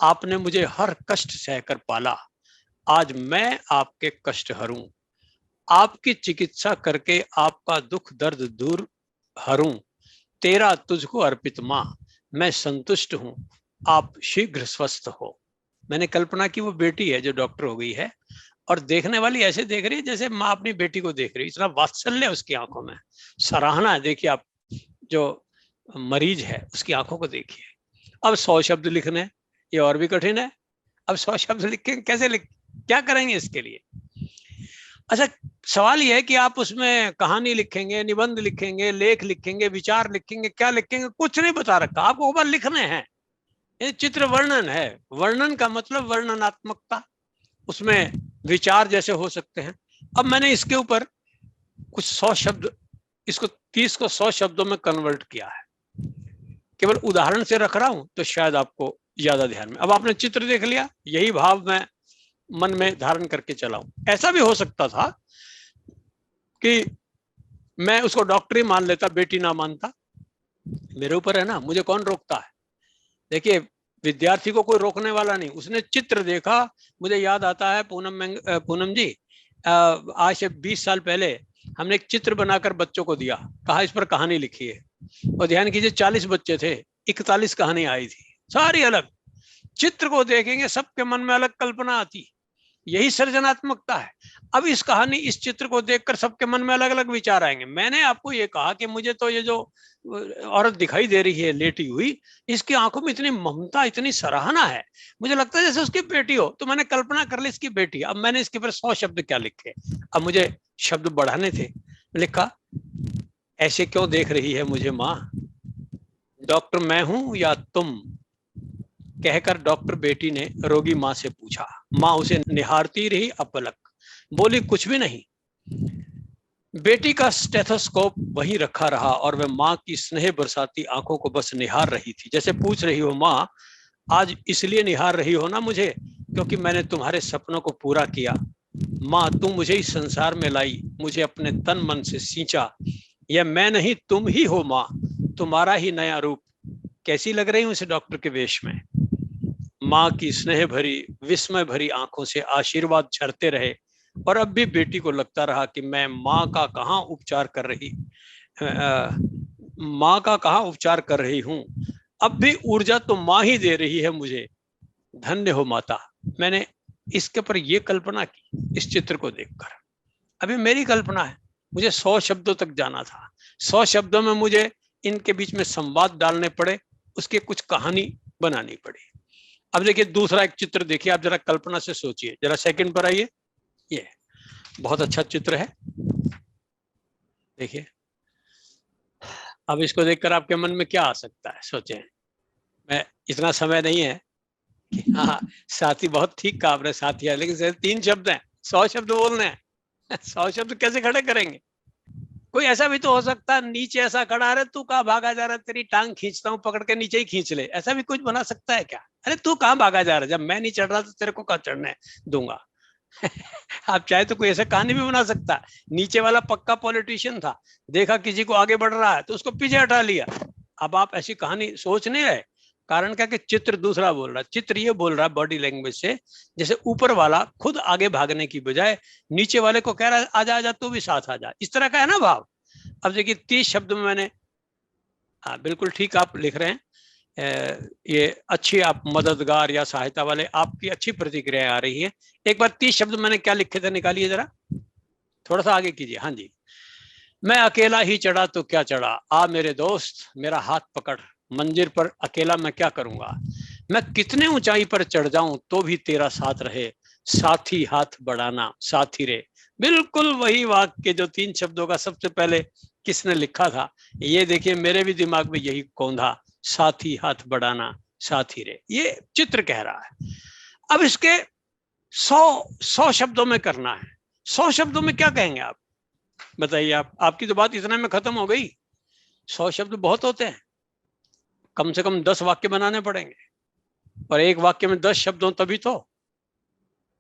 आपने मुझे हर कष्ट सहकर पाला, आज मैं आपके कष्ट हरूं, आपकी चिकित्सा करके आपका दुख दर्द दूर हरूं, तेरा तुझको अर्पित माँ, मैं संतुष्ट हूं, आप शीघ्र स्वस्थ हो। मैंने कल्पना की वो बेटी है जो डॉक्टर हो गई है और देखने वाली ऐसे देख रही है जैसे माँ अपनी बेटी को देख रही है, इतना वात्सल्य उसकी आंखों में, सराहना है। देखिए आप, जो मरीज है उसकी आंखों को देखिए। अब 100 शब्द लिखने, ये और भी कठिन है। अब 100 शब्द लिखें, कैसे लिख, क्या करेंगे इसके लिए? अच्छा, सवाल यह है कि आप उसमें कहानी लिखेंगे, निबंध लिखेंगे, लेख लिखेंगे, विचार लिखेंगे, क्या लिखेंगे, कुछ नहीं बता रखा आपको, बस लिखने हैं। ये चित्र वर्णन है। वर्णन का मतलब वर्णनात्मकता, उसमें विचार जैसे हो सकते हैं। अब मैंने इसके ऊपर कुछ 100 शब्द, इसको 30 को 100 शब्दों में कन्वर्ट किया है। केवल उदाहरण से रख रहा हूं तो शायद आपको ज्यादा ध्यान में। अब आपने चित्र देख लिया, यही भाव मैं मन में धारण करके चला हूं। ऐसा भी हो सकता था कि मैं उसको डॉक्टरी मान लेता, बेटी ना मानता, मेरे ऊपर है ना, मुझे कौन रोकता है। देखिए, विद्यार्थी को कोई रोकने वाला नहीं। उसने चित्र देखा, मुझे याद आता है पूनम जी, आज से 20 साल पहले हमने एक चित्र बनाकर बच्चों को दिया, कहा इस पर कहानी लिखी है, और ध्यान कीजिए 40 बच्चे थे, 41 कहानी आई थी, सारी अलग। चित्र को देखेंगे सबके मन में अलग कल्पना आती, यही सृजनात्मकता है। अब इस कहानी, इस चित्र को देखकर सबके मन में अलग अलग विचार आएंगे। मैंने आपको ये कहा कि मुझे तो ये जो औरत दिखाई दे रही है लेटी हुई, इसकी आंखों में इतनी ममता, इतनी सराहना है, मुझे लगता है जैसे उसकी बेटी हो। तो मैंने कल्पना कर ली इसकी बेटी। अब मैंने इसके ऊपर 100 शब्द क्या लिखे, अब मुझे शब्द बढ़ाने थे। लिखा, ऐसे क्यों देख रही है मुझे माँ, डॉक्टर मैं हूं या तुम, कहकर डॉक्टर बेटी ने रोगी माँ से पूछा। माँ उसे निहारती रही अपलक, बोली कुछ भी नहीं। बेटी का स्टेथोस्कोप वहीं रखा रहा और वह माँ की स्नेह बरसाती आंखों को बस निहार रही थी, जैसे पूछ रही हो, माँ आज इसलिए निहार रही हो ना मुझे क्योंकि मैंने तुम्हारे सपनों को पूरा किया। माँ तुम मुझे इस संसार में लाई, मुझे अपने तन मन से सींचा, यह मैं नहीं तुम ही हो माँ, तुम्हारा ही नया रूप। कैसी लग रही हूं इस डॉक्टर के वेश में। माँ की स्नेह भरी, विस्मय भरी आंखों से आशीर्वाद झरते रहे और अब भी बेटी को लगता रहा कि मैं माँ का कहाँ उपचार कर रही हूँ। अब भी ऊर्जा तो माँ ही दे रही है मुझे, धन्य हो माता। मैंने इसके ऊपर ये कल्पना की इस चित्र को देखकर। अभी मेरी कल्पना है, मुझे 100 शब्दों तक जाना था। 100 शब्दों में मुझे इनके बीच में संवाद डालने पड़े, उसके कुछ कहानी बनानी पड़ी। अब देखिए दूसरा एक चित्र देखिए, आप जरा कल्पना से सोचिए, जरा सेकंड पर आइए। ये बहुत अच्छा चित्र है, देखिए। अब इसको देखकर आपके मन में क्या आ सकता है, सोचें। मैं, इतना समय नहीं है कि हाँ साथी बहुत ठीक कहा आपने, साथी है, लेकिन 3 शब्द हैं, 100 शब्द बोलने हैं। 100 शब्द कैसे खड़े करेंगे? कोई ऐसा भी तो हो सकता है, नीचे ऐसा खड़ा है, तू कहाँ भागा जा रहा है, तेरी टांग खींचता हूँ, पकड़ के नीचे ही खींच ले, ऐसा भी कुछ बना सकता है क्या? अरे तू कहाँ भागा जा रहा है, जब मैं नहीं चढ़ रहा तो तेरे को कहाँ चढ़ने दूंगा। आप चाहे तो कोई ऐसा कहानी भी बना सकता है। नीचे वाला पक्का पॉलिटिशियन था, देखा किसी को आगे बढ़ रहा है तो उसको पीछे हटा लिया। अब आप ऐसी कहानी सोच नहीं रहे, कारण क्या कि चित्र दूसरा बोल रहा है। चित्र ये बोल रहा है बॉडी लैंग्वेज से, जैसे ऊपर वाला खुद आगे भागने की बजाय नीचे वाले को कह रहा है आजा आजा तू भी साथ आ जा, इस तरह का है ना भाव। अब देखिए 30 शब्द में मैंने, हाँ बिल्कुल ठीक आप लिख रहे हैं, ये अच्छी आप मददगार या सहायता वाले, आपकी अच्छी प्रतिक्रिया आ रही है। एक बार 30 शब्द मैंने क्या लिखे थे, निकालिए जरा, थोड़ा सा आगे कीजिए। हाँ जी। मैं अकेला ही चढ़ा तो क्या चढ़ा, आ मेरे दोस्त मेरा हाथ पकड़, मंजिल पर अकेला मैं क्या करूंगा, मैं कितने ऊंचाई पर चढ़ जाऊं तो भी तेरा साथ रहे, साथी हाथ बढ़ाना साथी रे। बिल्कुल वही वाक्य जो 3 शब्दों का सबसे पहले किसने लिखा था, ये देखिए मेरे भी दिमाग में यही कौंधा, साथी हाथ बढ़ाना साथी रे, ये चित्र कह रहा है। अब इसके 100 शब्दों में करना है। 100 शब्दों में क्या कहेंगे आप बताइए? आपकी तो बात इतना में खत्म हो गई। 100 शब्द बहुत होते हैं, कम से कम 10 वाक्य बनाने पड़ेंगे, और एक वाक्य में 10 शब्द हो तभी तो।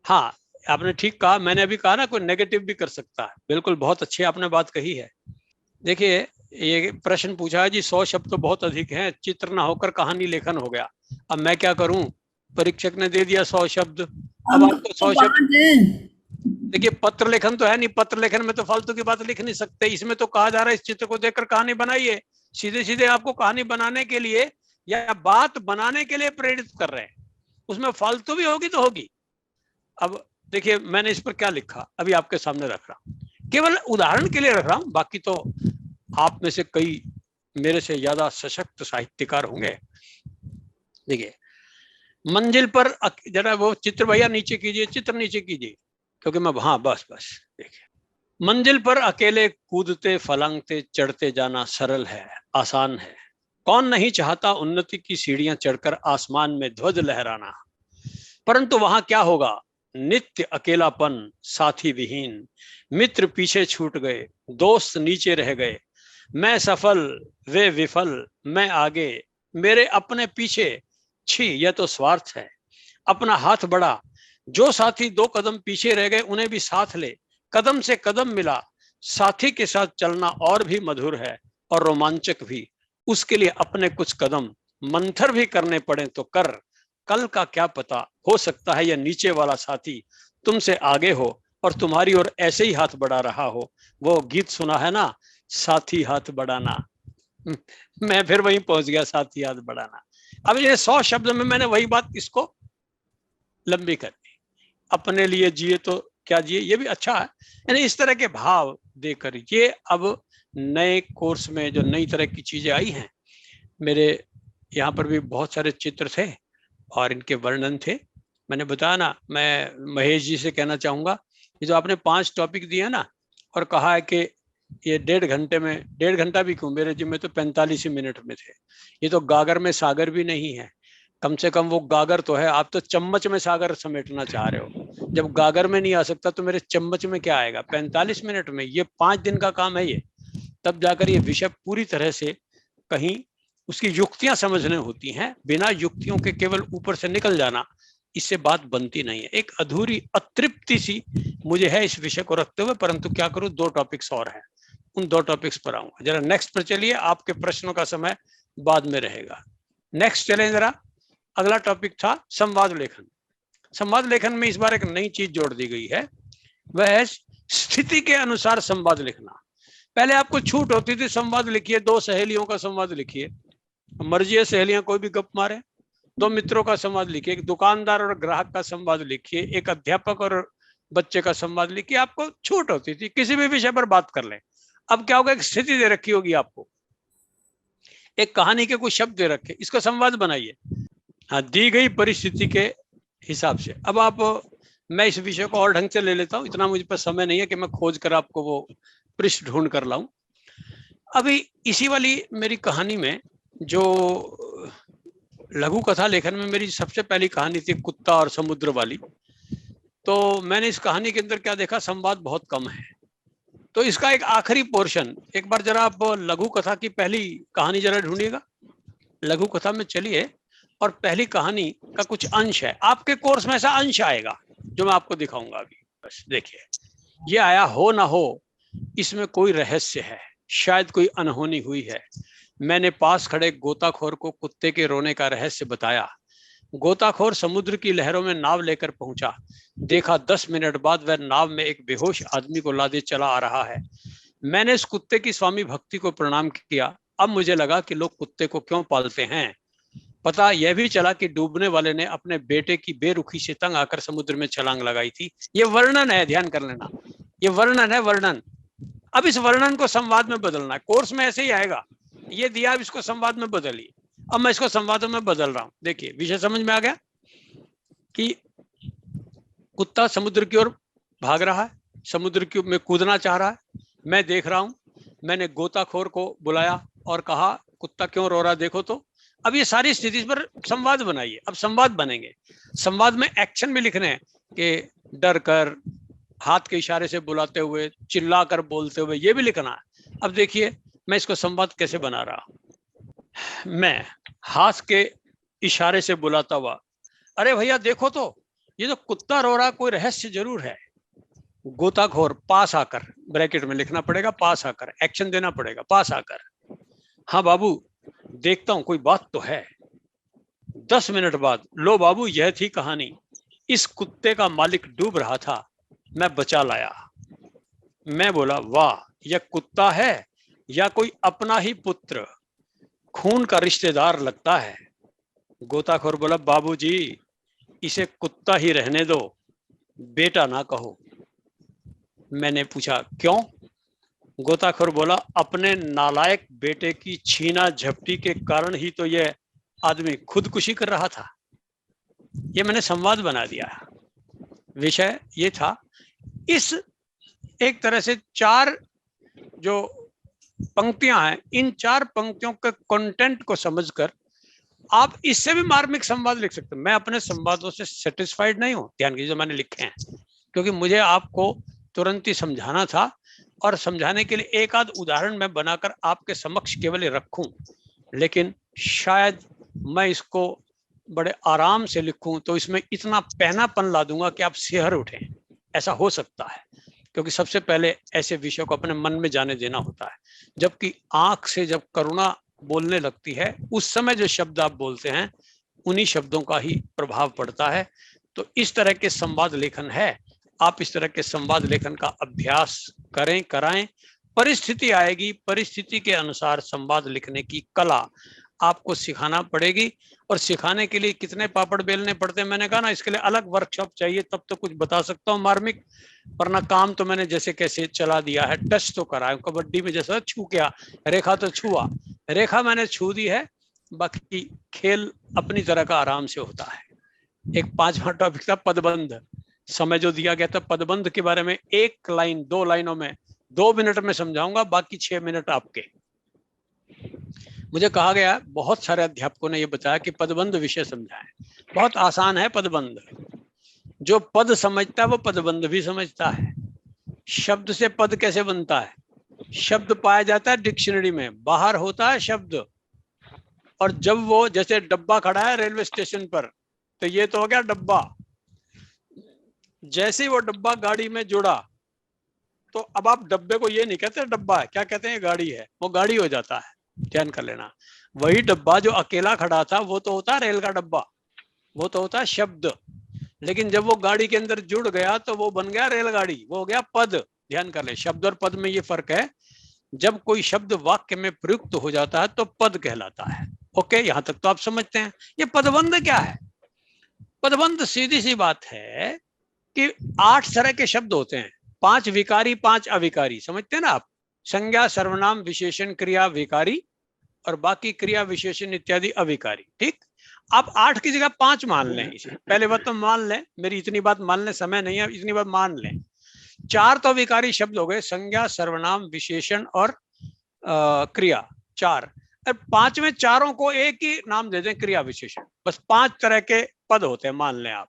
हाँ आपने ठीक कहा, मैंने अभी कहा ना कोई नेगेटिव भी कर सकता है, बिल्कुल बहुत अच्छी आपने बात कही है। देखिए, ये प्रश्न पूछा है जी, 100 शब्द तो बहुत अधिक हैं, चित्र ना होकर कहानी लेखन हो गया। अब मैं क्या करूं, परीक्षक ने दे दिया 100 शब्द, अब अंक आपको तो 100 शब्द। 5 हैं। देखिए, पत्र लेखन तो है नहीं, पत्र लेखन में तो फालतू की बात लिख नहीं सकते। इसमें तो कहा जा रहा है इस चित्र को देखकर कहानी बनाइए। सीधे सीधे आपको कहानी बनाने के लिए या बात बनाने के लिए प्रेरित कर रहे हैं, उसमें फालतू भी होगी तो होगी। अब देखिए, मैंने इस पर क्या लिखा अभी आपके सामने रख रहा हूं, केवल उदाहरण के लिए रख रहा हूं, बाकी तो आप में से कई मेरे से ज्यादा सशक्त साहित्यकार होंगे। देखिए, मंजिल पर जरा वो चित्र भैया नीचे कीजिए, चित्र नीचे कीजिए, क्योंकि मैं, हाँ बस बस, देखिए, मंजिल पर अकेले कूदते फलंगते चढ़ते जाना सरल है, आसान है। कौन नहीं चाहता उन्नति की सीढ़ियां चढ़कर आसमान में ध्वज लहराना, परंतु वहां क्या होगा, नित्य अकेलापन, साथी विहीन, मित्र पीछे छूट गए, दोस्त नीचे रह गए, मैं सफल वे विफल, मैं आगे मेरे अपने पीछे, छी यह तो स्वार्थ है। अपना हाथ बढ़ा, जो साथी 2 कदम पीछे रह गए उन्हें भी साथ ले, कदम से कदम मिला, साथी के साथ चलना और भी मधुर है और रोमांचक भी। उसके लिए अपने कुछ कदम मंथर भी करने पड़े तो कर, कल का क्या पता, हो सकता है यह नीचे वाला साथी तुमसे आगे हो और तुम्हारी ओर ऐसे ही हाथ बढ़ा रहा हो। वो गीत सुना है ना, साथी हाथ बढ़ाना, मैं फिर वहीं पहुंच गया, साथी हाथ बढ़ाना। अब ये 100 शब्द में मैंने वही बात इसको लंबी कर दी, अपने लिए जिए तो क्या जिए, ये भी अच्छा है। यानी इस तरह के भाव देकर, ये अब नए कोर्स में जो नई तरह की चीजें आई हैं, मेरे यहाँ पर भी बहुत सारे चित्र थे और इनके वर्णन थे। मैंने बताया ना, मैं महेश जी से कहना चाहूंगा, ये जो आपने 5 टॉपिक दिए ना और कहा है कि ये 1.5 घंटे में, 1.5 घंटा भी क्यों, मेरे जिम्मे तो 45 ही मिनट में थे। ये तो गागर में सागर भी नहीं है, कम से कम वो गागर तो है, आप तो चम्मच में सागर समेटना चाह रहे हो। जब गागर में नहीं आ सकता तो मेरे चम्मच में क्या आएगा 45 मिनट में। ये 5 दिन का काम है ये, तब जाकर ये विषय पूरी तरह से कहीं उसकी युक्तियां समझने होती हैं। बिना युक्तियों के केवल ऊपर से निकल जाना, इससे बात बनती नहीं है। एक अधूरी अतृप्ति सी मुझे है इस विषय को रखते हुए, परंतु क्या करूं, 2 टॉपिक्स और हैं, उन 2 टॉपिक्स पर आऊंगा। जरा नेक्स्ट पर चलिए, आपके प्रश्नों का समय बाद में रहेगा। नेक्स्ट चलें जरा। अगला टॉपिक था संवाद लेखन। संवाद लेखन में इस बार एक नई चीज जोड़ दी गई है, वह है स्थिति के अनुसार संवाद लिखना। पहले आपको छूट होती थी, संवाद लिखिए, 2 सहेलियों का संवाद लिखिए, मर्जी है सहेलियां कोई भी गप मारे, 2 मित्रों का संवाद लिखिए, एक दुकानदार और ग्राहक का संवाद लिखिए, एक अध्यापक और बच्चे का संवाद लिखिए, आपको छूट होती थी, किसी भी विषय पर बात कर लें। अब क्या होगा, एक स्थिति दे रखी होगी आपको, एक कहानी के कुछ शब्द दे रखे, इसका संवाद बनाइए, हाँ, दी गई परिस्थिति के हिसाब से। अब आप, मैं इस विषय को और ढंग से ले लेता हूं, इतना मुझ पर समय नहीं है कि मैं खोज कर आपको वो पृष्ठ ढूंढ कर लाऊं। अभी इसी वाली मेरी कहानी में, जो लघु कथा लेखन में मेरी सबसे पहली कहानी थी कुत्ता और समुद्र वाली, तो मैंने इस कहानी के अंदर क्या देखा, संवाद बहुत कम है। तो इसका एक आखिरी पोर्शन, एक बार जरा आप लघु कथा की पहली कहानी जरा ढूंढिएगा, लघु कथा में चलिए और पहली कहानी का कुछ अंश है, आपके कोर्स में ऐसा अंश आएगा जो मैं आपको दिखाऊंगा अभी। बस देखिए, ये आया, हो ना हो इसमें कोई रहस्य है, शायद कोई अनहोनी हुई है। मैंने पास खड़े गोताखोर को कुत्ते के रोने का रहस्य बताया। गोताखोर समुद्र की लहरों में नाव लेकर पहुंचा। देखा 10 मिनट बाद वह नाव में एक बेहोश आदमी को लादे चला आ रहा है। मैंने इस कुत्ते की स्वामी भक्ति को प्रणाम किया। अब मुझे लगा कि लोग कुत्ते को क्यों पालते हैं। पता यह भी चला कि डूबने वाले ने अपने बेटे की बेरुखी से तंग आकर समुद्र में छलांग लगाई थी। ये वर्णन है, ध्यान कर लेना, ये वर्णन है, वर्णन। अब इस वर्णन को संवाद में बदलना है, कोर्स में ऐसे ही आएगा, ये दिया, अब इसको संवाद में बदलिए। अब मैं इसको संवादों में बदल रहा हूं। देखिए, विषय समझ में आ गया कि कुत्ता समुद्र की ओर भाग रहा है, समुद्र की में कूदना चाह रहा है, मैं देख रहा हूं। मैंने गोताखोर को बुलाया और कहा, कुत्ता क्यों रो रहा देखो तो। अब ये सारी स्थिति पर संवाद बनाइए। अब संवाद बनेंगे, संवाद में एक्शन भी लिखने हैं कि डर कर, हाथ के इशारे से बुलाते हुए, चिल्ला कर बोलते हुए, ये भी लिखना है। अब देखिए मैं इसको संवाद कैसे बना रहा हूं। मैं हाथ के इशारे से बुलाता हुआ, अरे भैया देखो तो, ये तो कुत्ता रो रहा, कोई रहस्य जरूर है। गोताखोर पास आकर ब्रैकेट में लिखना पड़ेगा पास आकर, एक्शन देना पड़ेगा पास आकर। हाँ बाबू देखता हूं कोई बात तो है। 10 मिनट बाद, लो बाबू यह थी कहानी। इस कुत्ते का मालिक डूब रहा था, मैं बचा लाया। मैं बोला वाह, यह कुत्ता है या कोई अपना ही पुत्र, खून का रिश्तेदार लगता है। गोताखोर बोला बाबूजी इसे कुत्ता ही रहने दो, बेटा ना कहो। मैंने पूछा क्यों? गोताखोर बोला अपने नालायक बेटे की छीना झपटी के कारण ही तो यह आदमी खुदकुशी कर रहा था। ये मैंने संवाद बना दिया। विषय ये था, इस एक तरह से 4 जो पंक्तियां हैं, इन 4 पंक्तियों के कंटेंट को समझकर आप इससे भी मार्मिक संवाद लिख सकते हैं। मैं अपने संवादों से सेटिस्फाइड नहीं हूं, ध्यान कीजिए जो मैंने लिखे हैं, क्योंकि मुझे आपको तुरंत ही समझाना था और समझाने के लिए एक आध उदाहरण मैं बनाकर आपके समक्ष केवल रखूं, लेकिन शायद मैं इसको बड़े आराम से लिखूं तो इसमें इतना पहनापन ला दूंगा कि आप सिहर उठें। ऐसा हो सकता है, क्योंकि सबसे पहले ऐसे विषयों को अपने मन में जाने देना होता है। जबकि आंख से जब करुणा बोलने लगती है, उस समय जो शब्द आप बोलते हैं उन्हीं शब्दों का ही प्रभाव पड़ता है। तो इस तरह के संवाद लेखन है, आप इस तरह के संवाद लेखन का अभ्यास करें, कराएं। परिस्थिति आएगी, परिस्थिति के अनुसार संवाद लिखने की कला आपको सिखाना पड़ेगी। और सिखाने के लिए कितने पापड़ बेलने पड़ते हैं, मैंने कहा ना, इसके लिए अलग वर्कशॉप चाहिए, तब तो कुछ बता सकता हूँ मार्मिक, वरना काम तो मैंने जैसे कैसे चला दिया है। टच तो कराया, कबड्डी में जैसा छू किया, रेखा तो छुआ, रेखा मैंने छू दी है, बाकी खेल अपनी तरह का आराम से होता है। एक 5वां टॉपिक था पदबंध, समय जो दिया गया था पदबंध के बारे में 1 लाइन 2 लाइनों में 2 मिनट में समझाऊंगा, बाकी 6 मिनट आपके। मुझे कहा गया, बहुत सारे अध्यापकों ने यह बताया कि पदबंध विषय समझाएं। बहुत आसान है पदबंध, जो पद समझता है वो पदबंध भी समझता है। शब्द से पद कैसे बनता है? शब्द पाया जाता है डिक्शनरी में, बाहर होता है शब्द, और जब वो जैसे डब्बा खड़ा है रेलवे स्टेशन पर, तो ये तो हो गया डब्बा। जैसे वो डब्बा गाड़ी में जुड़ा, तो अब आप डब्बे को ये नहीं कहते डब्बा है, क्या कहते हैं गाड़ी है, वो गाड़ी हो जाता है। ध्यान कर लेना, वही डब्बा जो अकेला खड़ा था वो तो होता है रेल का डब्बा, वो तो होता है शब्द, लेकिन जब वो गाड़ी के अंदर जुड़ गया तो वो बन गया रेलगाड़ी, वो हो गया पद। ध्यान कर ले, शब्द और पद में ये फर्क है। जब कोई शब्द वाक्य में प्रयुक्त हो जाता है तो पद कहलाता है। ओके, यहां तक तो आप समझते हैं। ये पदबंध क्या है? पदबंध सीधी सी बात है कि 8 तरह के शब्द होते हैं, 5 विकारी 5 अविकारी, समझते हैं ना आप? संज्ञा सर्वनाम विशेषण क्रिया विकारी और बाकी क्रिया विशेषण इत्यादि अविकारी। ठीक, आप 8 की जगह 5 मान लें इसे, पहले बात तो मान लें, मेरी इतनी बात मानने समय नहीं है, इतनी बात मान लें। 4 तो विकारी शब्द हो गए, संज्ञा सर्वनाम विशेषण और क्रिया, 4। अब 5वें चारों को एक ही नाम दे दें, क्रिया विशेषण। बस 5 तरह के पद होते हैं, मान लें आप।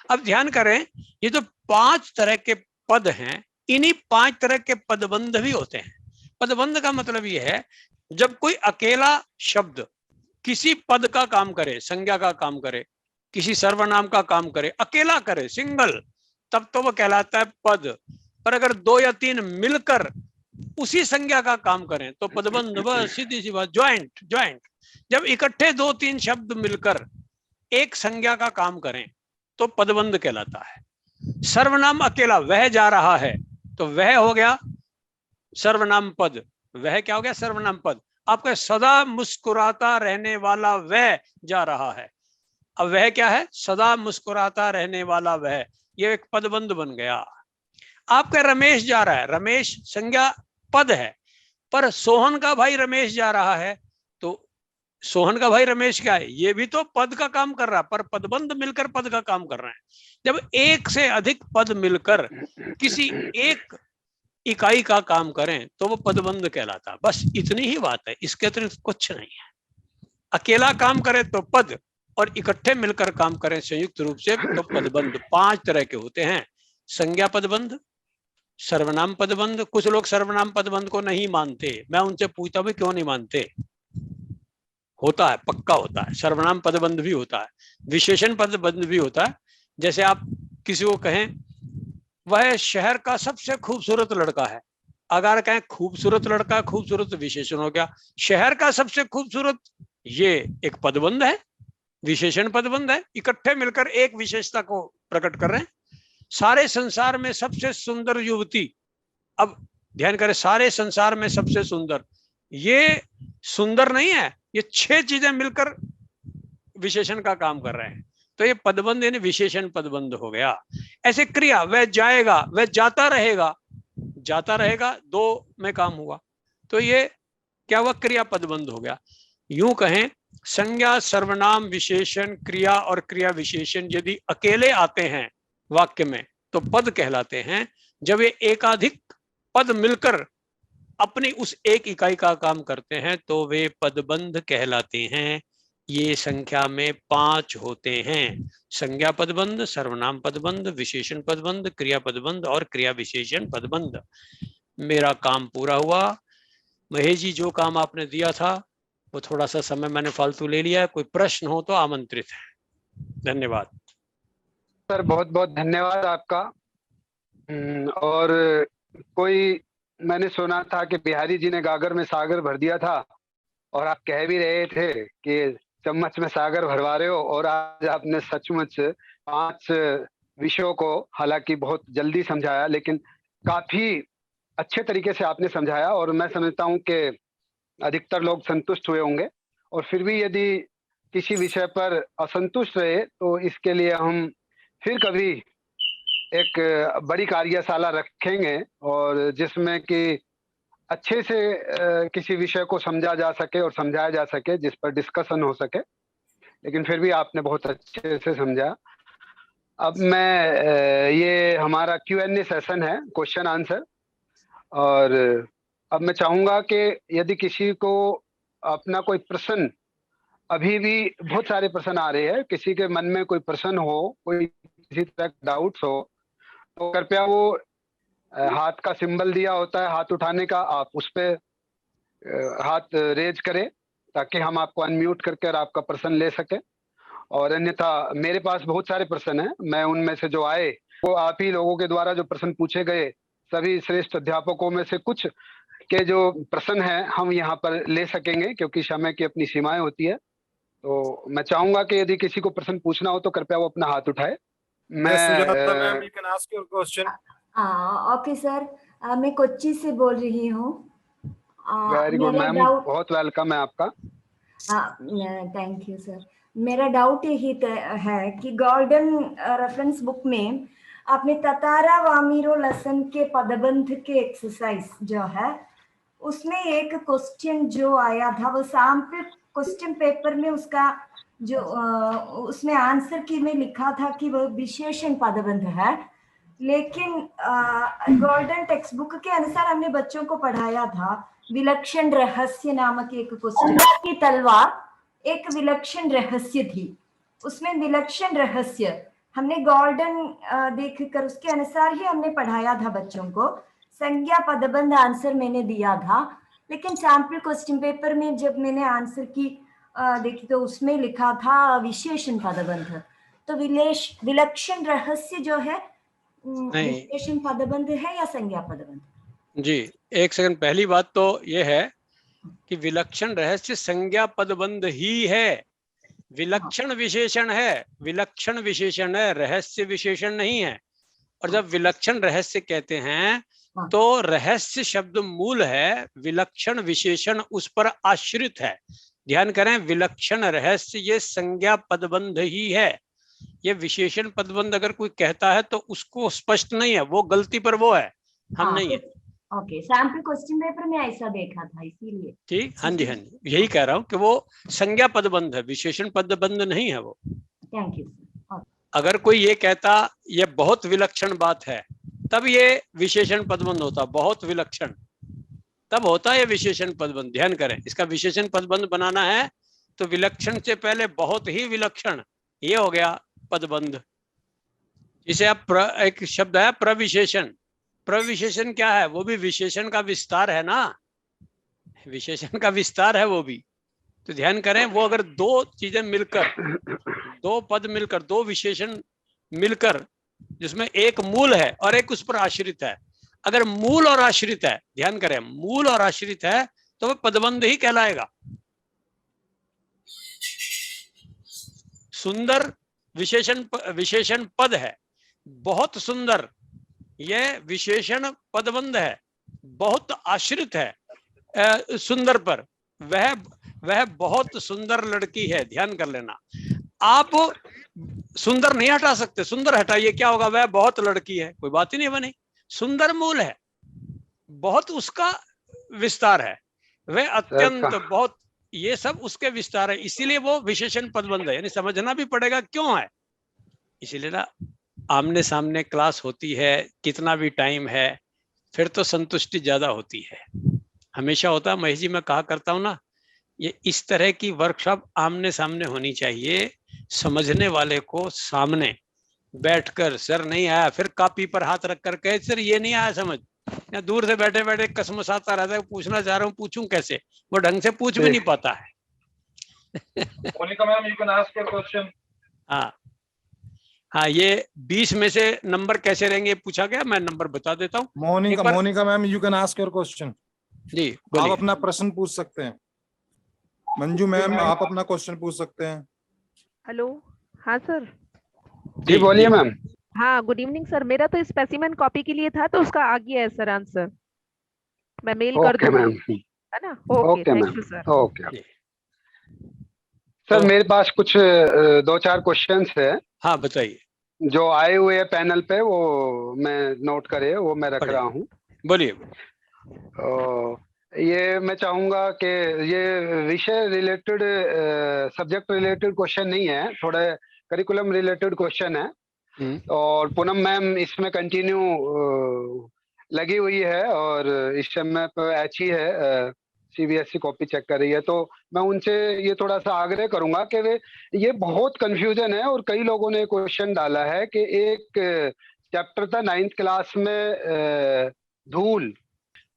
अब ध्यान करें, ये जो 5 तरह के पद हैं, इन्हीं 5 तरह के पदबंध भी होते हैं। पदबंध का मतलब ये है, जब कोई अकेला शब्द किसी पद का काम करे, संज्ञा का काम करे, किसी सर्वनाम का काम करे, अकेला करे, सिंगल, तब तो वो कहलाता है पद। पर अगर 2 या 3 मिलकर उसी संज्ञा का काम करें तो पदबंध। बस सीधी सी बात, ज्वाइंट। जब इकट्ठे 2-3 शब्द मिलकर एक संज्ञा का काम करें तो पदबंध कहलाता है। सर्वनाम अकेला, वह जा रहा है, तो वह हो गया सर्वनाम पद। वह क्या हो गया? सर्वनाम पद। आपका सदा मुस्कुराता रहने वाला वह जा रहा है, अब वह क्या है? सदा मुस्कुराता रहने वाला वह, ये एक पदबंध बन गया। आपका रमेश जा रहा है, रमेश संज्ञा पद है, पर सोहन का भाई रमेश जा रहा है, तो सोहन का भाई रमेश क्या है? ये भी तो पद का काम कर रहा है, पर पदबंध मिलकर पद का काम कर रहे हैं। जब एक से अधिक पद मिलकर किसी एक इकाई का काम करें तो वो पदबंध कहलाता है। बस इतनी ही बात है, इसके अतिरिक्त कुछ नहीं है। अकेला काम करे तो पद, और इकट्ठे मिलकर काम करें संयुक्त रूप से तो पदबंध। 5 तरह के होते हैं, संज्ञा पदबंध, सर्वनाम पदबंध। कुछ लोग सर्वनाम पदबंध को नहीं मानते, मैं उनसे पूछता हूं क्यों नहीं मानते? होता है, पक्का होता है, सर्वनाम पदबंध भी होता है, विशेषण पदबंध भी होता है। जैसे आप किसी को कहें वह शहर का सबसे खूबसूरत लड़का है, अगर कहें खूबसूरत लड़का, खूबसूरत विशेषण हो गया। शहर का सबसे खूबसूरत, ये एक पदबंध है, विशेषण पदबंध है, इकट्ठे मिलकर एक विशेषता को प्रकट कर रहे हैं। सारे संसार में सबसे सुंदर युवती, अब ध्यान करें, सारे संसार में सबसे सुंदर, ये सुंदर नहीं है, ये 6 चीजें मिलकर विशेषण का काम कर रहे हैं। तो ये पदबंध यानी विशेषण पदबंध हो गया। ऐसे क्रिया, वह जाएगा, वह जाता रहेगा, जाता रहेगा 2 में काम हुआ, तो ये क्या हुआ, क्रिया पदबंध हो गया। यूं कहें, संज्ञा, सर्वनाम, विशेषण, क्रिया और क्रिया विशेषण यदि अकेले आते हैं वाक्य में तो पद कहलाते हैं। जब ये एकाधिक पद मिलकर अपनी उस एक इकाई का काम करते हैं तो वे पदबंध कहलाते हैं। ये संख्या में 5 होते हैं, संज्ञा पदबंध, सर्वनाम पदबंध, विशेषण पदबंध, क्रिया पदबंध और क्रिया विशेषण पदबंध। मेरा काम पूरा हुआ। महेश जी, जो काम आपने दिया था वो थोड़ा सा समय मैंने फालतू ले लिया है, कोई प्रश्न हो तो आमंत्रित है। धन्यवाद सर, बहुत बहुत धन्यवाद आपका। और कोई, मैंने सुना था कि बिहारी जी ने गागर में सागर भर दिया था, और आप कह भी रहे थे कि चम्मच में सागर भरवा रहे हो, और आज आपने सचमुच 5 विषयों को हालांकि बहुत जल्दी समझाया, लेकिन काफी अच्छे तरीके से आपने समझाया, और मैं समझता हूं कि अधिकतर लोग संतुष्ट हुए होंगे। और फिर भी यदि किसी विषय पर असंतुष्ट रहे तो इसके लिए हम फिर कभी एक बड़ी कार्यशाला रखेंगे, और जिसमें कि अच्छे से किसी विषय को समझा जा सके और समझाया जा सके, जिस पर डिस्कशन हो सके। लेकिन फिर भी आपने बहुत अच्छे से समझा। अब मैं ये हमारा Q&A सेशन है, क्वेश्चन आंसर, और अब मैं चाहूंगा कि यदि किसी को अपना कोई प्रश्न, अभी भी बहुत सारे प्रश्न आ रहे हैं, किसी के मन में कोई प्रश्न हो, कोई किसी तरह का डाउट्स हो, तो कृपया वो हाथ का सिंबल दिया होता है हाथ उठाने का, आप उस पे हाथ रेज करें ताकि हम आपको अनम्यूट करके और आपका प्रश्न ले सके। और अन्यथा मेरे पास बहुत सारे प्रश्न हैं, मैं उनमें से जो आए वो आप ही लोगों के द्वारा जो प्रश्न पूछे गए, सभी श्रेष्ठ अध्यापकों में से कुछ के जो प्रश्न हैं हम यहाँ पर ले सकेंगे, क्योंकि समय की अपनी सीमाएं होती है। तो मैं चाहूंगा कि यदि किसी को प्रश्न पूछना हो तो कृपया वो अपना हाथ उठाए। ओके सर, मैं कोच्चि से बोल रही हूँ। वेरी गुड मैम, बहुत वेलकम है आपका। Thank you sir. मेरा डाउट यही है कि गोल्डन रेफरेंस बुक में आपने ततारा वामीरो लसन के पदबंध के एक्सरसाइज जो है उसमें एक क्वेश्चन जो आया था, वो सैंपल क्वेश्चन पेपर में उसका जो उसमें आंसर की में लिखा था कि वो विशेषण पदबंध है, लेकिन गोल्डन टेक्स्ट बुक के अनुसार हमने बच्चों को पढ़ाया था विलक्षण रहस्य नामक एक क्वेश्चन की तलवार एक विलक्षण रहस्य थी, उसमें विलक्षण रहस्य हमने गोल्डन देखकर उसके अनुसार ही हमने पढ़ाया था बच्चों को। संज्ञा पदबंध आंसर मैंने दिया था, लेकिन सैंपल क्वेश्चन पेपर में जब मैंने आंसर की देखी तो उसमें लिखा था विशेषण पदबंध। तो विलक्षण रहस्य जो है विशेषण पदबंध है या संज्ञा पदबंध? जी, एक सेकंड। पहली बात तो ये है कि विलक्षण रहस्य संज्ञा पदबंध ही है, विलक्षण विशेषण है, विलक्षण विशेषण है, रहस्य विशेषण नहीं है। और जब विलक्षण रहस्य कहते हैं तो रहस्य शब्द मूल है, विलक्षण विशेषण उस पर आश्रित है। ध्यान करें, विलक्षण रहस्य ये संज्ञा पदबंध ही है। ये विशेषण पदबंध अगर कोई कहता है तो उसको स्पष्ट नहीं है, वो गलती पर वो है, हम नहीं है। ओके, सैंपल क्वेश्चन पेपर में ऐसा देखा था इसीलिए। ठीक, हाँ जी हाँ जी, यही कह रहा हूँ कि वो संज्ञा पदबंध है, विशेषण पदबंध नहीं है वो। Thank you. अगर कोई ये कहता ये बहुत विलक्षण बात है तब ये विशेषण पदबंध होता, बहुत विलक्षण तब होता है ये विशेषण पदबंध। ध्यान करें, इसका विशेषण पदबंध बनाना है तो विलक्षण से पहले बहुत ही विलक्षण, ये हो गया पदबंध। जिसे आप एक शब्द है प्रविशेषण, प्रविशेषण क्या है? वो भी विशेषण का विस्तार है ना, विशेषण का विस्तार है वो भी। तो ध्यान करें, वो अगर 2 चीजें मिलकर, 2 पद मिलकर, 2 विशेषण मिलकर, जिसमें एक मूल है और एक उस पर आश्रित है, अगर मूल और आश्रित है, ध्यान करें, मूल और आश्रित है तो वह पदबंध ही कहलाएगा। सुंदर विशेषण पद है, बहुत सुंदर, यह विशेषण पदबंध है, बहुत आश्रित है सुंदर पर, वह बहुत सुंदर लड़की है। ध्यान कर लेना, आप सुंदर नहीं हटा सकते, सुंदर हटाइए क्या होगा, वह बहुत लड़की है, कोई बात ही नहीं बनी। सुंदर मूल है, बहुत उसका विस्तार है, वह अत्यंत बहुत, ये सब उसके विस्तार है, इसीलिए वो विशेषण पदबंध है। यानी समझना भी पड़ेगा क्यों है, इसीलिए ना आमने सामने क्लास होती है, कितना भी टाइम है, फिर तो संतुष्टि ज्यादा होती है। हमेशा होता है महेश जी, मैं कहा करता हूं ना, ये इस तरह की वर्कशॉप आमने सामने होनी चाहिए, समझने वाले को सामने बैठकर, सर नहीं आया, फिर कॉपी पर हाथ रख कर कहे सर ये नहीं आया समझ, या दूर से बैठे बैठे कसमसाता रहता है, पूछना चाह रहा हूँ पूछूं कैसे, वो ढंग से पूछ भी नहीं पाता है। Monika ma'am, you can ask your question. हाँ हाँ, ये 20 में से नंबर कैसे रहेंगे पूछा गया, मैं नंबर बता देता हूँ। Monika ma'am, you can ask your question. जी आप अपना प्रश्न पूछ सकते हैं। मंजू मैम, आप अपना क्वेश्चन पूछ सकते हैं। हेलो, हाँ सर। जी बोलिए मैम। हाँ, गुड इवनिंग सर। मेरा तो स्पेसिमेन कॉपी के लिए था, तो उसका आ गया है सर आंसर, मैं मेल कर ओके मैम, दूंगी, है ना? Okay, thank you sir. Okay sir, मेरे पास कुछ 2-4 क्वेश्चंस है। हाँ बताइए। जो आए हुए हैं पैनल पे, वो मैं नोट करे, वो मैं रख रहा हूँ। बोलिए। ये मैं चाहूंगा कि ये विषय रिलेटेड, सब्जेक्ट रिलेटेड क्वेश्चन नहीं है, थोड़े करिकुलम रिलेटेड क्वेश्चन है। और पूनम मैम इसमें कंटिन्यू लगी हुई है और इस समय पर अच्छी है, सीबीएसई कॉपी चेक कर रही है। तो मैं उनसे ये थोड़ा सा आग्रह करूंगा कि वे, ये बहुत कंफ्यूजन है और कई लोगों ने क्वेश्चन डाला है कि एक चैप्टर था 9th क्लास में धूल,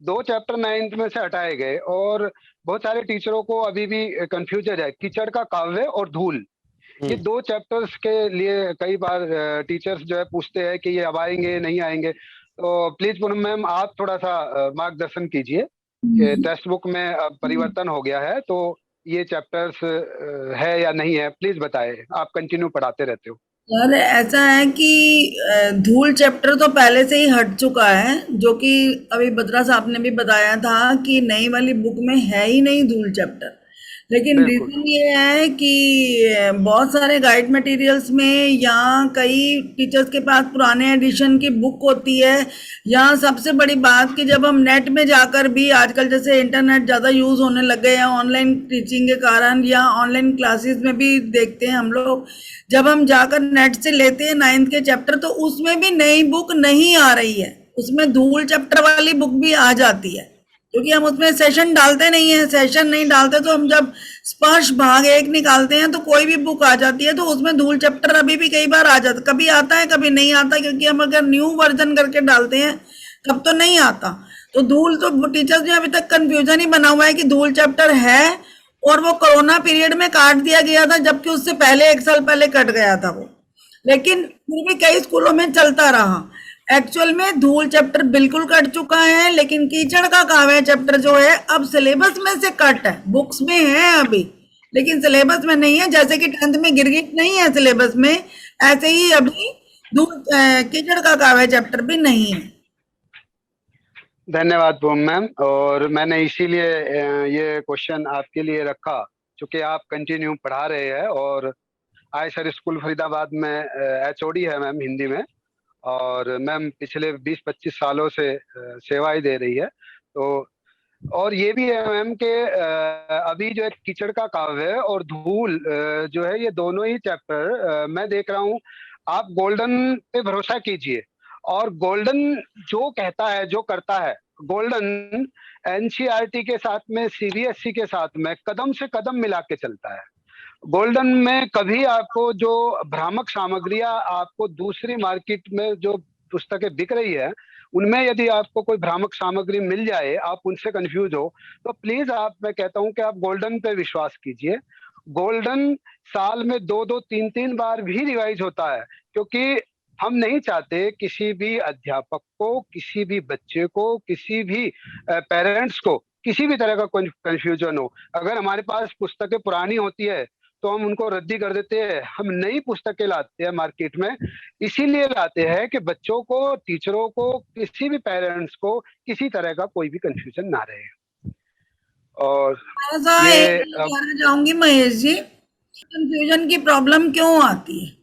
2 चैप्टर 9th में से हटाए गए और बहुत सारे टीचरों को अभी भी कंफ्यूजन है, कीचड़ का काव्य और धूल, ये 2 चैप्टर्स के लिए कई बार टीचर्स जो है पूछते हैं कि ये अब आएंगे नहीं आएंगे। तो प्लीज पूनम मैम, आप थोड़ा सा मार्गदर्शन कीजिए कि टेक्स्ट बुक में परिवर्तन हो गया है, तो ये चैप्टर्स है या नहीं है, प्लीज बताएं, आप कंटिन्यू पढ़ाते रहते हो। यार ऐसा है कि धूल चैप्टर तो पहले से ही हट चुका है, जो कि अभी बत्रा साहब ने भी बताया था कि नई वाली बुक में है ही नहीं धूल चैप्टर। लेकिन रीजन ये है कि बहुत सारे गाइड मटेरियल्स में या कई टीचर्स के पास पुराने एडिशन की बुक होती है, या सबसे बड़ी बात कि जब हम नेट में जाकर भी, आजकल जैसे इंटरनेट ज़्यादा यूज़ होने लग गए हैं ऑनलाइन टीचिंग के कारण, या ऑनलाइन क्लासेस में भी देखते हैं हम लोग, जब हम जाकर नेट से लेते हैं 9th के चैप्टर, तो उसमें भी नई बुक नहीं आ रही है, उसमें धूल चैप्टर वाली बुक भी आ जाती है, क्योंकि हम उसमें सेशन डालते नहीं है। सेशन नहीं डालते तो हम जब स्पर्श भाग 1 निकालते हैं तो कोई भी बुक आ जाती है, तो उसमें धूल चैप्टर अभी भी कई बार आ जाता, कभी आता है कभी नहीं आता, क्योंकि हम अगर न्यू वर्जन करके डालते हैं तब तो नहीं आता। तो धूल तो टीचर्स में अभी तक कंफ्यूजन ही बना हुआ है कि धूल चैप्टर है, और वो कोरोना पीरियड में काट दिया गया था, जबकि उससे पहले 1 साल पहले कट गया था वो, लेकिन फिर भी कई स्कूलों में चलता रहा। एक्चुअल में धूल चैप्टर बिल्कुल कट चुका है, लेकिन कीचड़ का काव्य चैप्टर जो है अब सिलेबस में से कट है, बुक्स में है अभी लेकिन सिलेबस में नहीं है। जैसे कि 10th में गिरगिट नहीं है सिलेबस में, ऐसे ही अभी कीचड़ का काव्य चैप्टर भी नहीं है। धन्यवाद पूनम मैम, और मैंने इसीलिए ये क्वेश्चन आपके लिए रखा, क्योंकि आप कंटिन्यू पढ़ा रहे हैं और आयसर स्कूल फरीदाबाद में HOD है मैम हिंदी में, और मैम पिछले 20-25 सालों से सेवाएं दे रही है। तो और ये भी है मैम कि अभी जो है कीचड़ का काव्य और धूल जो है, ये दोनों ही चैप्टर मैं देख रहा हूँ। आप गोल्डन पे भरोसा कीजिए, और गोल्डन जो कहता है, जो करता है, गोल्डन NCERT के साथ में, CBSE के साथ में कदम से कदम मिला के चलता है। गोल्डन में कभी आपको जो भ्रामक सामग्रियां आपको दूसरी मार्केट में जो पुस्तकें बिक रही है, उनमें यदि आपको कोई भ्रामक सामग्री मिल जाए, आप उनसे कंफ्यूज हो, तो प्लीज मैं कहता हूं कि आप गोल्डन पे विश्वास कीजिए। गोल्डन साल में 2-2, 3-3 बार भी रिवाइज होता है, क्योंकि हम नहीं चाहते किसी भी अध्यापक को, किसी भी बच्चे को, किसी भी पेरेंट्स को किसी भी तरह का कंफ्यूजन हो। अगर हमारे पास पुस्तकें पुरानी होती है तो हम उनको रद्दी कर देते हैं, हम नई पुस्तकें लाते हैं मार्केट में। इसीलिए लाते हैं कि बच्चों को, टीचरों को, किसी भी पेरेंट्स को किसी तरह का कोई भी कंफ्यूजन ना रहे। और ऐसा ये एक कहना चाहूंगी महेश जी, कंफ्यूजन की प्रॉब्लम क्यों आती है,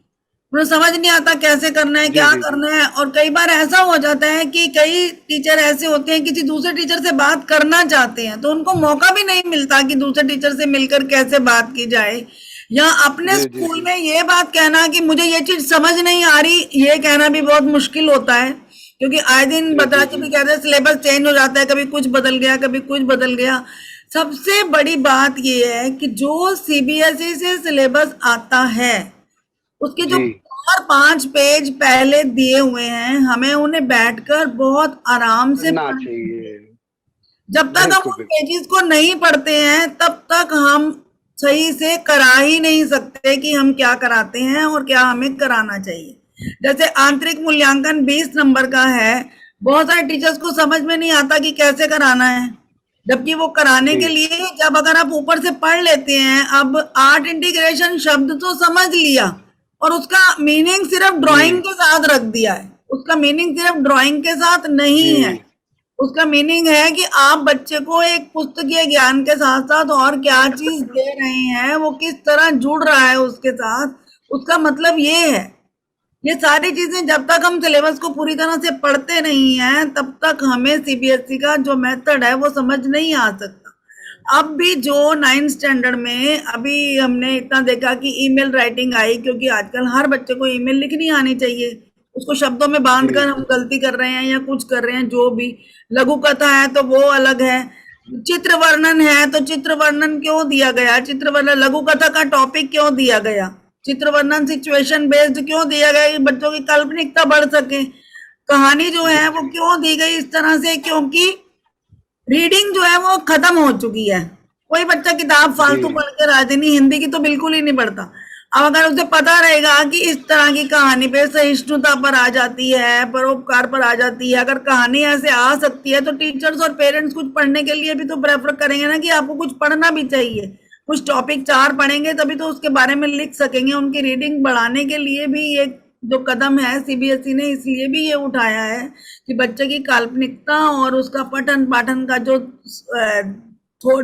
मुझे समझ नहीं आता कैसे करना है, जी क्या जी जी करना है। और कई बार ऐसा हो जाता है कि कई टीचर ऐसे होते हैं किसी दूसरे टीचर से बात करना चाहते हैं तो उनको मौका भी नहीं मिलता कि दूसरे टीचर से मिलकर कैसे बात की जाए, या अपने जी जी स्कूल जी में ये बात कहना कि मुझे ये चीज समझ नहीं आ रही, ये कहना भी बहुत मुश्किल होता है। क्योंकि आए दिन जी बता जी के जी भी कहते हैं सिलेबस चेंज हो जाता है, कभी कुछ बदल गया, कभी कुछ बदल गया। सबसे बड़ी बात ये है कि जो सीबीएसई से सिलेबस आता है उसके जो जी 4-5 पेज पहले दिए हुए हैं, हमें उन्हें बैठकर बहुत आराम से पढ़ना पढ़ना चाहिए। चाहिए। जब तक हम बिल्कुल उन बिल्कुल। पेजेस को नहीं पढ़ते हैं तब तक हम सही से करा ही नहीं सकते कि हम क्या कराते हैं और क्या हमें कराना चाहिए। जैसे आंतरिक मूल्यांकन 20 नंबर का है, बहुत सारे टीचर्स को समझ में नहीं आता कि कैसे कराना है, जबकि वो कराने जी के लिए जब अगर आप ऊपर से पढ़ लेते हैं, अब आर्ट इंटीग्रेशन शब्द तो समझ लिया और उसका मीनिंग सिर्फ जी ड्राइंग के साथ रख दिया है, उसका मीनिंग सिर्फ ड्राइंग के साथ नहीं है, जी उसका मीनिंग है कि आप बच्चे को एक पुस्तकीय ज्ञान के साथ साथ और क्या चीज दे रहे हैं, वो किस तरह जुड़ रहा है उसके साथ, उसका मतलब ये है। ये सारी चीजें जब तक हम सिलेबस को पूरी तरह से पढ़ते नहीं हैं तब तक हमें सीबीएसई का जो मेथड है वो समझ नहीं आ सकता। अब भी जो 9th स्टैंडर्ड में अभी हमने इतना देखा कि ईमेल राइटिंग आई, क्योंकि आजकल हर बच्चे को ईमेल लिखनी आनी चाहिए, उसको शब्दों में बांध जी कर हम गलती कर रहे हैं या कुछ कर रहे हैं, जो भी लघु कथा है तो वो अलग है, चित्र वर्णन है तो चित्र वर्णन क्यों दिया गया, चित्र वर्णन लघु कथा का टॉपिक क्यों दिया गया, चित्र वर्णन सिचुएशन बेस्ड क्यों दिया गया कि बच्चों की काल्पनिकता बढ़ सके, कहानी जो है वो क्यों दी गई इस तरह से, क्योंकि रीडिंग जो है वो खत्म हो चुकी है। कोई बच्चा किताब फालतू जी पढ़ के राजी नहीं, हिंदी की तो बिल्कुल ही नहीं पढ़ता। अब अगर उसे पता रहेगा कि इस तरह की कहानी पे सहिष्णुता पर आ जाती है, परोपकार पर आ जाती है, अगर कहानी ऐसे आ सकती है तो टीचर्स और पेरेंट्स कुछ पढ़ने के लिए भी तो प्रेफर करेंगे ना कि आपको कुछ पढ़ना भी चाहिए, कुछ टॉपिक 4 पढ़ेंगे तभी तो उसके बारे में लिख सकेंगे। उनकी रीडिंग बढ़ाने के लिए भी एक जो कदम है सीबीएसई ने इसलिए भी ये उठाया है कि बच्चे की काल्पनिकता और उसका पठन पाठन का जो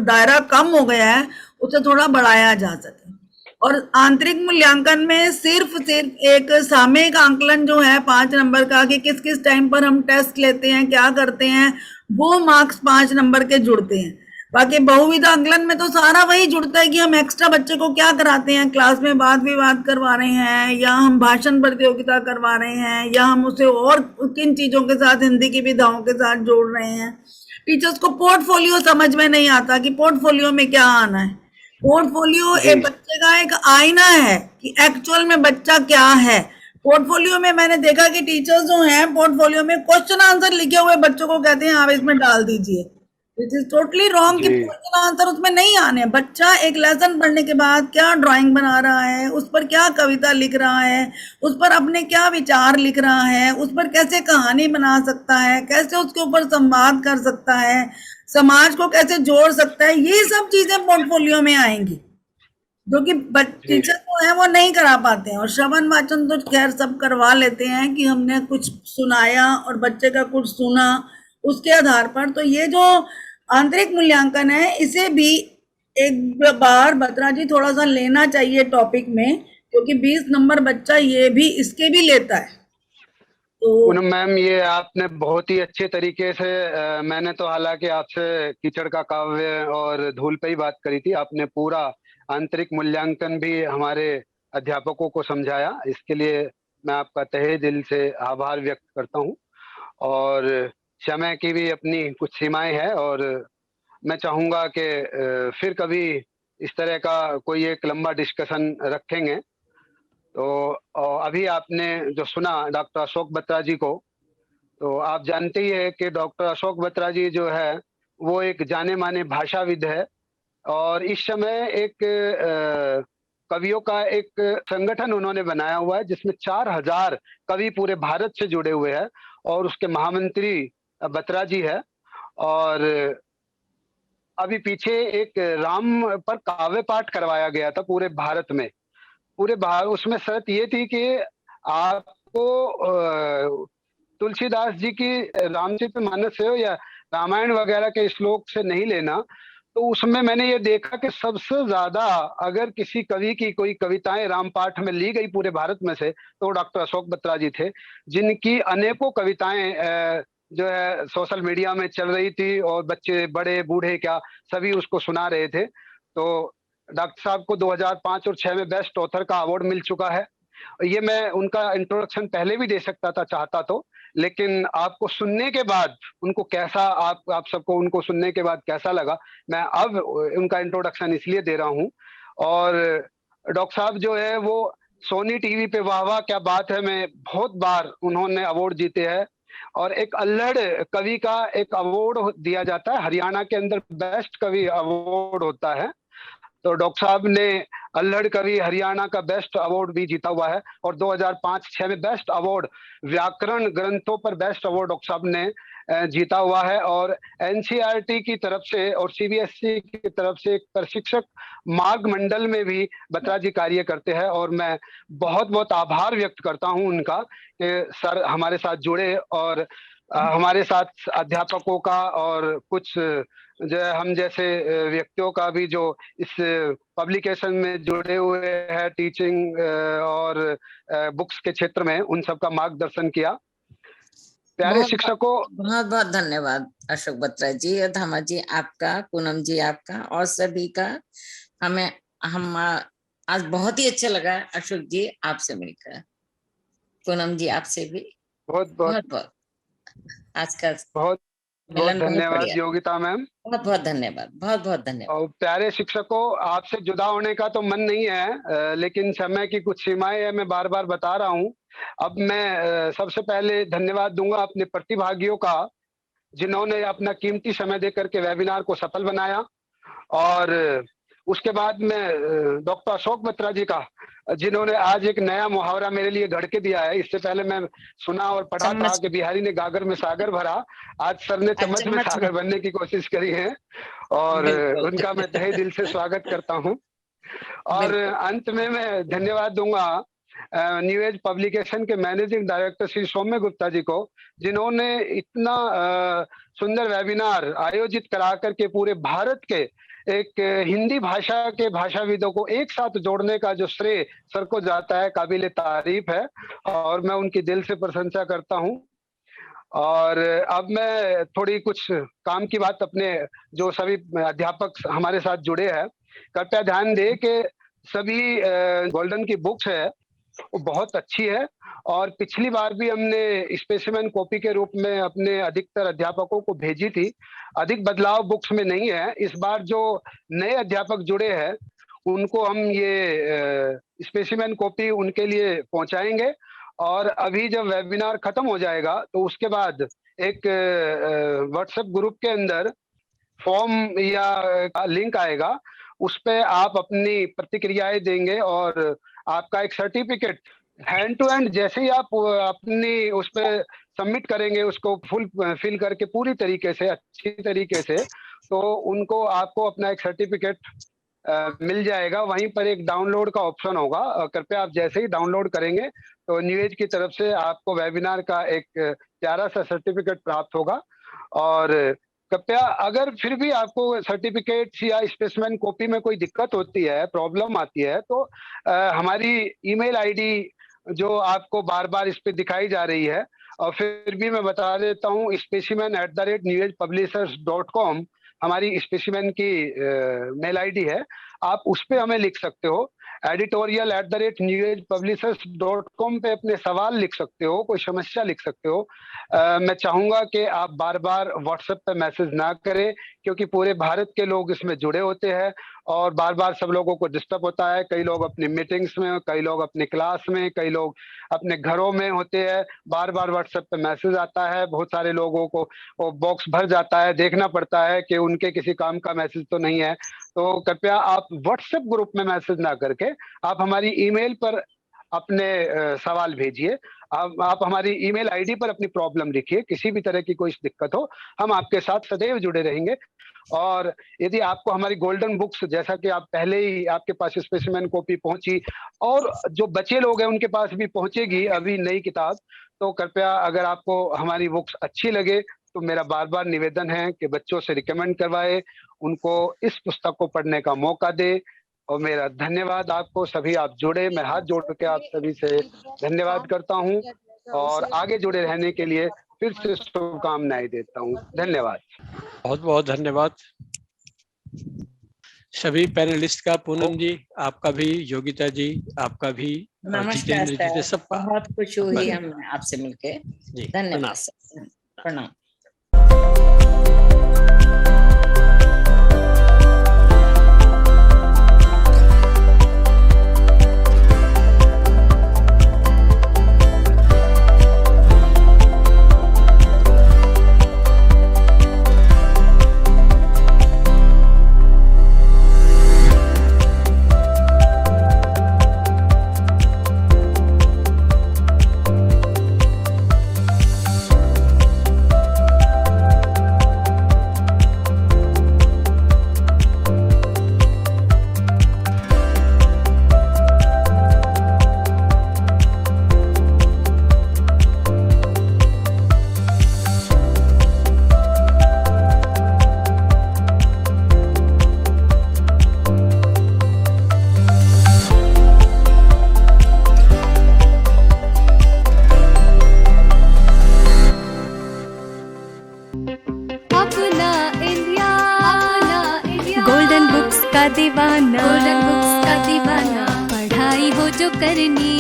दायरा कम हो गया है उसे थोड़ा बढ़ाया जा सके। और आंतरिक मूल्यांकन में सिर्फ एक सामयिक आंकलन जो है 5 नंबर का कि किस किस टाइम पर हम टेस्ट लेते हैं, क्या करते हैं, वो मार्क्स 5 नंबर के जुड़ते हैं। बाकी बहुविध आंकलन में तो सारा वही जुड़ता है कि हम एक्स्ट्रा बच्चे को क्या कराते हैं, क्लास में वाद विवाद करवा रहे हैं या हम भाषण प्रतियोगिता करवा रहे हैं या हम उसे और किन चीजों के साथ हिंदी की विधाओं के साथ जोड़ रहे हैं। टीचर्स को पोर्टफोलियो समझ में नहीं आता कि पोर्टफोलियो में क्या आना है। पोर्टफोलियो जी एक बच्चे का एक आईना है कि एक्चुअल में बच्चा क्या है। पोर्टफोलियो में मैंने देखा कि टीचर्स जो हैं पोर्टफोलियो में क्वेश्चन आंसर लिखे हुए बच्चों को कहते हैं आप इसमें डाल दीजिए, इट इज टोटली रॉन्ग कि जी क्वेश्चन आंसर उसमें नहीं आने। बच्चा एक लेसन पढ़ने के बाद क्या ड्राइंग बना रहा है, उस पर क्या कविता लिख रहा है, उस पर अपने क्या विचार लिख रहा है, उस पर कैसे कहानी बना सकता है, कैसे उसके ऊपर संवाद कर सकता है, समाज को कैसे जोड़ सकता है, ये सब चीजें पोर्टफोलियो में आएंगी जो कि जी टीचर जो है वो नहीं करा पाते हैं। और श्रवण वाचन तो खैर सब करवा लेते हैं कि हमने कुछ सुनाया और बच्चे का कुछ सुना उसके आधार पर। तो ये जो आंतरिक मूल्यांकन है इसे भी एक बार बत्रा जी थोड़ा सा लेना चाहिए टॉपिक में, क्योंकि 20 नंबर बच्चा ये भी इसके भी लेता है। तो पूनम मैम, ये आपने बहुत ही अच्छे तरीके से मैंने तो हालांकि आपसे कीचड़ का काव्य और धूल पे ही बात करी थी, आपने पूरा आंतरिक मूल्यांकन भी हमारे अध्यापकों को समझाया, इसके लिए मैं आपका तहे दिल से आभार व्यक्त करता हूँ। और समय की भी अपनी कुछ सीमाएं हैं और मैं चाहूँगा कि फिर कभी इस तरह का कोई एक लंबा डिस्कशन रखेंगे। तो अभी आपने जो सुना डॉक्टर अशोक बत्रा जी को, तो आप जानते ही है कि डॉक्टर अशोक बत्रा जी जो है वो एक जाने माने भाषाविद है और इस समय एक कवियों का एक संगठन उन्होंने बनाया हुआ है जिसमें 4000 कवि पूरे भारत से जुड़े हुए हैं और उसके महामंत्री बत्रा जी है। और अभी पीछे एक राम पर काव्य पाठ करवाया गया था पूरे भारत में। पूरे भारत उसमें शर्त ये थी कि आपको तुलसीदास जी की रामचरितमानस से हो या रामायण वगैरह के श्लोक से नहीं लेना। तो उसमें मैंने ये देखा कि सबसे ज्यादा अगर किसी कवि की कोई कविताएं रामपाठ में ली गई पूरे भारत में से तो डॉक्टर अशोक बत्रा जी थे, जिनकी अनेकों कविताएं जो है सोशल मीडिया में चल रही थी और बच्चे बड़े बूढ़े क्या सभी उसको सुना रहे थे। तो डॉक्टर साहब को 2005 और 2006 में बेस्ट ऑथर का अवार्ड मिल चुका है। ये मैं उनका इंट्रोडक्शन पहले भी दे सकता था चाहता तो, लेकिन आपको सुनने के बाद उनको कैसा आप सबको उनको सुनने के बाद कैसा लगा, मैं अब उनका इंट्रोडक्शन इसलिए दे रहा हूं। और डॉक्टर साहब जो है वो सोनी टीवी पे वाह वाह क्या बात है में बहुत बार उन्होंने अवार्ड जीते हैं और एक अल्लड़ कवि का एक अवार्ड दिया जाता है, हरियाणा के अंदर बेस्ट कवि अवार्ड होता है। तो डॉक्टर साहब ने अल्लड़ कवि हरियाणा का बेस्ट अवार्ड भी जीता हुआ है और 2005-06 में बेस्ट अवार्ड व्याकरण ग्रंथों पर बेस्ट अवार्ड डॉक्टर साहब ने जीता हुआ है। और एनसीईआरटी की तरफ से और सीबीएसई की तरफ से एक प्रशिक्षक मार्ग मंडल में भी बत्रा जी कार्य करते हैं और मैं बहुत बहुत आभार व्यक्त करता हूं उनका कि सर हमारे साथ जुड़े और हमारे साथ अध्यापकों का और कुछ जो है हम जैसे व्यक्तियों का भी जो इस पब्लिकेशन में जुड़े हुए हैं टीचिंग और बुक्स के क्षेत्र में, उन सब का मार्गदर्शन किया। प्यारे शिक्षकों, बहुत बहुत धन्यवाद अशोक बत्रा जी और धामा जी आपका, पूनम जी आपका और सभी का। हम आज बहुत ही अच्छा लगा अशोक जी आपसे मिलकर, पूनम जी आपसे भी बहुत बहुत बहुत आज का बहुत बहुत धन्यवाद योगिता मैम, बहुत बहुत धन्यवाद, बहुत बहुत धन्यवाद। और प्यारे शिक्षकों आपसे जुदा होने का तो मन नहीं है, लेकिन समय की कुछ सीमाएं है, मैं बार बार बता रहा हूं। अब मैं सबसे पहले धन्यवाद दूंगा अपने प्रतिभागियों का जिन्होंने अपना कीमती समय देकर के वेबिनार को सफल बनाया। और उसके बाद में डॉक्टर अशोक बत्रा जी का जिन्होंने आज एक नया मुहावरा मेरे लिए गढ़ के दिया है। इससे पहले मैं सुना और पढ़ा था कि बिहारी ने गागर में सागर भरा, आज सर ने चम्मच में सागर बनने की कोशिश करी है और उनका मैं तहे दिल से स्वागत करता हूं। और अंत में मैं धन्यवाद दूंगा न्यू एज पब्लिकेशन के मैनेजिंग डायरेक्टर श्री सौम्य गुप्ता जी को, जिन्होंने इतना सुंदर वेबिनार आयोजित करा करके पूरे भारत के एक हिंदी भाषा के भाषाविदों को एक साथ जोड़ने का जो श्रेय सर को जाता है, काबिले तारीफ है और मैं उनकी दिल से प्रशंसा करता हूं। और अब मैं थोड़ी कुछ काम की बात अपने जो सभी अध्यापक हमारे साथ जुड़े हैं, कृपया ध्यान दें कि सभी गोल्डन की बुक्स है वो बहुत अच्छी है और पिछली बार भी हमने स्पेसिमेन कॉपी के रूप में अपने अधिकतर अध्यापकों को भेजी थी। अधिक बदलाव बुक्स में नहीं है। इस बार जो नए अध्यापक जुड़े हैं उनको हम ये स्पेसिमेन कॉपी उनके लिए पहुंचाएंगे और अभी जब वेबिनार खत्म हो जाएगा तो उसके बाद एक व्हाट्सएप ग्रुप के अंदर फॉर्म या लिंक आएगा, उस पे आप अपनी प्रतिक्रियाएं देंगे और आपका एक सर्टिफिकेट हैंड टू हैंड जैसे ही आप अपनी उस पे सबमिट करेंगे उसको फुल फिल करके पूरी तरीके से अच्छी तरीके से, तो उनको आपको अपना एक सर्टिफिकेट मिल जाएगा। वहीं पर एक डाउनलोड का ऑप्शन होगा, कृपया आप जैसे ही डाउनलोड करेंगे तो न्यू एज की तरफ से आपको वेबिनार का एक प्यारा सा सर्टिफिकेट प्राप्त होगा। और कृपया अगर फिर भी आपको सर्टिफिकेट या स्पेसिमेन कॉपी में कोई दिक्कत होती है, प्रॉब्लम आती है, तो हमारी ईमेल आईडी जो आपको बार बार इस पे दिखाई जा रही है, और फिर भी मैं बता देता हूँ specimen@newagpublishers.com हमारी स्पेसिमेन की मेल आईडी है। आप उस पे हमें लिख सकते हो। editorial@newagpublishers.com पे अपने सवाल लिख सकते हो, कोई समस्या लिख सकते हो। मैं चाहूंगा कि आप बार बार व्हाट्सएप पे मैसेज ना करें क्योंकि पूरे भारत के लोग इसमें जुड़े होते हैं और बार बार सब लोगों को डिस्टर्ब होता है। कई लोग अपनी मीटिंग्स में, कई लोग अपनी क्लास में, कई लोग अपने घरों में होते हैं। बार बार व्हाट्सएप पे मैसेज आता है, बहुत सारे लोगों को वो बॉक्स भर जाता है, देखना पड़ता है कि उनके किसी काम का मैसेज तो नहीं है। तो कृपया आप व्हाट्सएप ग्रुप में मैसेज ना करके आप हमारी ईमेल पर अपने सवाल भेजिए। आप हमारी ईमेल आईडी पर अपनी प्रॉब्लम लिखिए। किसी भी तरह की कोई दिक्कत हो, हम आपके साथ सदैव जुड़े रहेंगे। और यदि आपको हमारी गोल्डन बुक्स, जैसा कि आप पहले ही आपके पास स्पेसिमेन कॉपी पहुंची और जो बचे लोग हैं उनके पास भी पहुंचेगी अभी नई किताब, तो कृपया अगर आपको हमारी बुक्स अच्छी लगे तो मेरा बार बार निवेदन है कि बच्चों से रिकमेंड करवाए, उनको इस पुस्तक को पढ़ने का मौका दे। और मेरा धन्यवाद आपको सभी, आप जुड़े, मैं हाथ जोड़ के आप सभी से धन्यवाद करता हूं और आगे जुड़े रहने के लिए फिर से शुभकामनाएं देता हूं। धन्यवाद। बहुत बहुत धन्यवाद सभी पैनलिस्ट का। पूनम जी आपका भी, योगिता जी आपका भी, और नमस्कार जितेंद्र जी सर, सबका बहुत खुशी हुई हम आपसे मिलके। जी धन्यवाद सर, प्रणाम। अपना इंडिया, गोल्डन बुक्स का दीवाना, गोल्डन बुक्स का दीवाना। पढ़ाई हो जो करनी,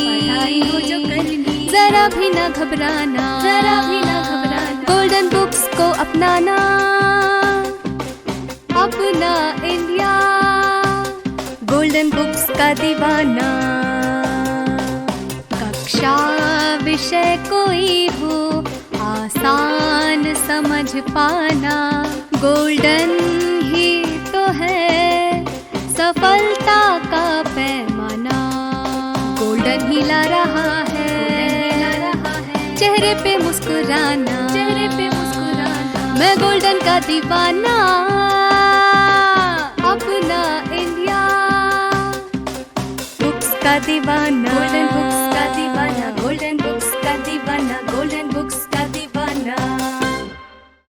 जरा भी ना घबराना, जरा भी ना घबराना। गोल्डन बुक्स को अपनाना, अपना इंडिया, गोल्डन बुक्स का दीवाना। कक्षा विषय कोई हो, आसान समझ पाना, गोल्डन ही तो है सफलता का पैमाना। गोल्डन ही ला रहा है चेहरे पे मुस्कुराना, चेहरे पे मुस्कुराना। मैं गोल्डन का दीवाना, अपना इंडिया, बुक्स का दीवाना, गोल्डन बुक्स